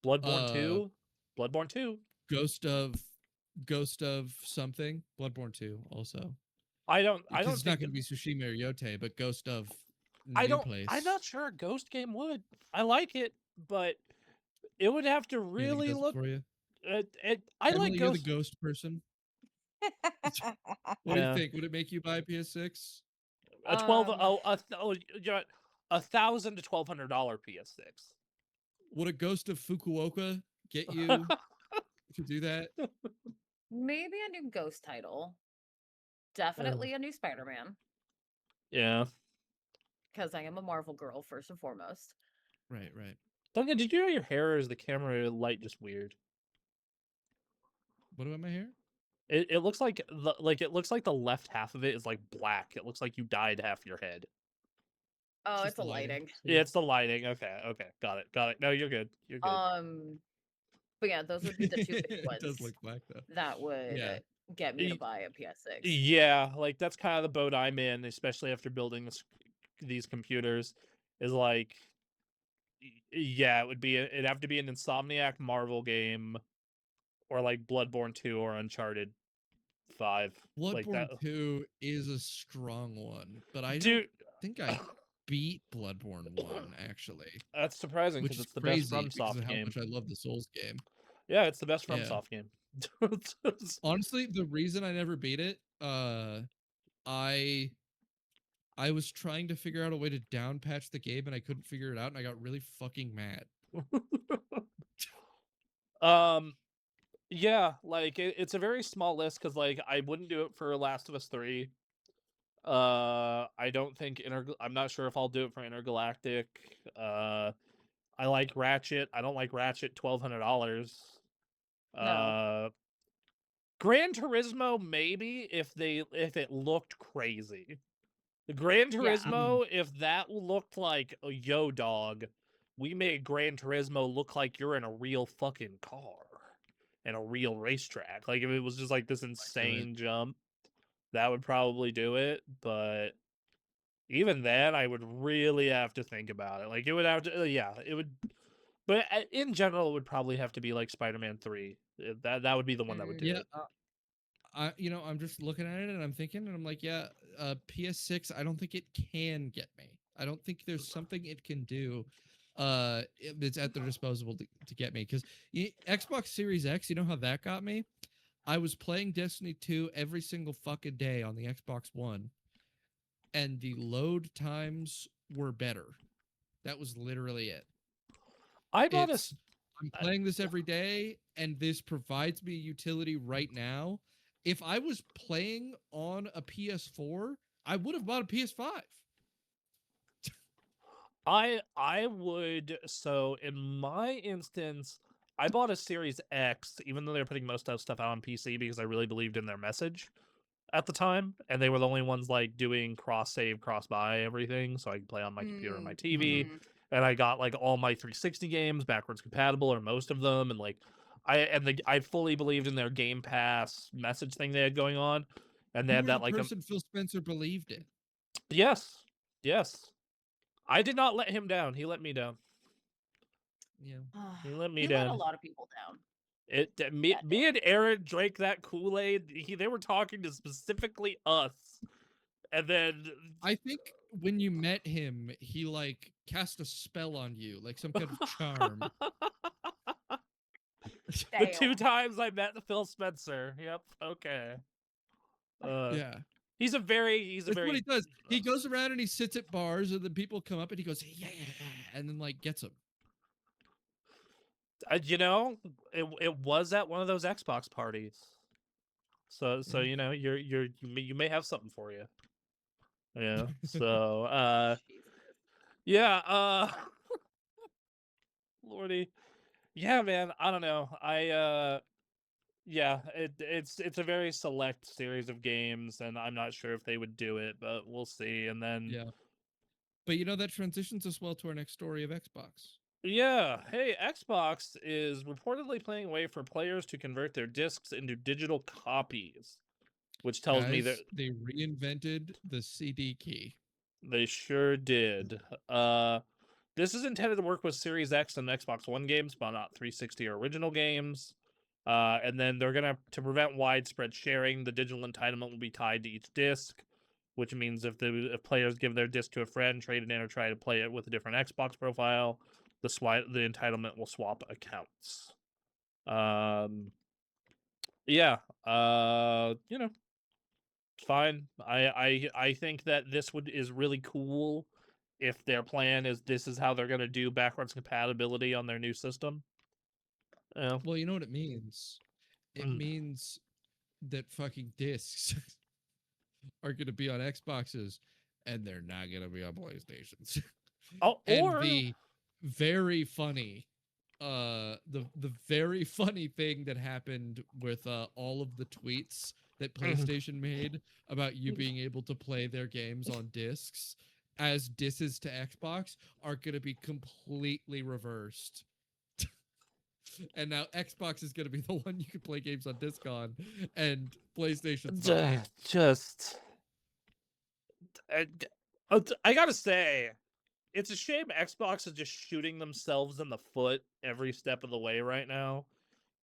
Bloodborne Uh 2, Bloodborne 2. Ghost of something. Bloodborne 2 also. I Because don't it's not think gonna be Tsushima or Yote, but Ghost of I new don't I'm place. not sure a Ghost game would. I like it, but it would have to You think it really does it look. for you? I like Emily, you're the Ghost. ghost person. What do you Yeah, think? Would it make you buy a PS6? a 12 um, oh $1,000 to $1,200 PS6. Would a Ghost of Fukuoka get you to do that? maybe a new Ghost title. Uh, Definitely a new Spider-Man, yeah. because I am a Marvel girl first and foremost. Right, right. Duncan, did you know your hair or is the camera light just weird? What about my hair? It looks like it looks like the left half of it is like black. It looks like you dyed half your head. It's Oh, just it's the a lighting. lighting. Yeah, it's the lighting. Okay, okay, got it, got it. No, you're good. You're good. Um, but yeah, those would be the two big It does ones look black though. that would Yeah. get me to Y- buy a PS6. Yeah, like that's kind of the boat I'm in, especially after building these computers. Is like, yeah, it'd have to be an Insomniac Marvel game, or like Bloodborne 2 or Uncharted 5, like that. Bloodborne 2 is a strong one, but I don't Dude, think I beat Bloodborne 1 actually, that's surprising which because is it's the best crazy because of FromSoft how game. much I love the Souls game. Yeah, it's the best Yeah. FromSoft game. Honestly, the reason I never beat it, I I was trying to figure out a way to down patch the game and I couldn't figure it out and I got really fucking mad. um, yeah, like it's a very small list because like I wouldn't do it for Last of Us 3. I don't think I'm not sure if I'll do it for Intergalactic. I like Ratchet. I don't like Ratchet $1,200. No. Uh, Gran Turismo maybe if it looked crazy. The Gran Yeah. Mm, Turismo, if that looked like a yo dog, we made Gran Turismo look like you're in a real fucking car and a real racetrack. Like if it was just like this right. insane jump, that would probably do it. But even then, I would really have to think about it. Like it would have to, yeah, it would. But in general, it would probably have to be like Spider-Man 3. That would be the one that would do Yeah, it. I'm just looking at it and I'm thinking and I'm like, yeah, PS6, I don't think it can get me. I don't think there's something it can do. it's at their disposal to get me. Because Xbox Series X, you know how that got me? I was playing Destiny 2 every single fucking day on the Xbox One, and the load times were better. That was literally it. I bought a. It's I'm playing this every day, and this provides me utility right now. If I was playing on a PS4, I would have bought a PS5. I would, so in my instance, I bought a Series X, even though they were putting most of stuff out on PC because I really believed in their message at the time, and they were the only ones like doing cross save, cross buy everything, so I could play on my computer and my TV. Mhm. And I got like all my 360 games backwards compatible, or most of them, and like I fully believed in their Game Pass message thing they had going on, and they You had were the that like person Phil Spencer believed in. yes, yes. I did not let him down. He let me down. Yeah. He let me He let a down. lot of people down. Me That day. and Aaron drank that Kool-Aid. They were talking to specifically us, and then I think when you met him, he like cast a spell on you, like some kind of charm. the two Damn. times I met Phil Spencer. Yep. Okay. Yeah. He's a very That's what he does. He goes around and he sits at bars, and then people come up and he goes, yeah, and then like gets them. you know, it was at one of those Xbox parties. So Yeah. you know, you may have something for you. Yeah. So Jesus. yeah, Lordy. Yeah, man, I don't know. Yeah, it's a very select series of games, and I'm not sure if they would do it, but we'll see. And then Yeah. But you know, that transitions us well to our next story of Xbox. yeah, hey, Xbox is reportedly planning a way for players to convert their discs into digital copies, which tells me that Guys, they reinvented the CD key. they sure did. This is intended to work with Series X and Xbox One games, but not 360 or original games. And then they're gonna to prevent widespread sharing. The digital entitlement will be tied to each disc, which means if players give their disc to a friend, trade it in, or try to play it with a different Xbox profile, the entitlement will swap accounts. Yeah. You know, fine. I think that this is really cool if their plan is this is how they're gonna do backwards compatibility on their new system. Yeah. Well, you know what it means? It Mm. means that fucking discs are going to be on Xboxes and they're not going to be on PlayStations. Oh, And or the very funny the very funny thing that happened with all of the tweets that PlayStation made about you being able to play their games on discs as disses to Xbox are going to be completely reversed. And now Xbox is going to be the one you can play games on disc on, and PlayStation's not. just I gotta say, it's a shame Xbox is just shooting themselves in the foot every step of the way right now.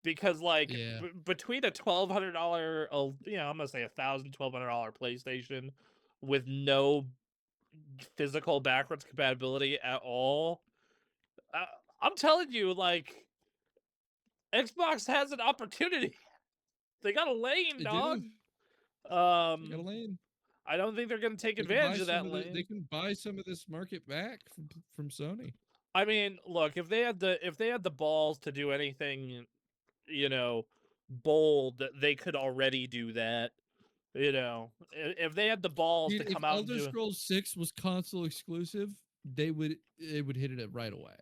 Because like Yeah. between a $1,200, I'm gonna say $1,000, $1,200 PlayStation with no physical backwards compatibility at all, uh, I'm telling you, like Xbox has an opportunity. They got a lane, They dog. do. They got a lane. I don't think they're gonna take They can buy advantage of some that of the. They lane. can buy some of this market back from Sony. I mean, look, if they had the balls to do anything, bold, they could already do that. If they had the balls Dude, to if come out and Elder do it. Scrolls 6 was console exclusive, they would hit it right away.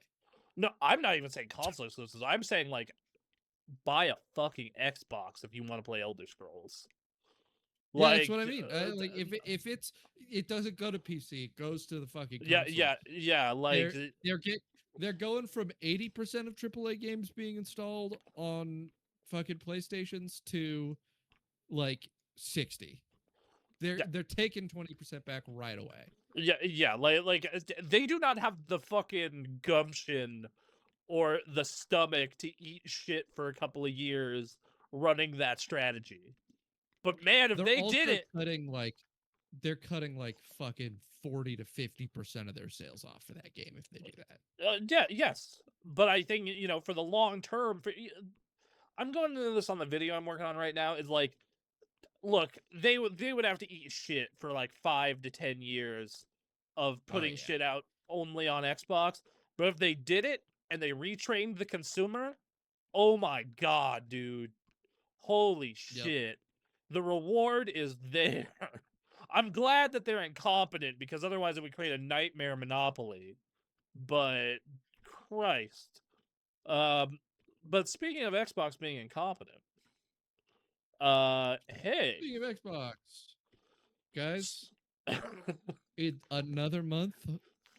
No, I'm not even saying console exclusives. I'm saying like buy a fucking Xbox if you want to play Elder Scrolls. Yeah, that's Like, what I mean. Like if it doesn't go to PC, it goes to the fucking yeah, console. like They're going from 80% of AAA games being installed on fucking PlayStations to like 60. They're taking 20% back right away. yeah, like they do not have the fucking gumption or the stomach to eat shit for a couple of years running that strategy. But man, if They're they did also it, cutting like they're cutting like fucking 40 to 50% of their sales off for that game if they do that. Yeah, yes, but I think for the long term, I'm going into this on the video I'm working on right now. Is like, look, they would have to eat shit for like 5 to 10 years of Oh putting yeah. shit out only on Xbox. But if they did it and they retrained the consumer, oh my god, dude. Holy Yep. shit. The reward is there. I'm glad that they're incompetent because otherwise it would create a nightmare monopoly. But Christ. But speaking of Xbox being incompetent, hey. Speaking of Xbox, guys, another month,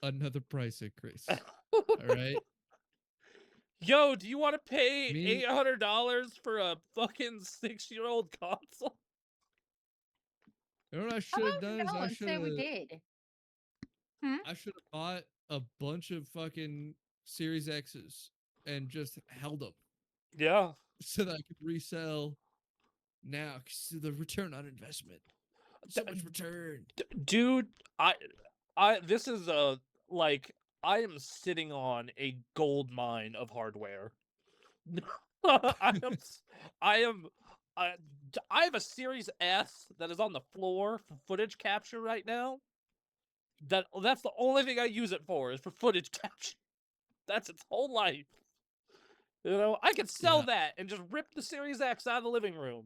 another price increase. All right. Yo, do you want to pay Me, $800 for a fucking 6-year-old console? you know what I How should have about done is no and say we did? Hmm? I should have bought a bunch of fucking Series X's and just held them Yeah. so that I could resell now. 'Cause the return on investment, so much return. Dude, this is like, I am sitting on a gold mine of hardware. I am, I am, I, I have a Series S that is on the floor for footage capture right now. That's the only thing I use it for, is for footage capture. That's its whole life. I could sell Yeah, that and just rip the Series X out of the living room.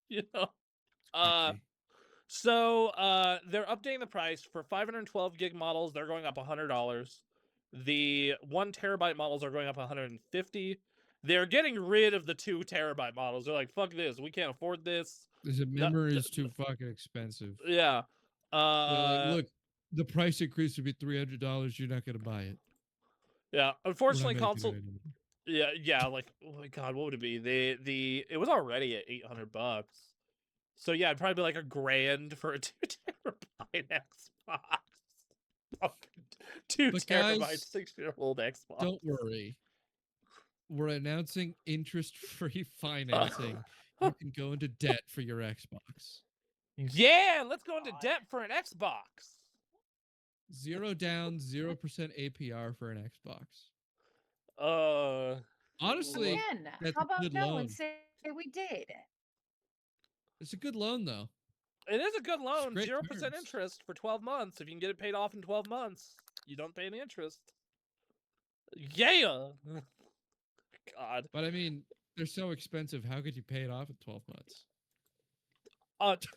you know. Uh, crazy. So they're updating the price for 512 gig models. They're going up $100. The 1 terabyte models are going up 150. They're getting rid of the 2 terabyte models. They're like, fuck this, we can't afford this. The No, memory is too fucking expensive. yeah. They're like, look, the price increase would be $300. You're not gonna buy it. Yeah. We're not Unfortunately, making it console. anymore. Yeah. Like, oh my god, what would it be? It was already at $800. So yeah, it'd probably be like $1,000 for a 2 terabyte Xbox. Fucking two But terabyte guys, 6-year-old Xbox. don't worry. We're announcing interest-free financing. You can go into debt for your Xbox. Yeah, let's go into debt for an Xbox. 0 down, 0% APR for an Xbox. Honestly, Again, that's how a about good no loan. and say we did? It's a good loan, though. It is a good It's loan, great 0% terms. interest for 12 months. If you can get it paid off in 12 months, you don't pay any interest. Yeah. God. But I mean, they're so expensive. How could you pay it off in 12 months?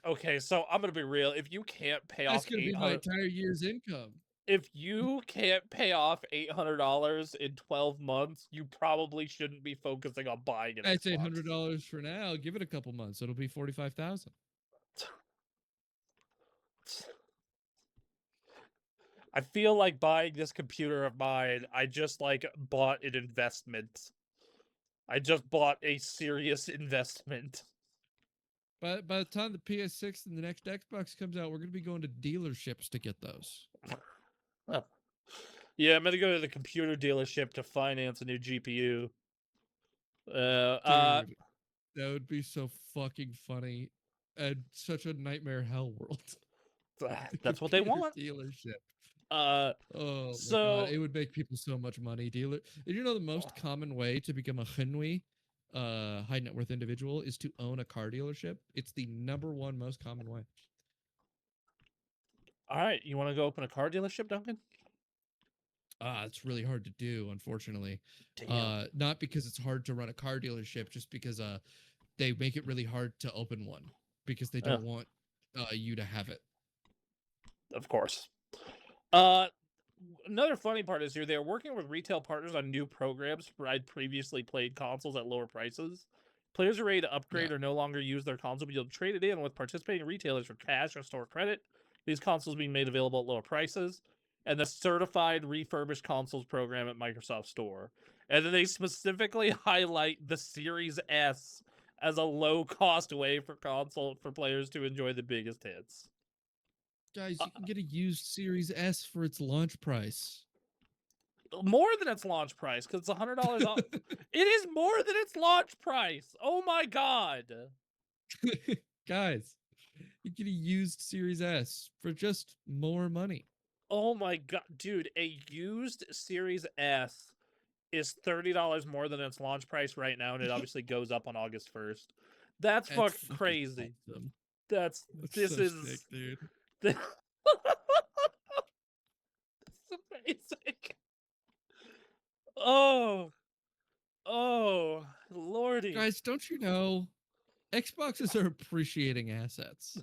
Okay, so I'm gonna be real. If you can't pay That's off gonna be my entire year's income. if you can't pay off $800 in 12 months, you probably shouldn't be focusing on buying an I'd Xbox. say $100 for now. Give it a couple months. It'll be 45,000. I feel like buying this computer of mine, I just like bought an investment. I just bought a serious investment. But by the time the PS6 and the next Xbox comes out, we're gonna be going to dealerships to get those. Yeah, I'm gonna go to the computer dealership to finance a new GPU. Dude, that would be so fucking funny and such a nightmare hell world. The That's what they computer want. Dealership. Uh, Oh my so god, it would make people so much money. Did you know the most common way to become a Hinui, high net worth individual, is to own a car dealership? It's the #1 most common way. all right, you want to go open a car dealership, Duncan? It's really hard to do, unfortunately. Damn. Not because it's hard to run a car dealership, just because they make it really hard to open one because they don't want you to have it. Of course. Another funny part is here they're working with retail partners on new programs to provide previously played consoles at lower prices. Players are ready to upgrade or no longer use their console, but you'll trade it in with participating retailers for cash or store credit. These consoles being made available at lower prices. And the certified refurbished consoles program at Microsoft Store. And then they specifically highlight the Series S as a low-cost way for players to enjoy the biggest hits. Guys, you can get a used Series S for its launch price. More than its launch price, because it's $100 off. It is more than its launch price. Oh my god. Guys, You get a used Series S for just more money. Oh my god, dude! A used Series S is $30 more than its launch price right now, and it obviously goes up on August 1st. That's That's fucking fucking crazy. awesome. That's That's this so sick, is dude. this is amazing. Oh, oh, lordy. Guys, don't you know Xboxes are appreciating assets?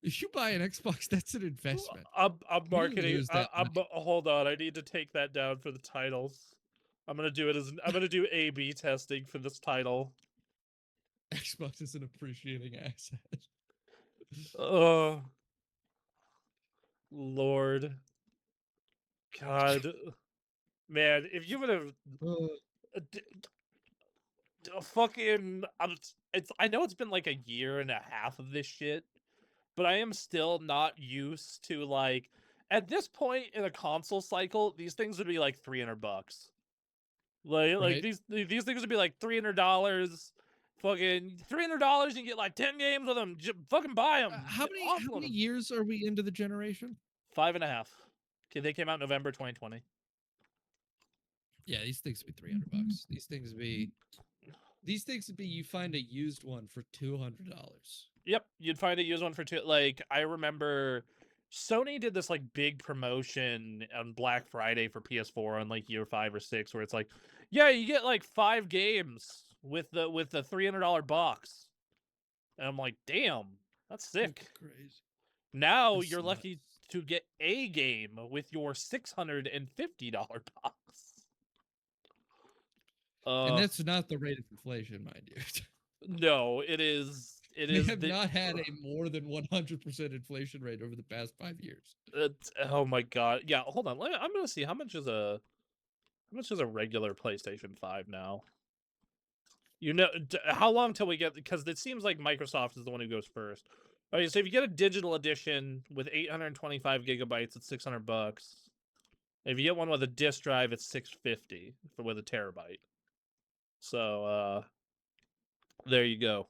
If you buy an Xbox, that's an investment. I'm You don't marketing. lose that money. Hold on. I need to take that down for the titles. I'm gonna do it as I'm gonna do A/B testing for this title. Xbox is an appreciating asset. Oh, Lord, God, man! If you would have Uh, fucking, I know it's been like a year and a half of this shit, but I am still not used to like. At this point in a console cycle, these things would be like $300. Like right? these things would be like $300. Fucking $300, you get like 10 games with them. Fucking buy them. How Offload many them. years are we into the generation? 5.5. Okay, they came out November 2020. Yeah, these things would be $300. These things would be you find a used one for $200. Yep, you'd find a used one for two. Like I remember, Sony did this like big promotion on Black Friday for PS4 on like year 5 or 6, where it's like, yeah, you get like 5 games with the $300 box, and I'm like, damn, that's sick. Crazy. Now That's you're lucky nuts. to get a game with your $650 box. And Uh, that's not the rate of inflation, mind you. no, it is. It We is have the. not had a more than 100% inflation rate over the past 5 years. Oh my god! Yeah, hold on. I'm gonna see how much is a regular PlayStation 5 now. You know, how long till we get? Because it seems like Microsoft is the one who goes first. Okay, so if you get a digital edition with 825 gigabytes, it's $600. If you get one with a disk drive, it's $650 for with a terabyte. So there you go.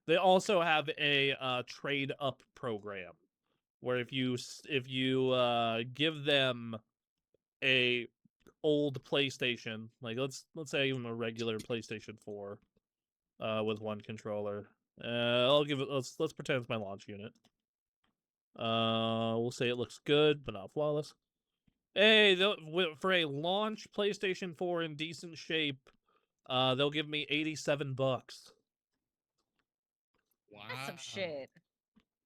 They also have a trade up program where if you give them a old PlayStation, like let's say even a regular PlayStation 4 with one controller. I'll give it let's pretend it's my launch unit. We'll say it looks good but not flawless. Hey, for a launch PlayStation 4 in decent shape, they'll give me $87. That's some Wow. shit.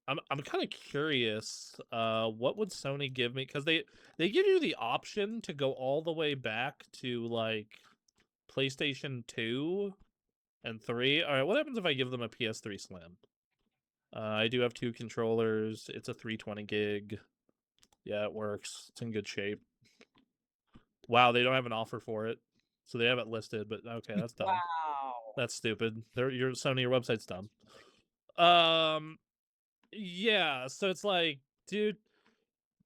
I'm kind of curious. What would Sony give me? Because they give you the option to go all the way back to like PlayStation 2 and 3. All right, what happens if I give them a PS3 Slim? I do have 2 controllers. It's a 320 gig. Yeah, it works. It's in good shape. Wow, they don't have an offer for it, so they have it listed. But okay, that's dumb. Wow. That's stupid. Your Sony, your website's dumb. Yeah. So it's like, dude,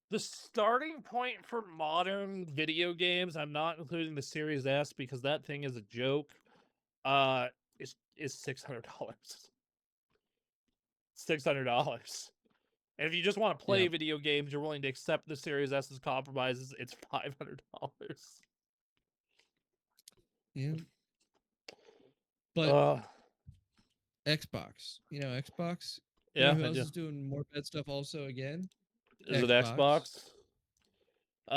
the starting point for modern video games, I'm not including the Series S because that thing is a joke. Uh, is $600. $600. And if you just want to play Yeah. video games, you're willing to accept the Series S's compromises, it's $500. Yeah. But Uh, Xbox, Xbox, yeah, who I else do. is doing more bad stuff also again? Is it Xbox. Xbox?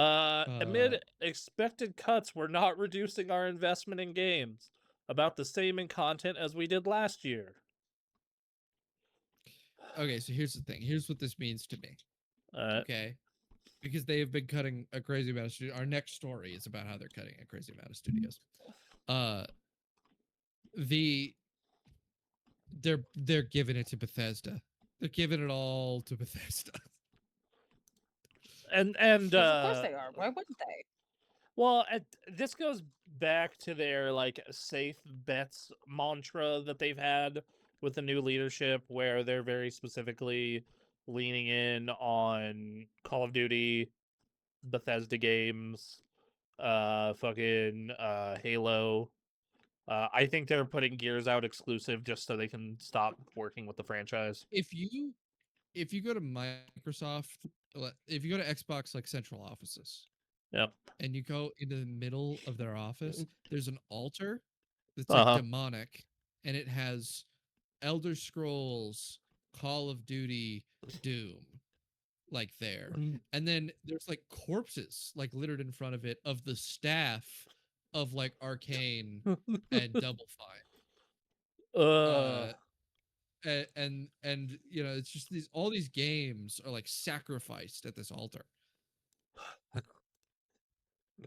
Uh, Amid expected cuts, we're not reducing our investment in games. About the same in content as we did last year. okay, so here's the thing. Here's what this means to me. Uh, Okay. Because they have been cutting a crazy amount of studios. Our next story is about how they're cutting a crazy amount of studios. The they're giving it to Bethesda. They're giving it all to Bethesda. and Yes, of course they are. Why wouldn't they? well, this goes back to their like safe bets mantra that they've had with the new leadership, where they're very specifically leaning in on Call of Duty, Bethesda games, fucking Halo, I think they're putting Gears out exclusive just so they can stop working with the franchise. If you go to Microsoft, if you go to Xbox like central offices Yep. and you go into the middle of their office, there's an altar that's like Uh-huh. demonic, and it has Elder Scrolls, Call of Duty, Doom, like there. And then there's like corpses like littered in front of it of the staff of like Arcane and Double Fine. uh And you know, it's just these all these games are like sacrificed at this altar.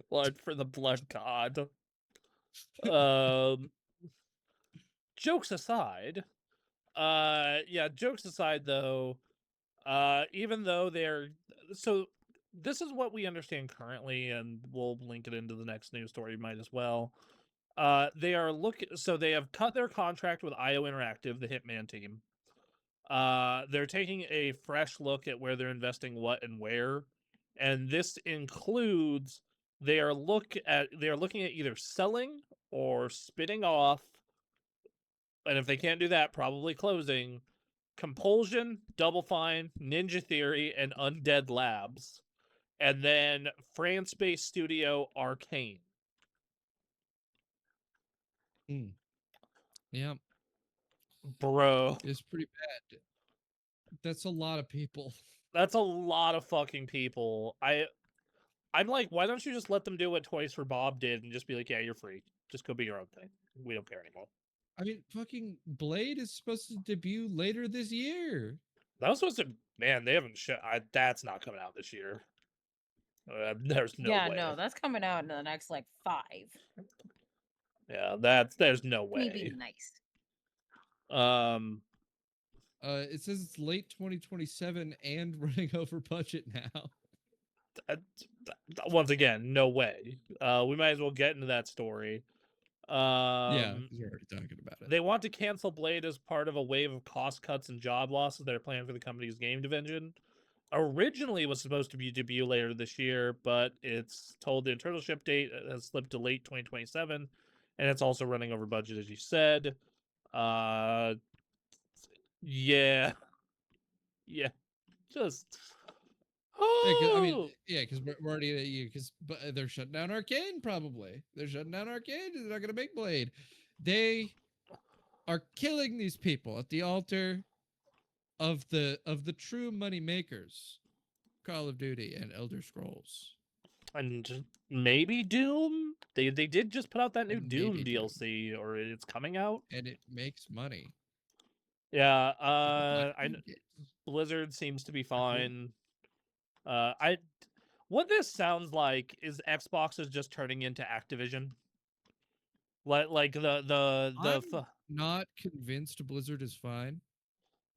blood for the blood god. Um jokes aside, jokes aside though, even though they're so this is what we understand currently, and we'll link it into the next news story, might as well. They are so they have cut their contract with IO Interactive, the Hitman team. They're taking a fresh look at where they're investing what and where, and this includes they're looking at either selling or spinning off, and if they can't do that, probably closing Compulsion, Double Fine, Ninja Theory, and Undead Labs, and then France-based studio Arcane. Yeah, Bro, it's pretty bad. That's a lot of people. that's a lot of fucking people. I'm like, why don't you just let them do what Toys for Bob did and just be like, yeah, you're free. Just go be your own thing. We don't care anymore. I mean, fucking Blade is supposed to debut later this year. That was supposed to, man, they haven't that's not coming out this year. There's no Yeah, way. no, that's coming out in the next like 5. Yeah, there's no Me be way. nice. It says it's late 2027 and running over budget now. Once again, no way. We might as well get into that story. Yeah, because we're already talking about it. They want to cancel Blade as part of a wave of cost cuts and job losses that are planned for the company's game division. Originally was supposed to be debut later this year, but it's told the internal ship date has slipped to late 2027, and it's also running over budget, as you said. Yeah, yeah, just. I mean, yeah, because we're already because they're shutting down Arcane. Probably they're shutting down Arcane. They're not going to make Blade. They are killing these people at the altar of the true money makers, Call of Duty and Elder Scrolls, and maybe Doom. They did just put out that new and Doom maybe Doom, DLC, or it's coming out. and it makes money. Yeah, Platform games. Blizzard seems to be Cool. fine. I what this sounds like is Xbox is just turning into Activision. Like I'm not convinced Blizzard is fine.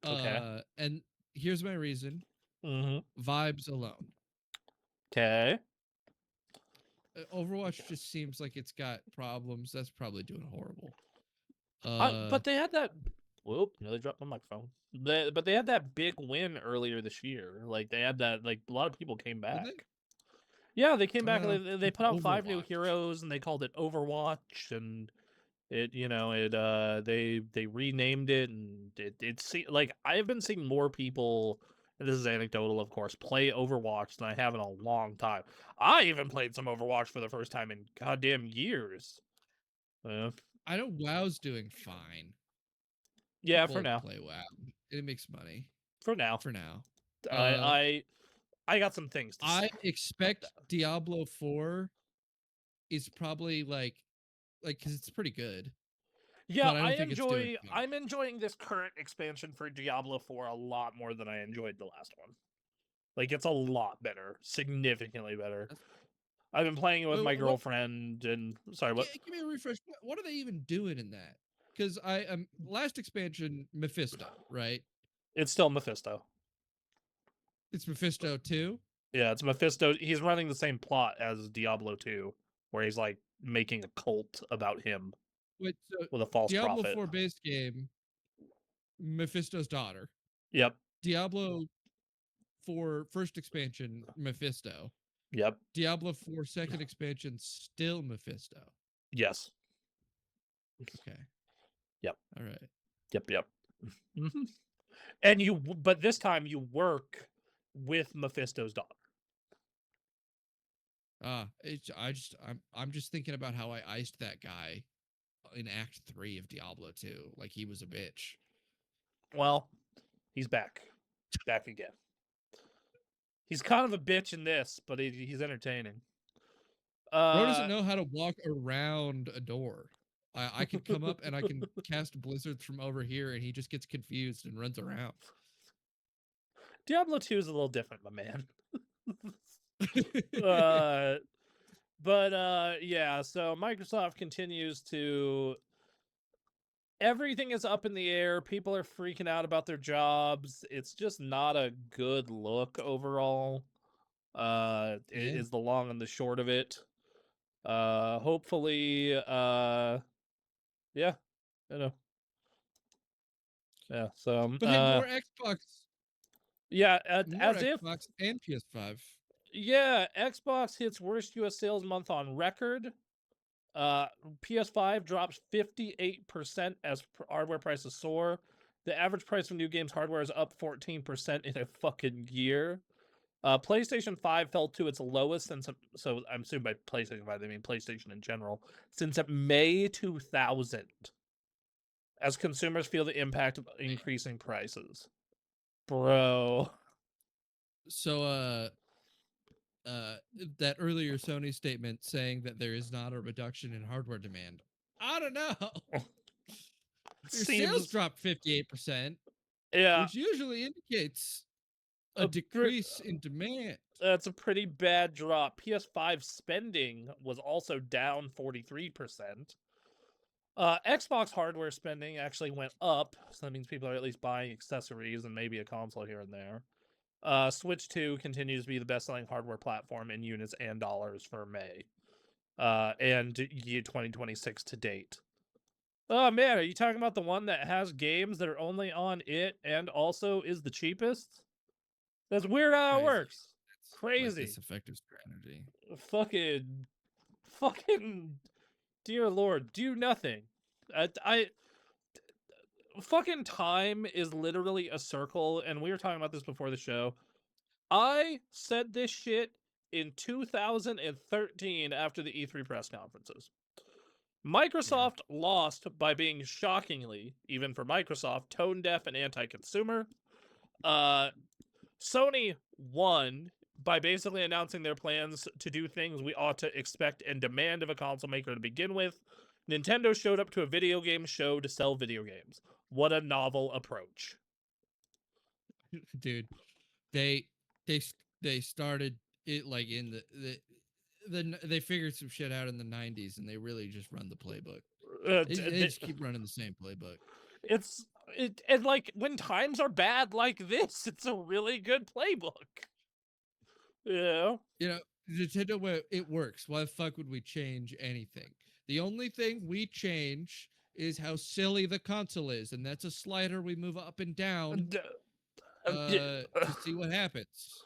Okay. And here's my reason: Mm-hmm. vibes alone. Okay. Overwatch just seems like it's got problems. That's probably doing horrible. But they had that. Whoop! Nearly dropped my microphone. But they had that big win earlier this year. Like they had that. Like a lot of people came back. Yeah, they came back. They put out 5 new heroes, and they called it Overwatch, and it they renamed it, and it's like I've been seeing more people. And this is anecdotal, of course, play Overwatch than I have in a long time. I even played some Overwatch for the first time in goddamn years. I know WoW's doing fine. Yeah, People for now. play WoW. It makes money. For now. For now. I got some things to say. I expect Diablo 4 is probably like because it's pretty good. Yeah, I'm enjoying this current expansion for Diablo 4 a lot more than I enjoyed the last one. Like it's a lot better, significantly better. I've been playing it with my girlfriend, and sorry, what? Give me a refresh. What are they even doing in that? Because last expansion Mephisto, right? It's still Mephisto. It's Mephisto 2? Yeah, it's Mephisto. He's running the same plot as Diablo 2, where he's like making a cult about him. Wait, so with a false Diablo prophet. 4 base game, Mephisto's daughter. Yep. Diablo 4 first expansion, Mephisto. Yep. Diablo 4 second expansion, still Mephisto. Yes. Okay. Yep. All right. Yep. Mhm. And but this time you work with Mephisto's daughter. I'm just thinking about how I iced that guy in Act 3 of Diablo 2, like he was a bitch. Well, he's back again. He's kind of a bitch in this, but he's entertaining. Bro doesn't know how to walk around a door. I could come up and I can cast blizzards from over here, and he just gets confused and runs around. Diablo 2 is a little different, my man. But yeah, so Microsoft continues to everything is up in the air. People are freaking out about their jobs. It's just not a good look overall. Yeah. Is the long and the short of it. Hopefully, yeah, you know. Yeah, so But hey, more Xbox, yeah, more as if Xbox and PS5. yeah, Xbox hits worst US sales month on record. PS5 drops 58% as hardware prices soar. The average price of new games hardware is up 14% in a fucking year. PlayStation 5 fell to its lowest since, so I'm assuming by PlayStation 5 they mean PlayStation in general, since May 2000, as consumers feel the impact of increasing prices. Bro. So that earlier Sony statement saying that there is not a reduction in hardware demand. I don't know. Your sales Seems, dropped 58%, yeah, which usually indicates a decrease in demand. that's a pretty bad drop. PS5 spending was also down 43%. Xbox hardware spending actually went up, so that means people are at least buying accessories and maybe a console here and there. Switch 2 continues to be the best-selling hardware platform in units and dollars for May, and year 2026 to date. Oh man, are you talking about the one that has games that are only on it and also is the cheapest? That's weird how it Crazy. works. It's like Crazy. this effective strategy. Fucking, dear Lord, do nothing. I fucking time is literally a circle, and we were talking about this before the show. I said this shit in 2013 after the E3 press conferences. Microsoft lost by being shockingly, even for Microsoft, tone deaf and anti-consumer. Sony won by basically announcing their plans to do things we ought to expect and demand of a console maker to begin with. Nintendo showed up to a video game show to sell video games. What a novel approach. Dude, they they started it like in they figured some shit out in the 90s, and they really just run the playbook. They just keep running the same playbook. It's and like when times are bad like this, it's a really good playbook. Yeah. You know, Nintendo, it works. Why the fuck would we change anything? The only thing we change is how silly the console is, and that's a slider we move up and down to see what happens.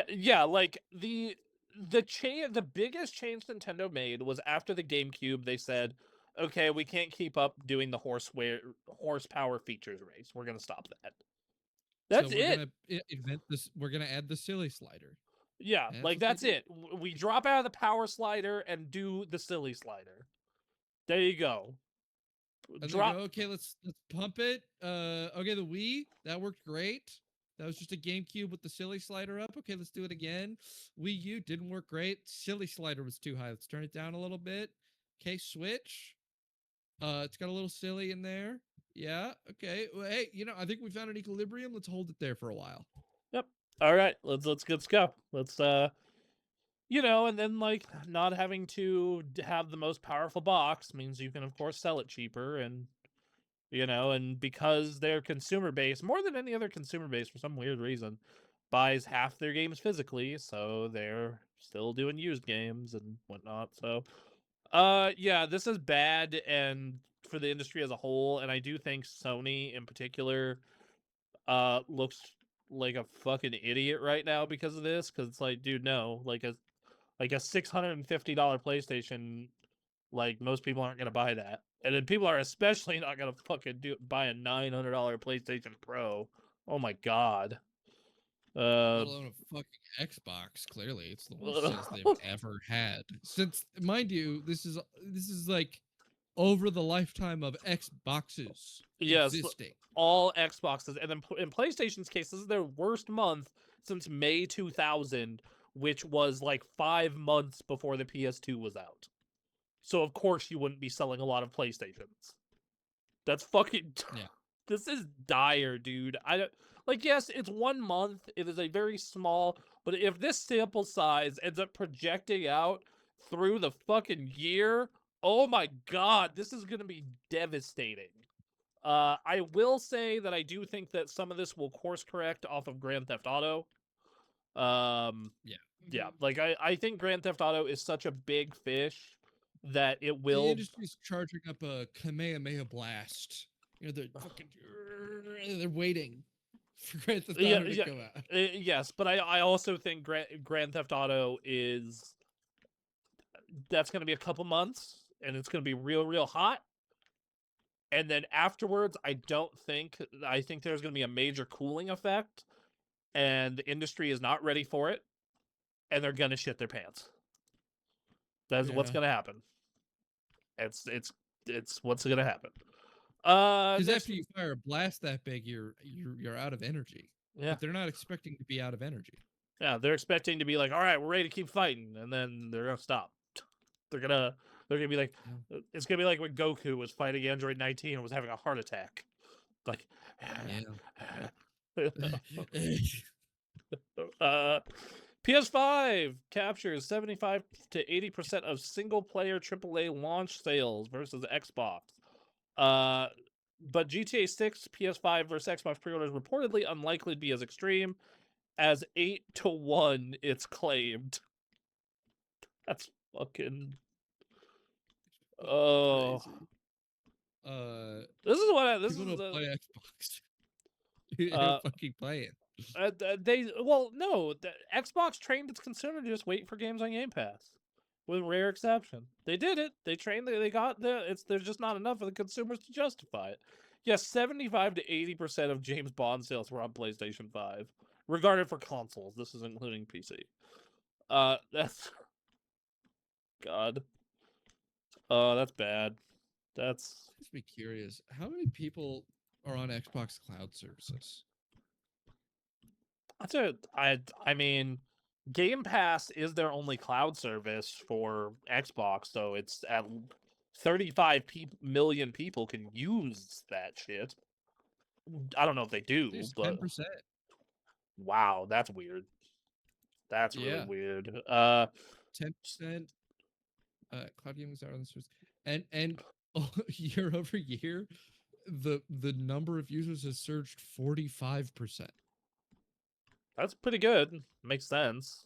Yeah, like the the biggest change Nintendo made was after the GameCube. They said, "Okay, we can't keep up doing the horsepower features race. We're gonna stop that." So That's we're it. gonna invent this. We're gonna add the silly slider. Yeah, And that's like what they that's did. it. We drop out of the power slider and do the silly slider. There you go. And they go, Drop. okay, let's pump it. Okay, the Wii, that worked great. That was just a GameCube with the silly slider up. Okay, let's do it again. Wii U didn't work great. Silly slider was too high. Let's turn it down a little bit. Okay, Switch. It's got a little silly in there. Yeah. Okay. Well, hey, I think we found an equilibrium. Let's hold it there for a while. Yep. All right. Let's go. Let's and then like not having to have the most powerful box means you can of course sell it cheaper, and and because their consumer base, more than any other consumer base for some weird reason, buys half their games physically, so they're still doing used games and whatnot. So yeah, this is bad and for the industry as a whole, and I do think Sony in particular looks like a fucking idiot right now because of this, because it's like, dude, no, like a $650 PlayStation, like most people aren't gonna buy that. And then people are especially not gonna fucking buy a $900 PlayStation Pro. Oh my god. Let alone a fucking Xbox. Clearly, it's the worst sales they've ever had. Since, mind you, this is like over the lifetime of Xboxes yes, existing. all Xboxes, and then in PlayStation's case, this is their worst month since May 2000, which was like 5 months before the PS2 was out. So of course you wouldn't be selling a lot of PlayStations. That's fucking Yeah. This is dire, dude. I don't like. Yes, it's 1 month. It is a very small, but if this sample size ends up projecting out through the fucking year, oh my god, this is gonna be devastating. I will say that I do think that some of this will course correct off of Grand Theft Auto. Yeah. Yeah, like I think Grand Theft Auto is such a big fish that it The will. industry's charging up a Kamehameha blast. You know, they're fucking, they're waiting for Grand Theft Yeah, Auto to yeah, come out. yes, but I also think Grand Theft Auto that's going to be a couple months, and it's going to be real hot, and then afterwards, I think there's going to be a major cooling effect, and the industry is not ready for it, and they're going to shit their pants. That's what's Yeah. going to happen. It's what's going to happen. Because Next, after you fire a blast that big, you're out of energy. yeah, But they're not expecting to be out of energy. yeah, they're expecting to be like, all right, we're ready to keep fighting, and then they're gonna stop. They're gonna be like, Yeah. it's gonna be like when Goku was fighting Android 19 and was having a heart attack. Like, Yeah. PS5 captures 75 to 80% of single-player AAA launch sales versus Xbox. But GTA 6 PS5 versus Xbox pre-orders reportedly unlikely to be as extreme as 8-1. It's claimed. That's fucking. Oh, Crazy. this is what this People is. don't play Xbox. They Uh, don't fucking play it. Xbox trained its consumer to just wait for games on Game Pass, with rare exception. They did it. They trained. They got there's just not enough for the consumers to justify it. Yes, 75 to 80% of James Bond sales were on PlayStation 5, regarded for consoles. This is including PC. That's God. That's bad. That's Just be curious. How many people are on Xbox Cloud services? That's a I mean, Game Pass is their only cloud service for Xbox, so it's at 35 million people can use that shit. I don't know if they do, There's but 10%. wow, that's weird. That's really Yeah. weird. 10%. Cloud gaming is out on the service, and year over year, the number of users has surged 45%. That's pretty good. Makes sense.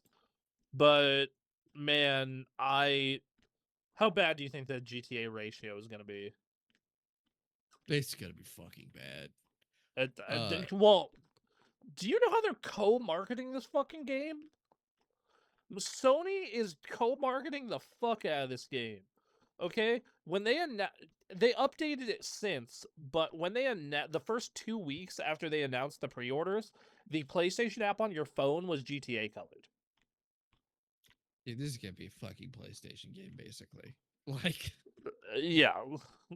But man, how bad do you think the GTA ratio is going to be? It's gonna be fucking bad. Well, do you know how they're co-marketing this fucking game? Sony is co-marketing the fuck out of this game. Okay, when they updated it since, but when they the first 2 weeks after they announced the pre-orders, the PlayStation app on your phone was GTA colored. Dude, this is gonna be a fucking PlayStation game, basically. Like, Yeah,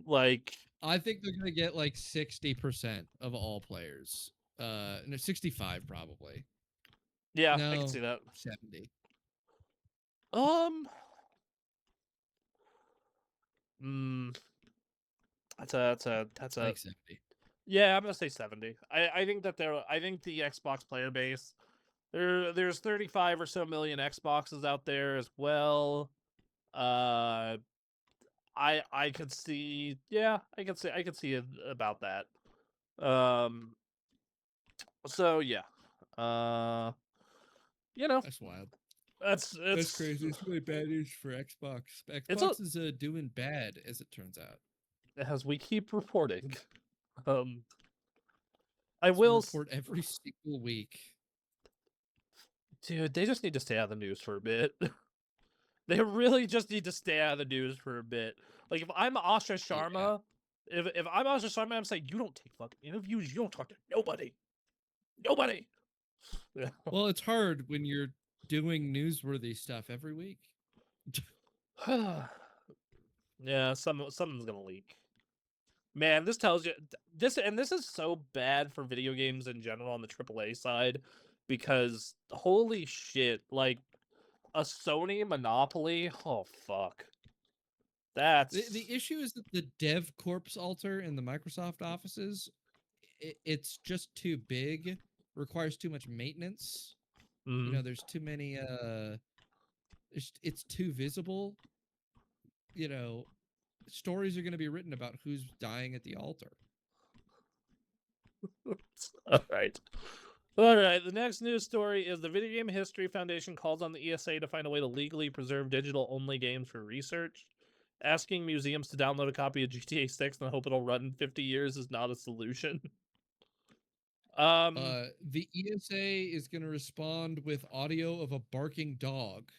like I think they're gonna get like 60% of all players. No, 65 probably. yeah, I can No, see that. 70. Um, mm, that's a Like 70. yeah. I'm gonna say 70. I think that I think the Xbox player base there's 35 or so million Xboxes out there as well. Uh, I could see, yeah, I could see about that. So yeah, uh, you know, That's wild. that's That's crazy. It's really bad news for Xbox. it's a Xbox is doing bad, as it turns out. as we keep reporting. Um, I It's a will, report every single week. dude. They just need to stay out of the news for a bit. They really just need to stay out of the news for a bit. Like if I'm Asha Yeah. Sharma, if I'm Asha Sharma, I'm saying you don't take fucking interviews, you don't talk to nobody. Nobody. Yeah. Well, it's hard when you're doing newsworthy stuff every week. Yeah, something's gonna leak. Man, this tells you this, and this is so bad for video games in general on the AAA side, because holy shit, like a Sony monopoly. Oh fuck, The that's issue is that the dev corpse altar in the Microsoft offices, it's just too big, requires too much maintenance. You mm, know, there's too many it's too visible. You know, stories are going to be written about who's dying at the altar. all right. All right, the next news story is the Video Game History Foundation calls on the ESA to find a way to legally preserve digital-only games for research. Asking museums to download a copy of GTA 6 and hope it'll run in 50 years is not a solution. The ESA is going to respond with audio of a barking dog.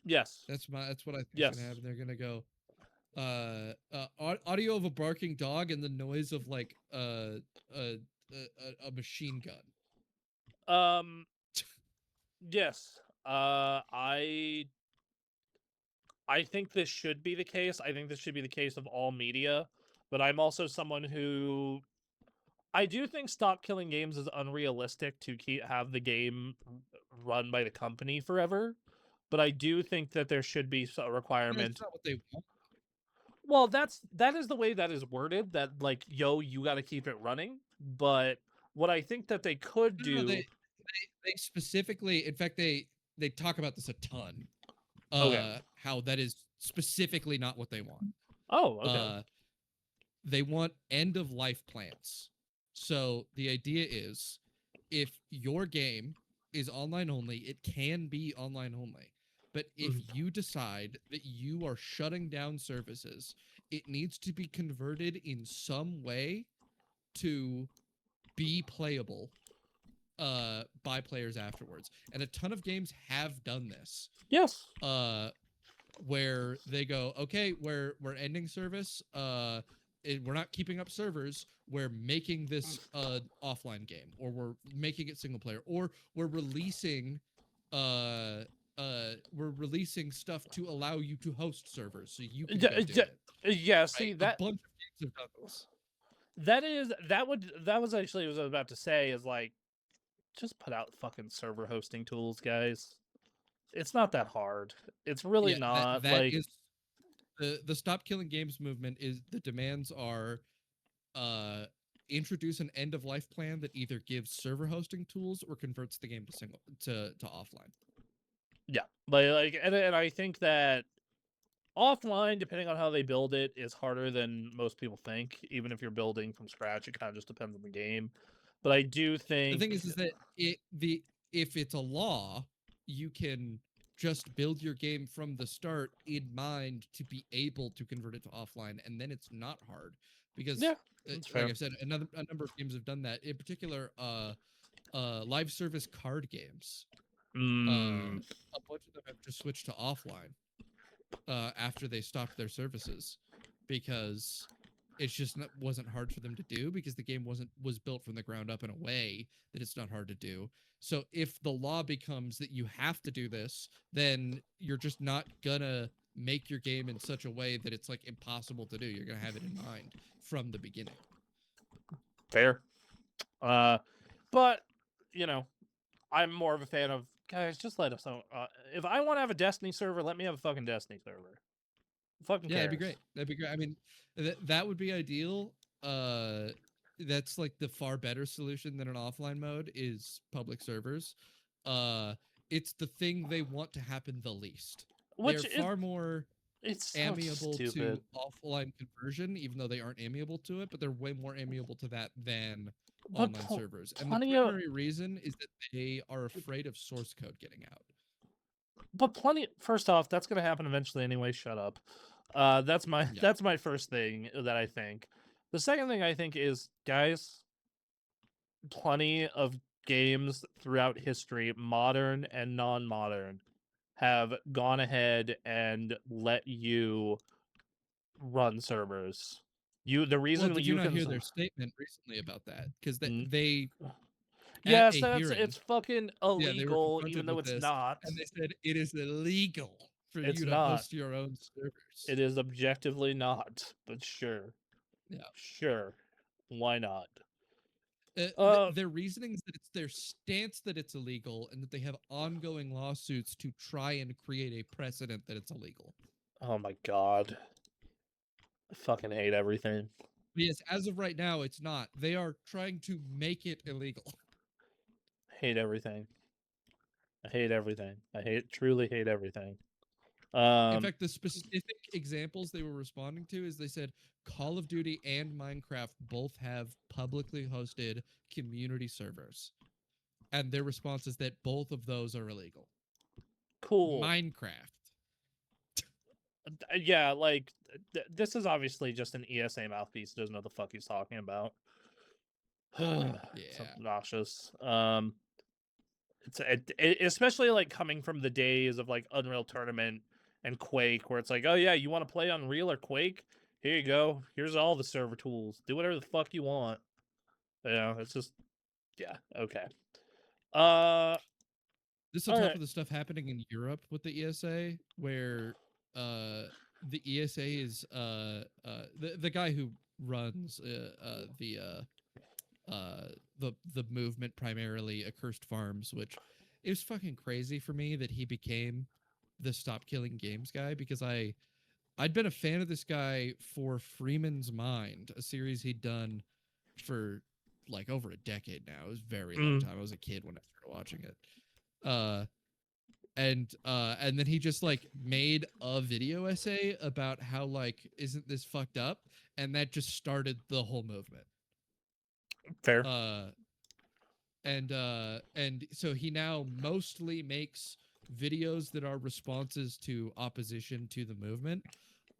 Yes. That's what I think is Yes. going to happen. They're going to go audio of a barking dog and the noise of like a machine gun. Yes. I think this should be the case. I think this should be the case of all media, but I'm also someone who I do think stop killing games is unrealistic to have the game run by the company forever. But I do think that there should be a requirement. That's not what they want. Well, that is the way that is worded. That like, yo, you got to keep it running. But what I think that they could do. No, they specifically, in fact, they talk about this a ton. Okay. How that is specifically not what they want. Oh, okay. They want end of life plans. So the idea is, if your game is online only, it can be online only. But if you decide that you are shutting down services, it needs to be converted in some way to be playable by players afterwards. And a ton of games have done this. Yes. Where they go, okay, we're ending service. We're not keeping up servers. We're making this offline game, or we're making it single player, or we're releasing stuff to allow you to host servers so you can go do it. Yeah, see right? that A bunch of games have done this. That was actually what I was about to say is like, just put out fucking server hosting tools, guys. It's not that hard. It's really not. That like is the stop killing games movement. Is the demands are introduce an end of life plan that either gives server hosting tools or converts the game to offline. Yeah, like and I think that offline, depending on how they build it, is harder than most people think. Even if you're building from scratch, it kind of just depends on the game. But I do think The thing is that if it's a law, you can just build your game from the start in mind to be able to convert it to offline, and then it's not hard because, yeah, like I said, a number of games have done that. In particular, live service card games. A bunch of them have just switched to offline after they stopped their services because it's just wasn't hard for them to do because the game was built from the ground up in a way that it's not hard to do. So if the law becomes that you have to do this, then you're just not gonna make your game in such a way that it's like impossible to do. You're gonna have it in mind from the beginning. Fair. But you know, I'm more of a fan of guys. Just let us know. If I want to have a Destiny server, let me have a fucking Destiny server. Fucking yeah, cares. that'd be great. That'd be great. I mean, that would be ideal. That's like the far better solution than an offline mode is public servers. It's the thing they want to happen the least. Which They're far more it's so amiable stupid. to offline conversion, even though they aren't amiable to it, but they're way more amiable to that than online servers. And the primary reason is that they are afraid of source code getting out. But first off, that's gonna happen eventually anyway. Shut up. That's my first thing that I think. The second thing I think is, guys, plenty of games throughout history, modern and non-modern, have gone ahead and let you run servers. The reason Well, did you you not can hear their statement recently about that? Because N- they at yes, a that's hearing, it's fucking yeah, they were illegal, even confronted though with it's this, not. and they said it is illegal for It's you to not. host your own servers. It is objectively not, but sure. Yeah. Sure. Why not? Uh Their reasoning is that it's their stance that it's illegal, and that they have ongoing lawsuits to try and create a precedent that it's illegal. oh my god. I fucking hate everything. But yes, as of right now, it's not. They are trying to make it illegal. Hate everything. I hate everything. Truly hate everything. In fact, the specific examples they were responding to is they said Call of Duty and Minecraft both have publicly hosted community servers. And their response is that both of those are illegal. cool. Minecraft. Yeah, like this is obviously just an ESA mouthpiece. Doesn't know the fuck he's talking about. It's Yeah. obnoxious. Especially like coming from the days of like Unreal Tournament and Quake, where it's like, oh yeah, you want to play Unreal or Quake? Here you go. Here's all the server tools. Do whatever the fuck you want. You know, it's just, yeah, okay. This on All top right. of the stuff happening in Europe with the ESA, where the ESA is the guy who runs the movement, primarily Accursed Farms, which is fucking crazy for me that he became the Stop Killing Games guy, because I'd been a fan of this guy for Freeman's Mind, a series he'd done for like over a decade now. It was a very long time. I was a kid when I started watching it. And then he just like made a video essay about how like isn't this fucked up, and that just started the whole movement. Fair. And so he now mostly makes videos that are responses to opposition to the movement.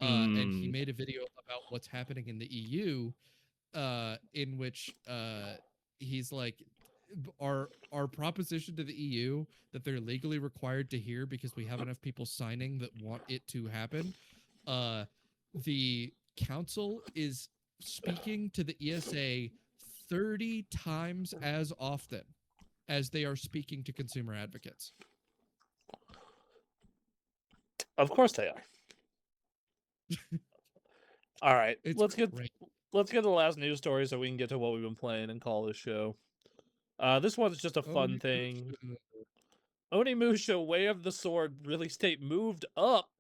And he made a video about what's happening in the EU, in which he's like, our proposition to the EU that they're legally required to hear because we have enough people signing that want it to happen. The council is speaking to the ESA 30 times as often as they are speaking to consumer advocates. Of course they are. All right, It's let's get great. to the last news story so we can get to what we've been playing and call this show. This one's just a fun thing. Onimusha Way of the Sword release date moved up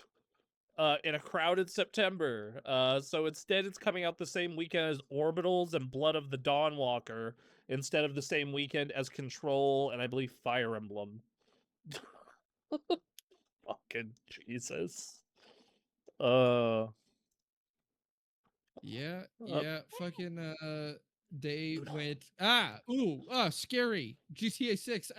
in a crowded September. So instead it's coming out the same weekend as Orbitals and Blood of the Dawnwalker instead of the same weekend as Control and I believe Fire Emblem. Fucking Jesus. Yeah, Uh, fucking they went scary. GTA 6.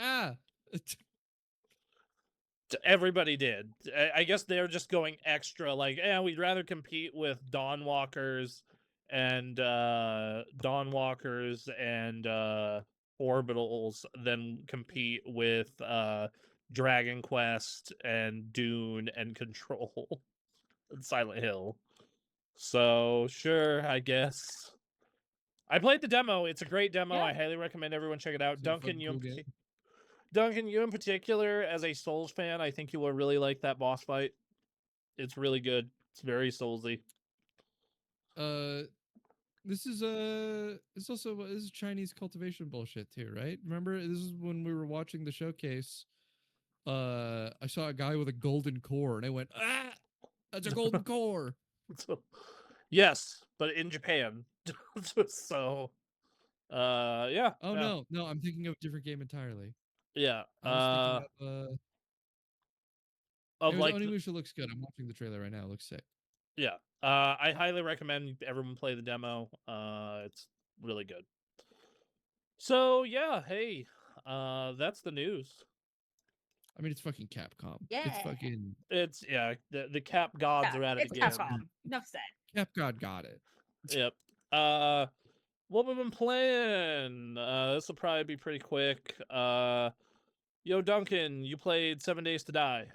Everybody did. I guess they're just going extra, like, we'd rather compete with Dawnwalkers and Orbitals than compete with Dragon Quest and Dune and Control and Silent Hill. So sure, I guess. I played the demo. It's a great demo. Yeah. I highly recommend everyone check it out. It's a fucking cool game. Duncan, you in particular, as a Souls fan, I think you will really like that boss fight. It's really good. It's very Soulsy. This is Chinese cultivation bullshit too, right? Remember, this is when we were watching the showcase. I saw a guy with a golden core, and I went, that's a golden core. Yes, but in Japan. So, yeah. Oh yeah. no, I'm thinking of a different game entirely. Yeah. I was thinking of like Onimusha looks good. I'm watching the trailer right now. It looks sick. Yeah. I highly recommend everyone play the demo. It's really good. So yeah, hey, that's the news. I mean, it's fucking Capcom. Yeah. It's the Cap gods are at it It's again. Capcom. Enough said. Capcom got it. Yep. What we've been playing? This will probably be pretty quick. Yo, Duncan, you played 7 Days to Die.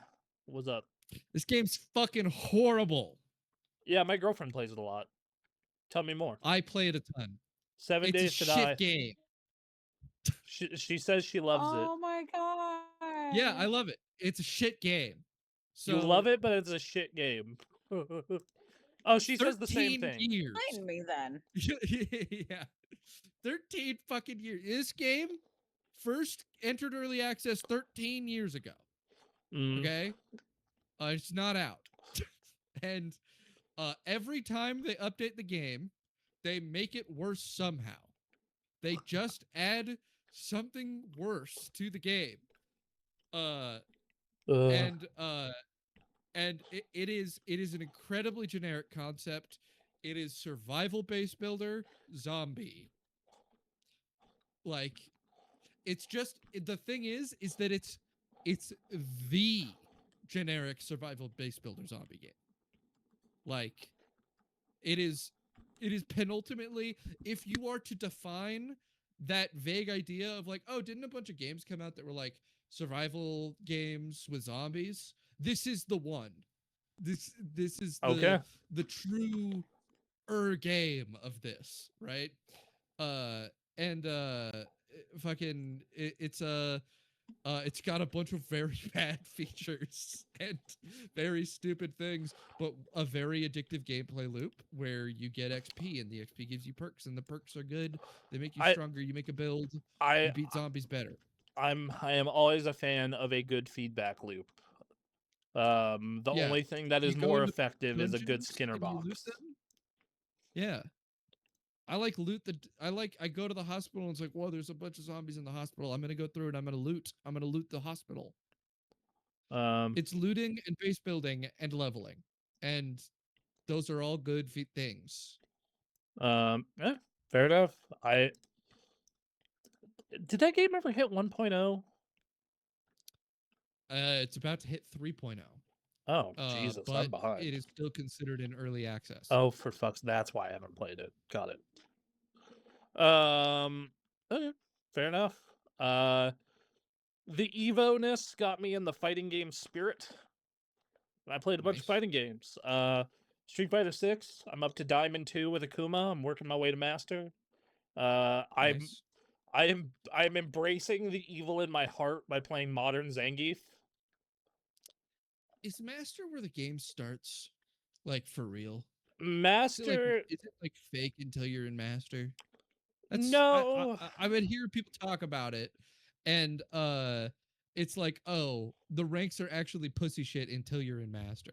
What's up? This game's fucking horrible. Yeah, my girlfriend plays it a lot. Tell me more. I play it a ton. 7 It's a Days to Die. shit game. She says she loves it. Oh my Yeah, I god. love it. It's a shit game. You So love it, but it's a shit game. Oh, she says the same 13 thing. years. Explain me then. Yeah. 13 fucking years. This game first entered early access 13 years ago. Mm. Okay? It's not out. And every time they update the game, they make it worse somehow. They just add something worse to the game. And it is an incredibly generic concept. It is survival base builder zombie. Like, it's just the thing is that it's the generic survival base builder zombie game. Like, it is penultimately, if you are to define that vague idea of like, oh, didn't a bunch of games come out that were like survival games with zombies? This is the one. This is Okay. the true game of this, right? And fucking it's got a bunch of very bad features and very stupid things, but a very addictive gameplay loop where you get XP and the XP gives you perks and the perks are good. They make you I- stronger. You make a build. I You beat zombies better. I am always a fan of a good feedback loop. The Yeah, only thing that you is go more into effective is a good dungeons Skinner and you loot box. them. Yeah. I like I go to the hospital and it's like, whoa, there's a bunch of zombies in the hospital. I'm gonna go through it. I'm gonna loot the hospital. It's looting and base building and leveling, and those are all good things. Yeah, fair enough. Did that game ever hit 1.0? It's about to hit 3.0. Oh, Jesus, I'm But behind. it is still considered in early access. Oh, for fuck's, that's why I haven't played it. Got it. Okay, fair enough. The Evo-ness got me in the fighting game spirit. I played a bunch of Nice. fighting games. Street Fighter 6. I'm up to Diamond 2 with Akuma. I'm working my way to Master. Nice. I'm embracing the evil in my heart by playing modern Zangief. Is Master where the game starts? Like, for real? Master, Is it like fake until you're in Master? no. I would hear people talk about it, and it's like, oh, the ranks are actually pussy shit until you're in Master.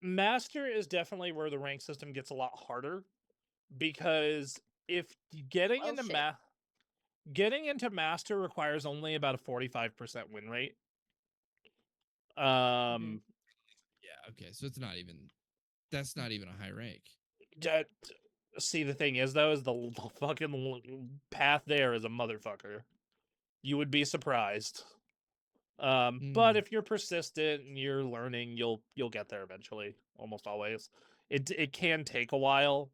Master is definitely where the rank system gets a lot harder, because if getting Well, into shit. getting into Master requires only about a 45% win rate. Yeah, okay, so that's not even a high rank. See, the thing is, though, is the fucking path there is a motherfucker. You would be surprised. But if you're persistent and you're learning, you'll get there eventually. Almost always. It can take a while.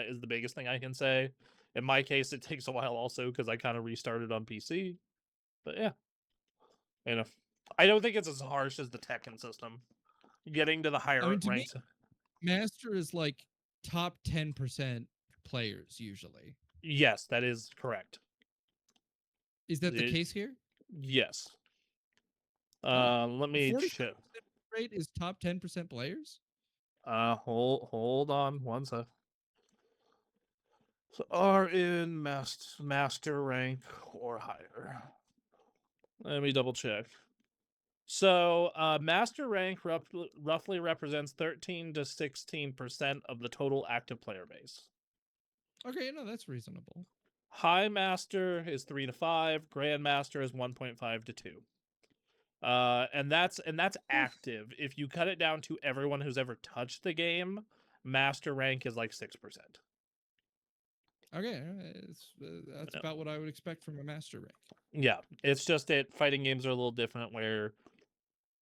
Is the biggest thing I can say. In my case, it takes a while also because I kind of restarted on PC. But yeah, you know, I don't think it's as harsh as the Tekken system. Getting to the higher I mean, to me, ranks. Master is like top 10% players usually. Yes, that is correct. Is that the case here? Yes. Oh, Let me check. Rate is top 10% players? Hold on one sec. So are in master rank or higher. Let me double check. So master rank roughly represents 13 to 16% of the total active player base. Okay, no, that's reasonable. High master is 3 to 5. Grandmaster is 1.5 to 2. And that's active. If you cut it down to everyone who's ever touched the game, master rank is like 6%. Okay, that's about what I would expect from a master rank. Yeah, it's just that fighting games are a little different where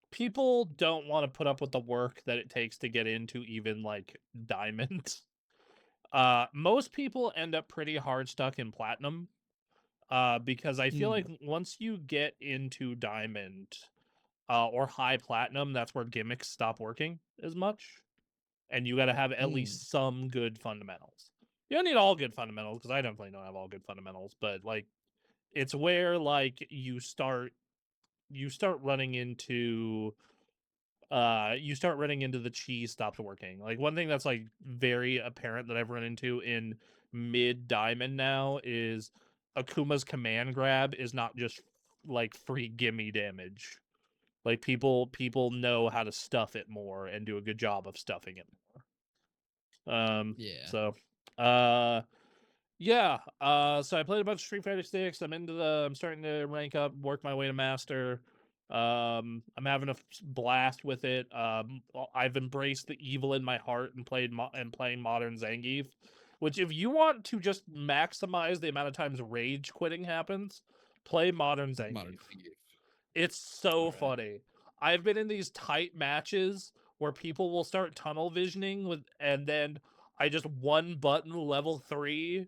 people don't want to put up with the work that it takes to get into even like diamond. Most people end up pretty hard stuck in platinum. Because I feel like once you get into diamond, or high platinum, that's where gimmicks stop working as much, and you got to have at least some good fundamentals. You don't need all good fundamentals because I definitely don't have all good fundamentals, but like it's where like you start running into the cheese stops working. Like one thing that's like very apparent that I've run into in mid diamond now is Akuma's command grab is not just like free gimme damage. Like people know how to stuff it more and do a good job of stuffing it more. Yeah. So yeah. So I played a bunch of Street Fighter 6. I'm starting to rank up, work my way to master. I'm having a blast with it. I've embraced the evil in my heart and playing modern Zangief, which if you want to just maximize the amount of times rage quitting happens, play modern Zangief. Modern Zangief. It's so Okay. funny. I've been in these tight matches where people will start tunnel visioning and then I just one button level 3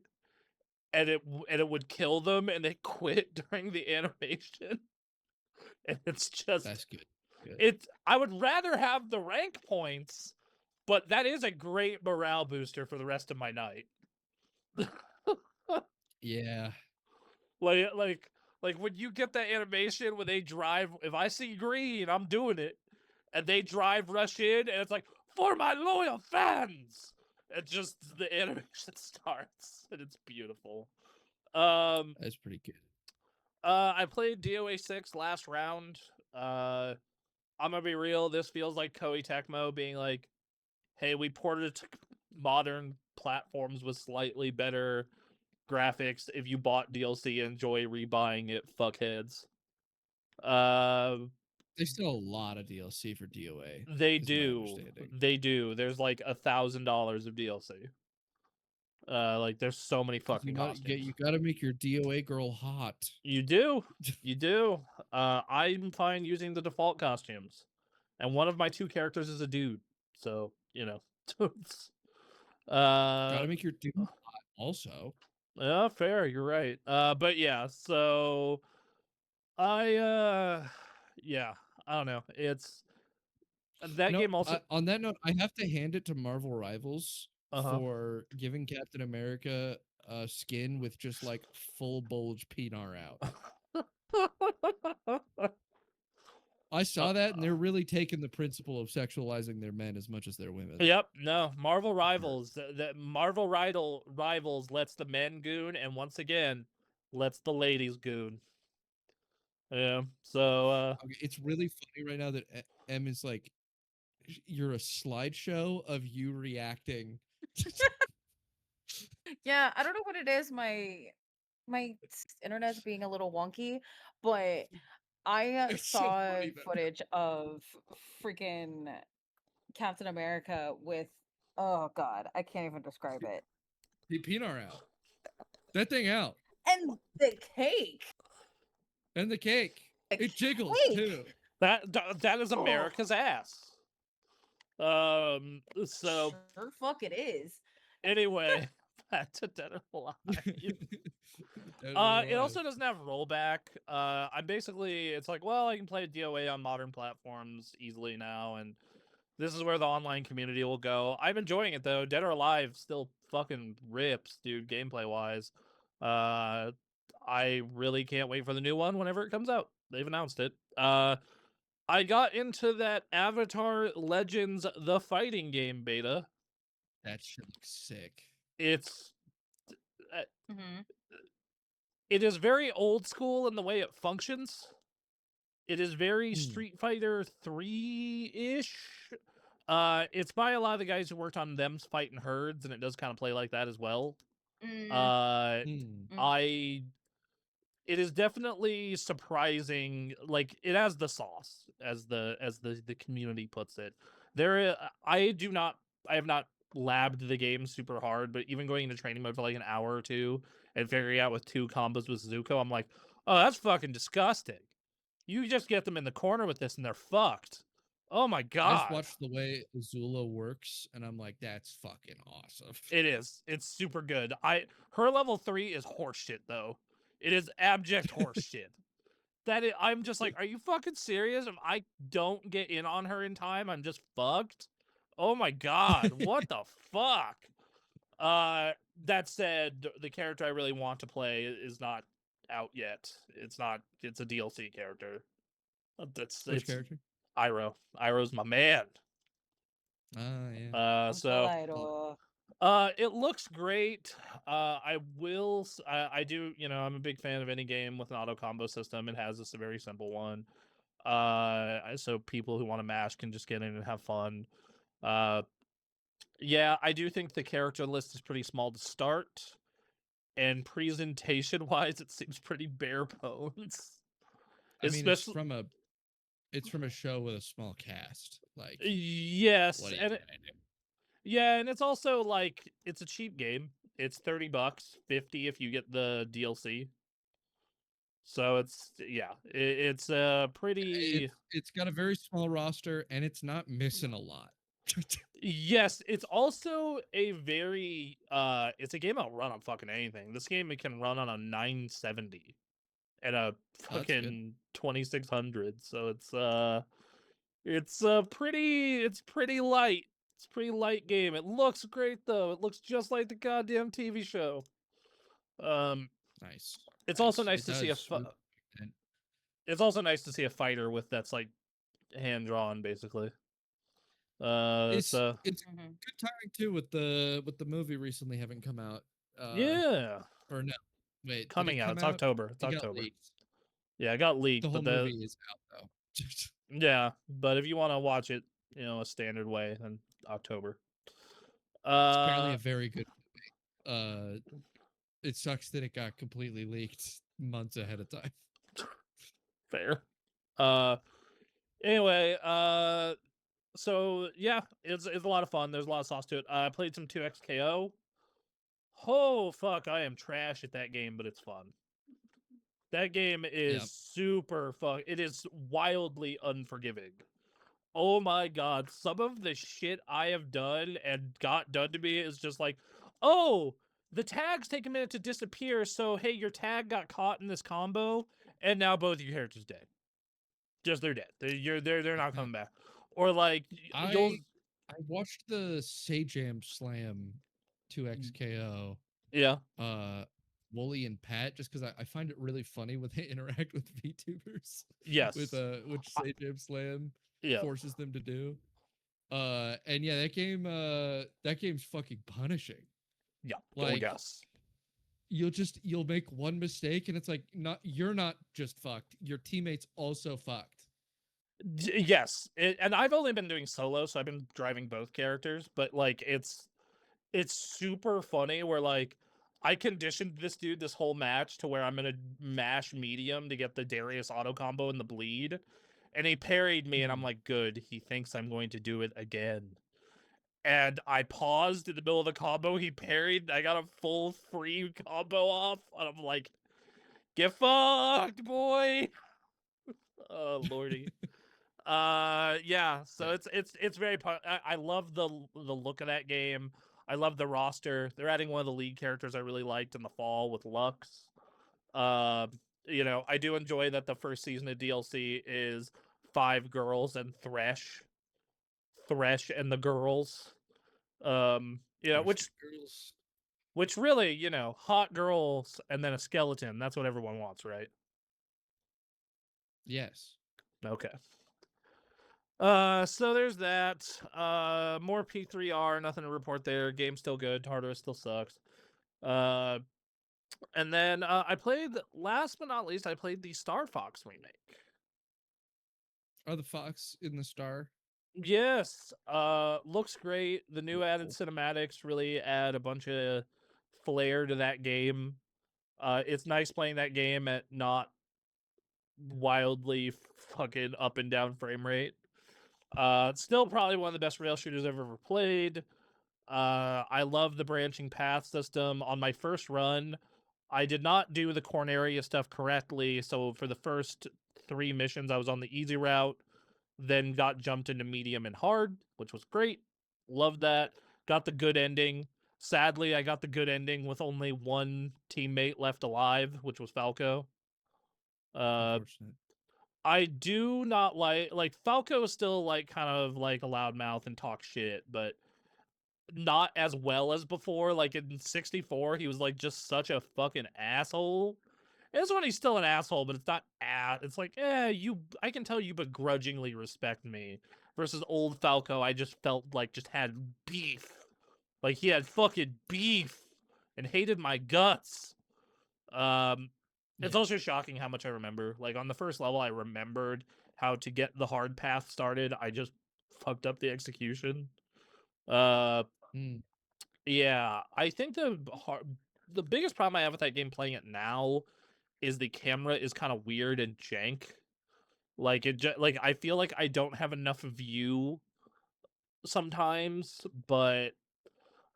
and it would kill them and they quit during the animation. And it's just That's good. I would rather have the rank points, but that is a great morale booster for the rest of my night. Yeah. Like when you get that animation when they drive, if I see green, I'm doing it. And they drive rush in and it's like, for my loyal fans. And just the animation starts and it's beautiful. That's pretty good. I played DOA 6 last round. I'm gonna be real, this feels like Koei Tecmo being like, hey, we ported it to modern platforms with slightly better graphics. If you bought DLC, enjoy rebuying it, fuckheads. They sell a lot of DLC for DOA. They is my do. understanding. They do. There's like $1,000 of DLC. Like there's so many fucking costumes. You gotta make your DOA girl hot. You do. You do. I'm fine using the default costumes. And one of my 2 characters is a dude. So, you know. Gotta make your dude hot also. Yeah, fair, you're right. But yeah, so I yeah, I don't know. It's that game also on that note, I have to hand it to Marvel Rivals uh-huh. for giving Captain America a skin with just like full bulge peenar out. I saw that, and they're really taking the principle of sexualizing their men as much as their women. Yep, no, Marvel Rivals. That Marvel Rivals lets the men goon, and once again, lets the ladies goon. Yeah, so Okay, it's really funny right now that M is like, you're a slideshow of you reacting. Yeah, I don't know what it is. My internet's being a little wonky, but I It's so saw funny that footage of freaking Captain America with, oh god, I can't even describe it. peenar out. That thing out. And the cake. And the cake. The It jiggles cake. too. that is Oh, America's ass. So sure fuck it is. anyway, back to Dead or Alive. It also doesn't have rollback. I'm basically, it's like, well, I can play DOA on modern platforms easily now, and this is where the online community will go. I'm enjoying it though. Dead or Alive still fucking rips, dude, gameplay wise. I really can't wait for the new one whenever it comes out. They've announced it. I got into that Avatar Legends the fighting game beta. That shit looks sick. It's Mm-hmm. it is very old school in the way it functions. It is very Street Fighter 3-ish. It's by a lot of the guys who worked on Them's Fighting Herds, and it does kind of play like that as well. I it is definitely surprising. Like it has the sauce, as the community puts it. I have not labbed the game super hard, but even going into training mode for like an hour or two and figuring out with 2 combos with Zuko, I'm like, oh, that's fucking disgusting. You just get them in the corner with this and they're fucked. Oh my god. I just watched the way Azula works, and I'm like, that's fucking awesome. It is. It's super good. Her level 3 is horseshit though. It is abject horseshit. I'm just like, are you fucking serious? If I don't get in on her in time, I'm just fucked. Oh my god, what the fuck? That said, the character I really want to play is not out yet. It's not. It's a DLC character. Which It's character? Iroh. Iroh's my man. Ah, yeah. So Collider. it looks great. I will. I do. You know, I'm a big fan of any game with an auto combo system. It has this a very simple one. So people who want to mash can just get in and have fun. Yeah, I do think the character list is pretty small to start, and presentation-wise, it seems pretty bare bones. I mean, Especially, it's from a show with a small cast. Like, yes, what are you and gonna do? yeah, and it's also like it's a cheap game. It's $30, 50 if you get the DLC. So it's it's pretty. It's got a very small roster, and it's not missing a lot. Yes, it's also a very it's a game that'll run on fucking anything. This game it can run on a 970 and a Oh, that's good. fucking 2600. So it's pretty light. It's a pretty light game. It looks great though. It looks just like the goddamn TV show. Um Nice. it's also Nice. nice It to see does. And it's also nice to see a fighter with that's like hand drawn basically. So it's Mhm. good timing too with the movie recently having come out. yeah, Or no, wait, did coming it out. come It's out? October. It's It got October. leaked. Yeah, it got The leaked, whole but movie is out though. yeah, but if you want to watch it, you know, a standard way, then October. It's apparently Uh, a very good movie. It sucks that it got completely leaked months ahead of time. fair. Uh, anyway, so yeah, it's a lot of fun. There's a lot of sauce to it. I played some 2XKO. Oh fuck, I am trash at that game, but it's fun. That game is Yep. super fun. It is wildly unforgiving. Oh my god, some of the shit I have done and got done to me is just like, oh, the tags take a minute to disappear, so hey, your tag got caught in this combo, and now both your characters dead. Just they're dead. They're not coming back. Or like you'll I watched the Sajam Slam 2XKO yeah Wooly and Pat just because I find it really funny when they interact with VTubers with yes which I- Sajam Slam yeah forces them to do. And yeah, that game's fucking punishing. yeah oh Like yes you'll make one mistake and it's like not you're not just fucked, your teammates also fucked. yes and I've only been doing solo, so I've been driving both characters, but like it's super funny where like I conditioned this dude this whole match to where I'm gonna mash medium to get the Darius auto combo and the bleed. And he parried me, and I'm Mhm. like, good, he thinks I'm going to do it again. And I paused in the middle of the combo, he parried, I got a full free combo off, and I'm like, get fucked, boy. Oh lordy. Yeah, so Yeah. it's very I love the look of that game. I love the roster. They're adding one of the lead characters I really liked in the fall with Lux. Uh, you know, I do enjoy that the first season of DLC is 5 girls and Thresh and the girls. You know, Thirsty girls. which really, you know, hot girls and then a skeleton. That's what everyone wants, right? Yes. Okay. So there's that. More P3R, nothing to report there. Game's still good. Hardware still sucks. Uh, and then I played, last but not least, I played the Star Fox remake. Are the fox in the star? Yes, looks great. The new added cinematics really add a bunch of flair to that game. It's nice playing that game at not wildly fucking up and down frame rate. It's still probably one of the best rail shooters I've ever played. I love the branching path system. On my first run, I did not do the Corneria stuff correctly, so for the first 3 missions, I was on the easy route, then got jumped into medium and hard, which was great. Loved that. Got the good ending. Sadly, I got the good ending with only one teammate left alive, which was Falco. Unfortunate. I do not like Falco is still like kind of like a loudmouth and talk shit, but not as well as before. Like in 64, he was like just such a fucking asshole. This one he's still an asshole, but it's not it's like, I can tell you begrudgingly respect me. Versus old Falco, I just felt like just had beef. Like he had fucking beef and hated my guts. It's Yeah. also shocking how much I remember. Like on the first level, I remembered how to get the hard path started. I just fucked up the execution. Uh, Mm. yeah, I think the biggest problem I have with that game playing it now is the camera is kind of weird and jank. Like like I feel like I don't have enough view sometimes, but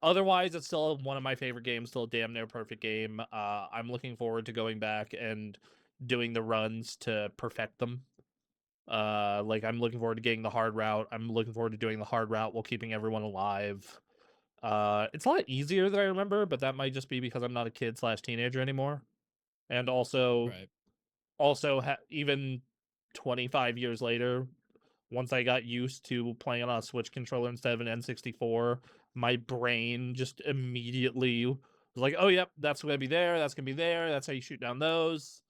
otherwise it's still one of my favorite games, still a damn near perfect game. I'm looking forward to going back and doing the runs to perfect them. Like I'm looking forward to getting the hard route. I'm looking forward to doing the hard route while keeping everyone alive. It's a lot easier than I remember, but that might just be because I'm not a kid/teenager anymore. And also, Right. even 25 years later, once I got used to playing on a Switch controller instead of an N64, my brain just immediately was like, "Oh, yep, that's gonna be there. That's gonna be there. That's how you shoot down those."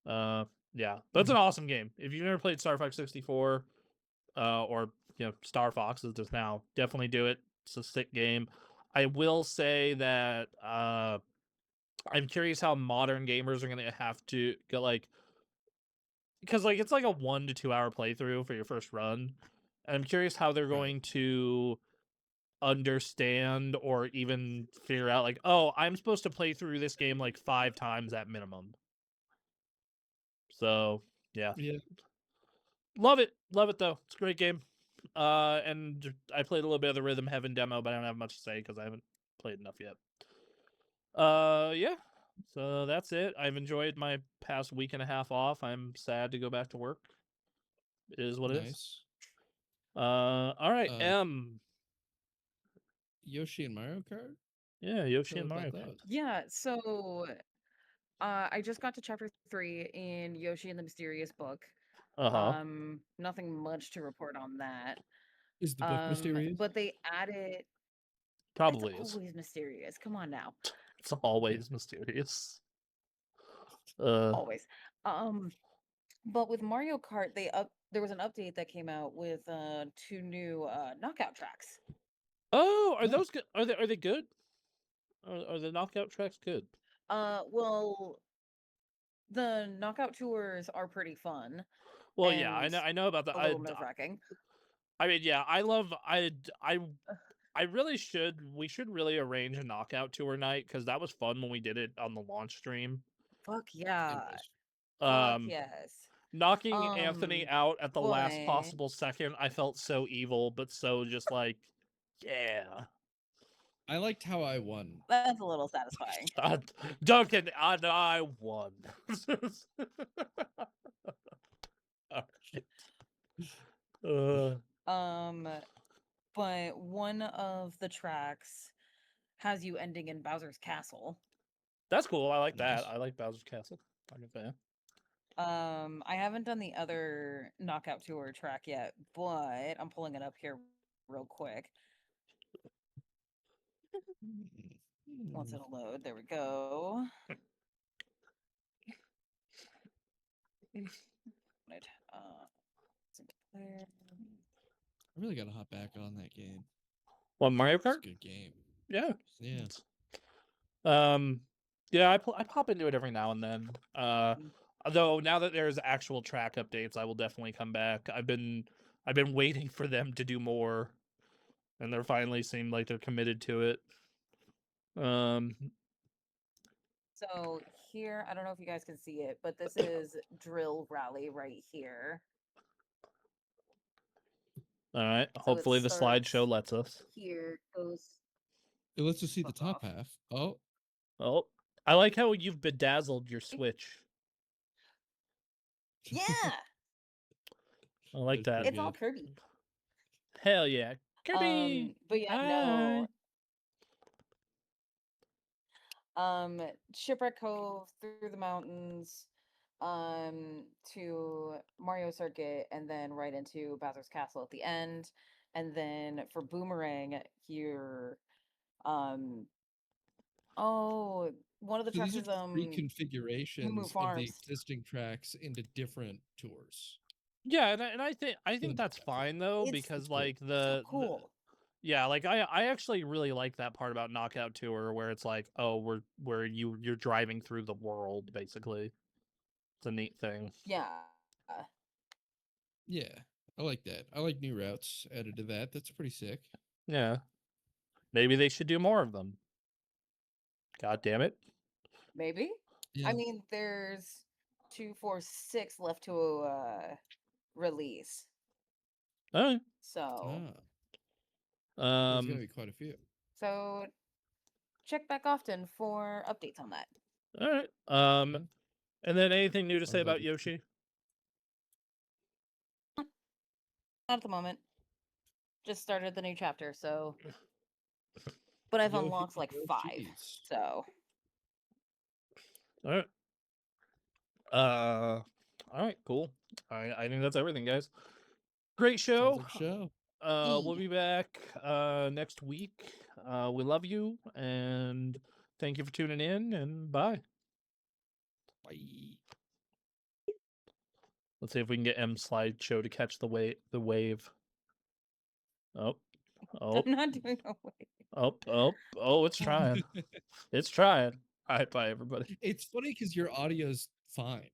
Uh, yeah, but it's an awesome game. If you've never played Star Fox 64, or Star Fox as just now, definitely do it. It's a sick game. I will say that I'm curious how modern gamers are gonna have to get like because like it's like a 1 to 2 hour playthrough for your first run. And I'm curious how they're Right. going to understand or even figure out like, oh, I'm supposed to play through this game like 5 times at minimum. So yeah, Yeah. love it though. It's a great game. And I played a little bit of the Rhythm Heaven demo, but I don't have much to say because I haven't played enough yet. Yeah. So that's it. I've enjoyed my past week and a half off. I'm sad to go back to work. It is what it is. Nice. All right, Uh, M. Yoshi and Mario Kart. Yeah, Yoshi Tell and me Mario about Kart. that. Yeah, so I just got to chapter 3 in Yoshi and the Mysterious Book. Uh-huh. Nothing much to report on that. Is the book mysterious? But they added it's Probably is. always mysterious. Come on now. It's always mysterious. Uh Always. Um, but with Mario Kart, there was an update that came out with 2 new knockout tracks. Oh, are No. those good? Are they good? Are the knockout tracks good? Well, the knockout tours are pretty fun Well, yeah, and I know about that. a little nerve-wracking. I mean, yeah, I love I really should we should really arrange a knockout tour night because that was fun when we did it on the launch stream. Fuck It yeah. was. Fuck Um yes. knocking Anthony out at the last But possible second, I felt so evil, but so just like, yeah. I liked how I won. that's a little satisfying. Duncan, I won. Alright. uh, Um, but one of the tracks has you ending in Bowser's castle. that's cool. I like that. Nice. I like Bowser's Castle. I'm a fan. I haven't done the other knockout tour track yet, but I'm pulling it up here real quick. Once it'll load, there we go. Right, single player. I really gotta hop back on that game. Well, Mario It's a Kart? good game. Yeah. Yeah. Um, yeah, I pop into it every now and then. Although now that there's actual track updates, I will definitely come back. I've been waiting for them to do more, and they're finally seem like they're committed to it. Um, So here, I don't know if you guys can see it, but this is Drill Rally right here. all right. So it Hopefully the starts slideshow lets us. here, goes It lets us see the fuck top off. half. Oh, Oh, I like how you've bedazzled your Switch. Yeah, I like that's that. pretty it's all good. Kirby. Hell yeah, Kirby. But yeah, Hi. no. Shipwreck Cove, through the mountains, to Mario Circuit, and then right into Bowser's Castle at the end. And then for Boomerang, you're um oh, one of the So tracks these are is just Moo Moo reconfigurations of the Farms. existing tracks into different tours. Yeah, and I For the think that's knockout tour. fine though, It's because cool. like so cool. yeah, like I actually really like that part about Knockout Tour where it's like, oh, where you're driving through the world basically. It's a neat thing. Yeah. Yeah, I like that. I like new routes added to that. That's pretty sick. Yeah. Maybe they should do more of them. God damn it. Maybe. Yeah. I mean, there's 2, 4, 6 left to release. All So, Ah, right. there's gonna be quite a few. so check back often for updates on that. All right. Yeah. And then anything new to say I'm glad about to- Yoshi? Not at the moment. Just started the new chapter, so but I've Yo, unlocked like yo, 5. cheese. So, All right. All right, cool. I think that's everything, guys. Great Sounds show. like a show. We'll be back next week. We love you and thank you for tuning in and bye. Bye. Let's see if we can get M slideshow to catch the wave. Oh, oh, I'm not doing a way. oh, it's trying. It's trying. All right, bye everybody. It's funny because your audio's fine.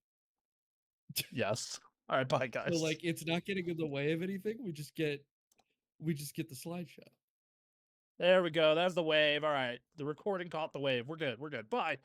Yes. All right, bye guys. So like it's not getting in the way of anything. We just get the slideshow. There we go. That's the wave. All right. The recording caught the wave. We're good. We're good. Bye.